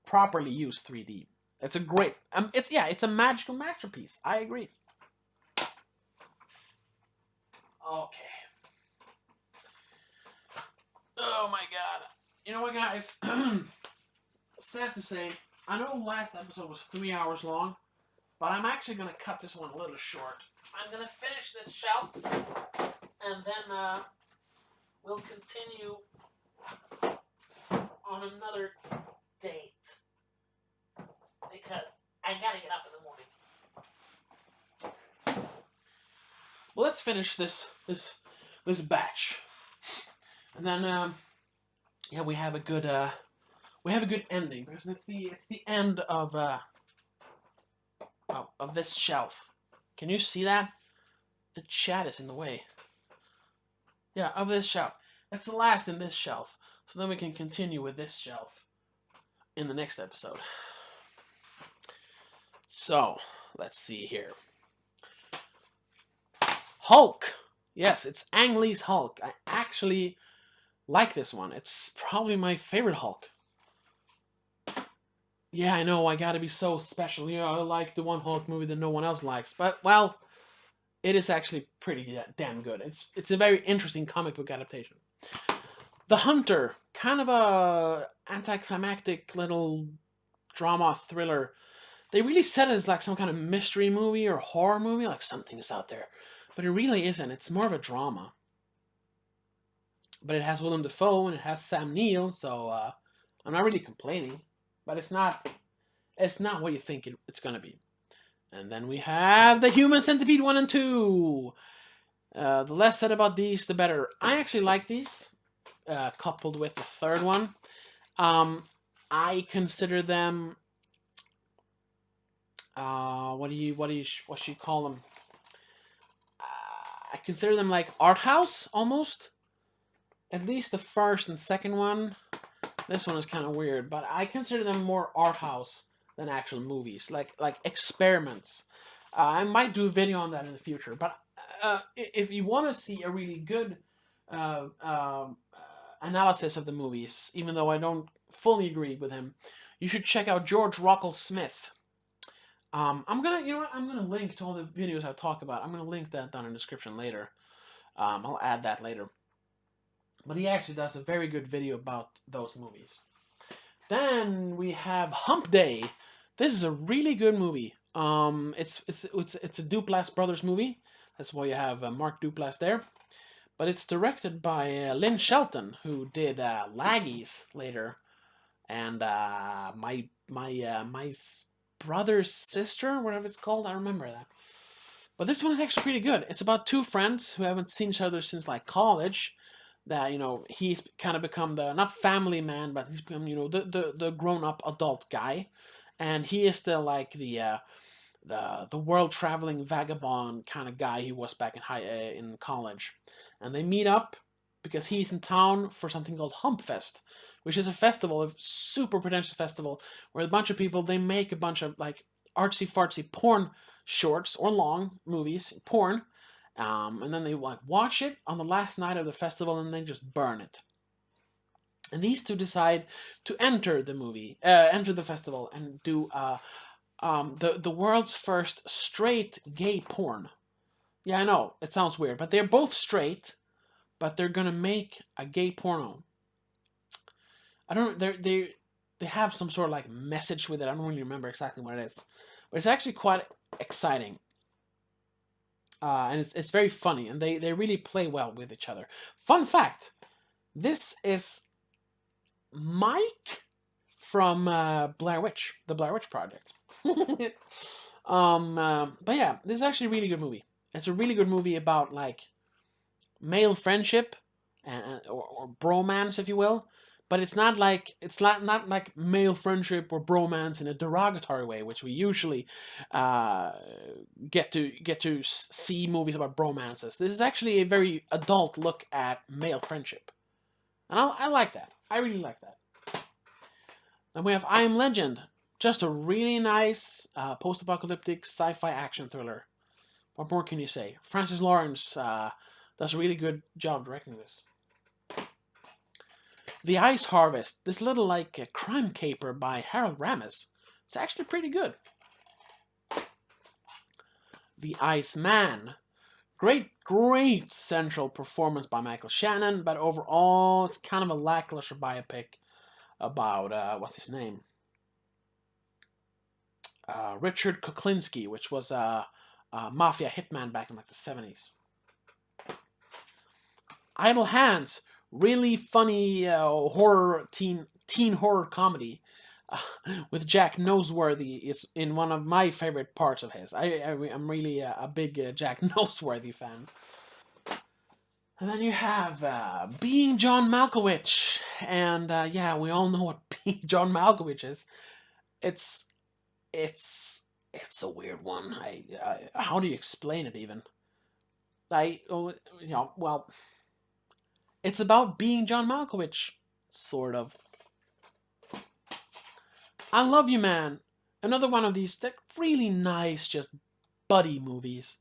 Speaker 1: properly use 3D. It's a great, it's a magical masterpiece. I agree. Okay. Oh my god. You know what, guys? Sad to say, I know last episode was 3 hours long, but I'm actually going to cut this one a little short. I'm going to finish this shelf, and then we'll continue on another date. Because I got to get up in the morning. Well, let's finish this batch. And then, we have a good ending, because it's the end of this shelf. Can you see that? The chat is in the way. Yeah, of this shelf. That's the last in this shelf. So then we can continue with this shelf in the next episode. So, let's see here. Hulk. Yes, it's Ang Lee's Hulk. I actually like this one. It's probably my favorite Hulk. Yeah, I know, I gotta be so special. You know, I like the one Hulk movie that no one else likes. But, well, it is actually pretty damn good. It's a very interesting comic book adaptation. The Hunter, kind of a anticlimactic little drama thriller. They really said it as like some kind of mystery movie or horror movie, like something is out there. But it really isn't. It's more of a drama. But it has Willem Dafoe and it has Sam Neill, so I'm not really complaining. But it's not what you think it's going to be. And then we have the Human Centipede 1 and 2. The less said about these, the better. I actually like these, coupled with the third one. I consider them, what should you call them? I consider them like art house, almost. At least the first and second one. This one is kind of weird, but I consider them more art house than actual movies, like experiments. I might do a video on that in the future, but if you want to see a really good analysis of the movies, even though I don't fully agree with him, you should check out George Ruckle-Smith. I'm gonna link to all the videos I talk about. I'm gonna link that down in the description later. I'll add that later. But he actually does a very good video about those movies. Then we have Hump Day. This is a really good movie. It's a Duplass Brothers movie. That's why you have Mark Duplass there. But it's directed by Lynn Shelton, who did Laggies later, and my brother's sister, whatever it's called. I remember that. But this one is actually pretty good. It's about two friends who haven't seen each other since like college. That, you know, he's kind of become the, not family man, but he's become, you know, the grown-up adult guy. And he is still like the world-traveling vagabond kind of guy he was back in college. And they meet up because he's in town for something called Humpfest, which is a festival, a super pretentious festival, where a bunch of people, they make a bunch of like artsy-fartsy porn shorts or long movies, porn, and then they like watch it on the last night of the festival and then just burn it. And these two decide to enter the festival and do the world's first straight gay porn. Yeah, I know, it sounds weird, but they're both straight, but they're gonna make a gay porno. I don't. They have some sort of like message with it. I don't really remember exactly what it is, but it's actually quite exciting. And it's very funny, and they really play well with each other. Fun fact: this is Mike from Blair Witch, the Blair Witch Project. But yeah, this is actually a really good movie. It's a really good movie about like male friendship or bromance, if you will. But it's not like male friendship or bromance in a derogatory way, which we usually get to see movies about bromances. This is actually a very adult look at male friendship, And I like that. I really like that. Then we have I Am Legend. Just a really nice post-apocalyptic sci-fi action thriller. What more can you say? Francis Lawrence does a really good job directing this. The Ice Harvest. This little like crime caper by Harold Ramis. It's actually pretty good. The Iceman. Great central performance by Michael Shannon, but overall it's kind of a lackluster biopic about what's his name? Richard Kuklinski, which was a mafia hitman back in like the 70s. Idle Hands, really funny horror teen horror comedy with Jack Noseworthy. Is in one of my favorite parts of his. I'm really a big Jack Noseworthy fan. And then you have Being John Malkovich, and yeah, we all know what Being John Malkovich is. It's a weird one. How do you explain it even? Well, it's about being John Malkovich, sort of. I Love You Man, another one of these that really nice, just buddy movies.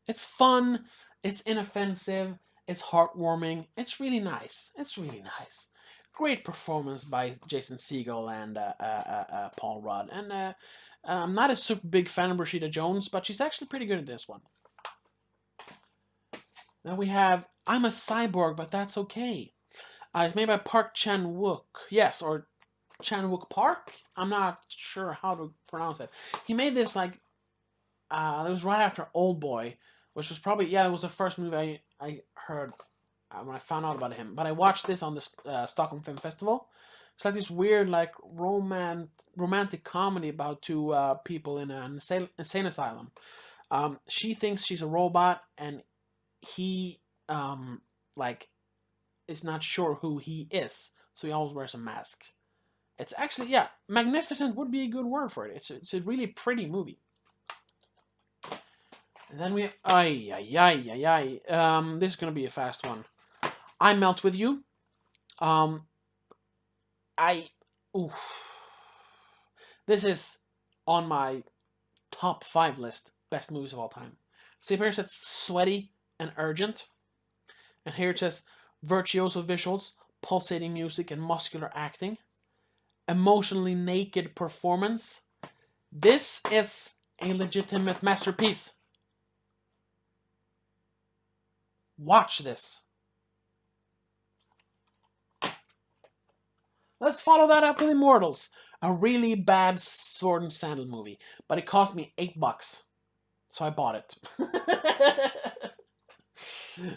Speaker 1: It's fun, it's inoffensive, it's heartwarming, it's really nice. It's really nice. Great performance by Jason Segel and Paul Rudd. And I'm not a super big fan of Rashida Jones, but she's actually pretty good at this one. Then we have I'm a Cyborg, but That's Okay. It's made by Park Chan-wook. Yes, or Chan-wook Park? I'm not sure how to pronounce it. He made this like, it was right after Old Boy, which was probably, yeah, it was the first movie I heard when I found out about him. But I watched this on the Stockholm Film Festival. It's like this weird, like, romantic comedy about two people in an insane asylum. She thinks she's a robot, and he, like, is not sure who he is, so he always wears a mask. It's actually, yeah, magnificent would be a good word for it. It's a really pretty movie. And then we have, this is gonna be a fast one. I Melt With You. This is on my top 5 list, best movies of all time. See, here it says sweaty and urgent, and here it says virtuoso visuals, pulsating music, and muscular acting. Emotionally naked performance. This is a legitimate masterpiece. Watch this. Let's follow that up with Immortals. A really bad sword and sandal movie, but it cost me $8, so I bought it.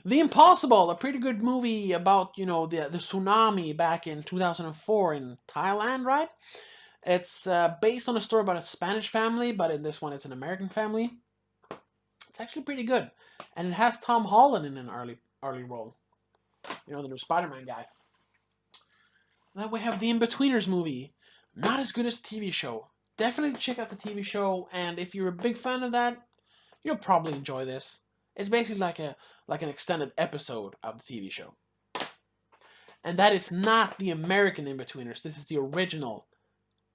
Speaker 1: The Impossible, a pretty good movie about, you know, the tsunami back in 2004 in Thailand, right? It's based on a story about a Spanish family, but in this one it's an American family. It's actually pretty good, and it has Tom Holland in an early role. You know, the new Spider-Man guy. Then we have the In-Betweeners movie. Not as good as the TV show. Definitely check out the TV show, and if you're a big fan of that, you'll probably enjoy this. It's basically like an extended episode of the TV show. And that is not the American In-Betweeners. This is the original,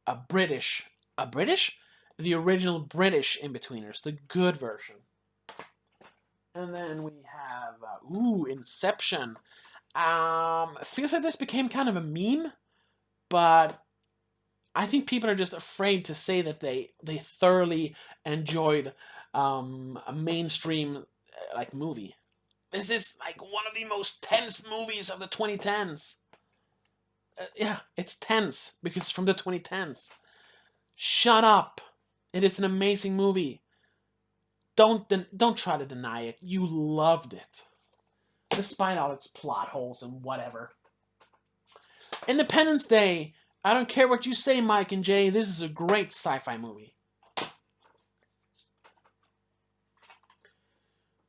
Speaker 1: the original British In-Betweeners, the good version. And then we have, Inception. It feels like this became kind of a meme, but I think people are just afraid to say that they thoroughly enjoyed a mainstream like movie. This is like one of the most tense movies of the 2010s. Yeah, it's tense because it's from the 2010s. Shut up. It is an amazing movie. Don't try to deny it. You loved it. Despite all its plot holes and whatever. Independence Day. I don't care what you say, Mike and Jay. This is a great sci-fi movie.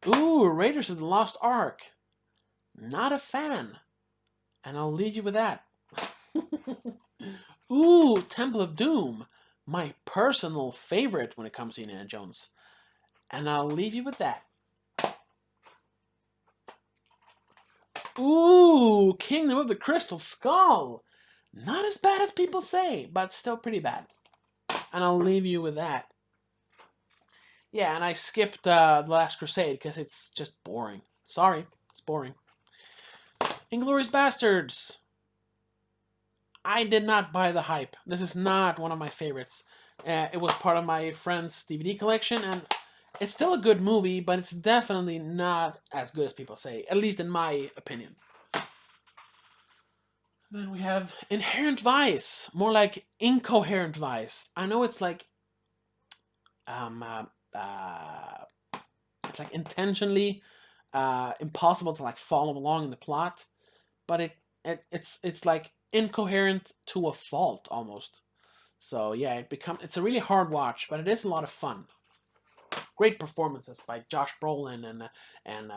Speaker 1: Ooh, Raiders of the Lost Ark. Not a fan. And I'll leave you with that. Ooh, Temple of Doom. My personal favorite when it comes to Indiana Jones. And I'll leave you with that. Ooh, Kingdom of the Crystal Skull. Not as bad as people say, but still pretty bad. And I'll leave you with that. Yeah, and I skipped The Last Crusade because it's just boring. Sorry, it's boring. Inglourious Bastards. I did not buy the hype. This is not one of my favorites. It was part of my friend's DVD collection, and it's still a good movie, but it's definitely not as good as people say, at least in my opinion. Then we have Inherent Vice, more like Incoherent Vice. I know it's like, um, uh, uh, it's like intentionally impossible to like follow along in the plot, but it's like incoherent to a fault almost. So yeah, it's a really hard watch, but it is a lot of fun. Great performances by Josh Brolin and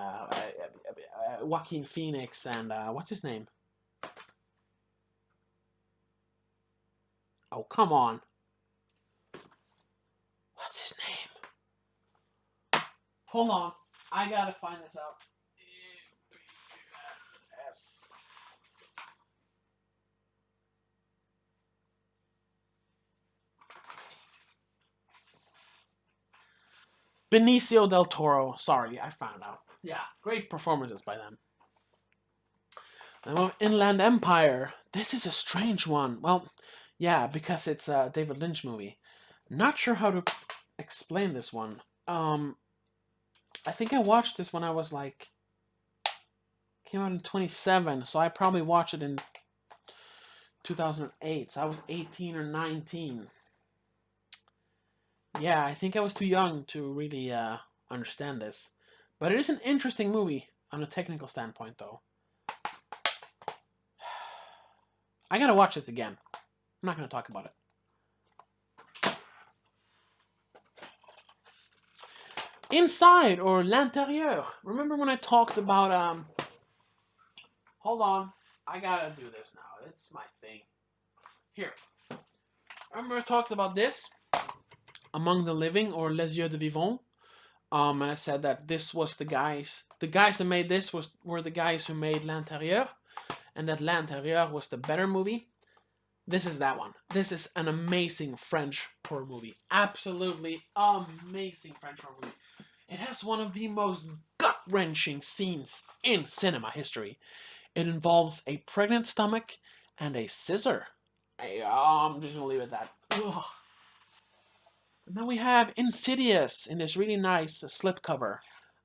Speaker 1: Joaquin Phoenix and what's his name? Oh, come on. What's his name? Hold on. I gotta find this out. Yes. Benicio del Toro. Sorry, I found out. Yeah, great performances by them. And Inland Empire. This is a strange one. Well, yeah, because it's a David Lynch movie. Not sure how to explain this one. I think I watched this when I was like, came out in 27, so I probably watched it in 2008. So I was 18 or 19. Yeah, I think I was too young to really understand this. But it is an interesting movie on a technical standpoint, though. I gotta watch it again. I'm not gonna talk about it. Inside, or L'Intérieur. Remember when I talked about, hold on. I gotta do this now. It's my thing. Here. Remember I talked about this? Among the Living, or Les Yeux de Vivant. And I said that this was the guys that made this were the guys who made L'Intérieur, and that L'Intérieur was the better movie. This is that one. This is an amazing French horror movie. Absolutely amazing French horror movie. It has one of the most gut-wrenching scenes in cinema history. It involves a pregnant stomach and a scissor. I'm just gonna leave it at that. Ugh. And then we have Insidious in this really nice slipcover.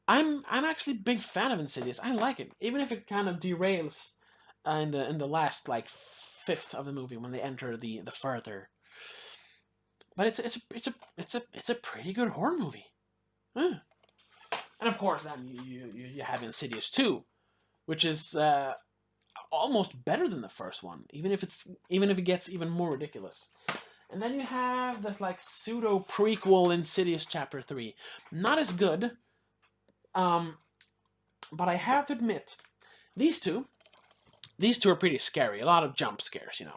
Speaker 1: I'm actually a big fan of Insidious. I like it, even if it kind of derails in the last like fifth of the movie when they enter the further. But it's a pretty good horror movie. Huh. And of course, then you have Insidious 2, which is almost better than the first one, even if it gets even more ridiculous. And then you have this like pseudo prequel Insidious Chapter 3. Not as good, but I have to admit, these two are pretty scary. A lot of jump scares, you know.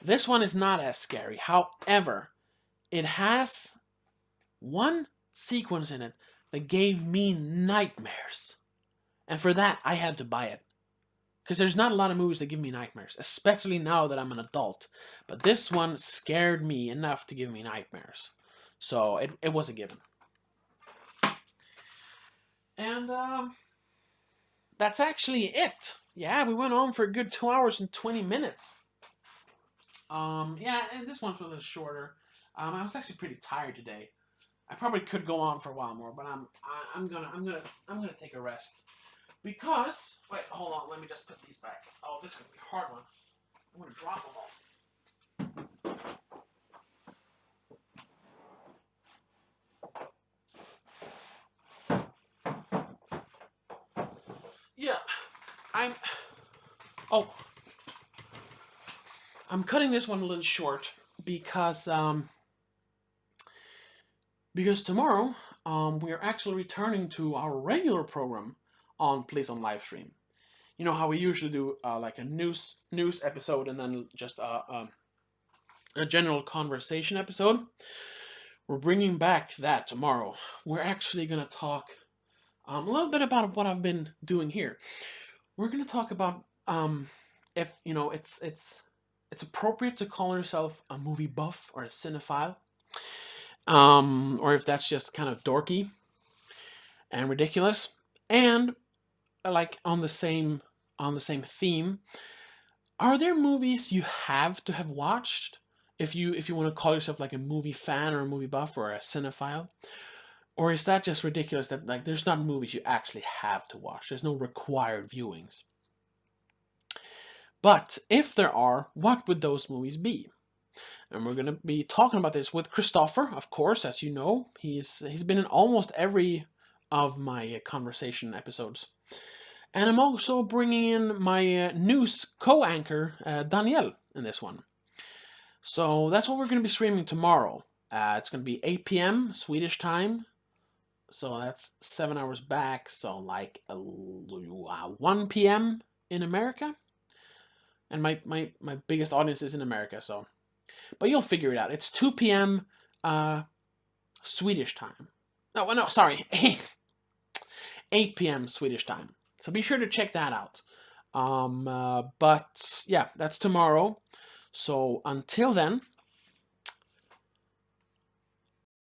Speaker 1: This one is not as scary. However, it has one sequence in it that gave me nightmares. And for that, I had to buy it. Because there's not a lot of movies that give me nightmares, especially now that I'm an adult. But this one scared me enough to give me nightmares. So it was a given. And that's actually it. Yeah, we went on for a good 2 hours and 20 minutes. Yeah, and this one's a little shorter. I was actually pretty tired today. I probably could go on for a while more, but I'm gonna take a rest. Because, wait, hold on, let me just put these back. Oh, this is going to be a hard one. I'm going to drop them all. Yeah, I'm cutting this one a little short because tomorrow, we are actually returning to our regular program on Please on Livestream. You know how we usually do like a news episode and then just a general conversation episode. We're bringing back that tomorrow. We're actually going to talk a little bit about what I've been doing here. we're gonna talk about if you know it's appropriate to call yourself a movie buff or a cinephile, or if that's just kind of dorky and ridiculous. And like on the same theme, are there movies you have to have watched if you want to call yourself like a movie fan or a movie buff or a cinephile? Or is that just ridiculous that like there's not movies you actually have to watch? There's no required viewings. But if there are, what would those movies be? And we're gonna be talking about this with Christopher, of course, as you know. He's been in almost every of my conversation episodes. And I'm also bringing in my news co-anchor, Danielle, in this one. So that's what we're going to be streaming tomorrow. It's going to be 8 p.m. Swedish time. So that's 7 hours back. So like 1 p.m. in America. And my biggest audience is in America. So, but you'll figure it out. It's 2 p.m. Swedish time. No, sorry. 8 p.m. Swedish time. So be sure to check that out. But yeah, that's tomorrow. So until then,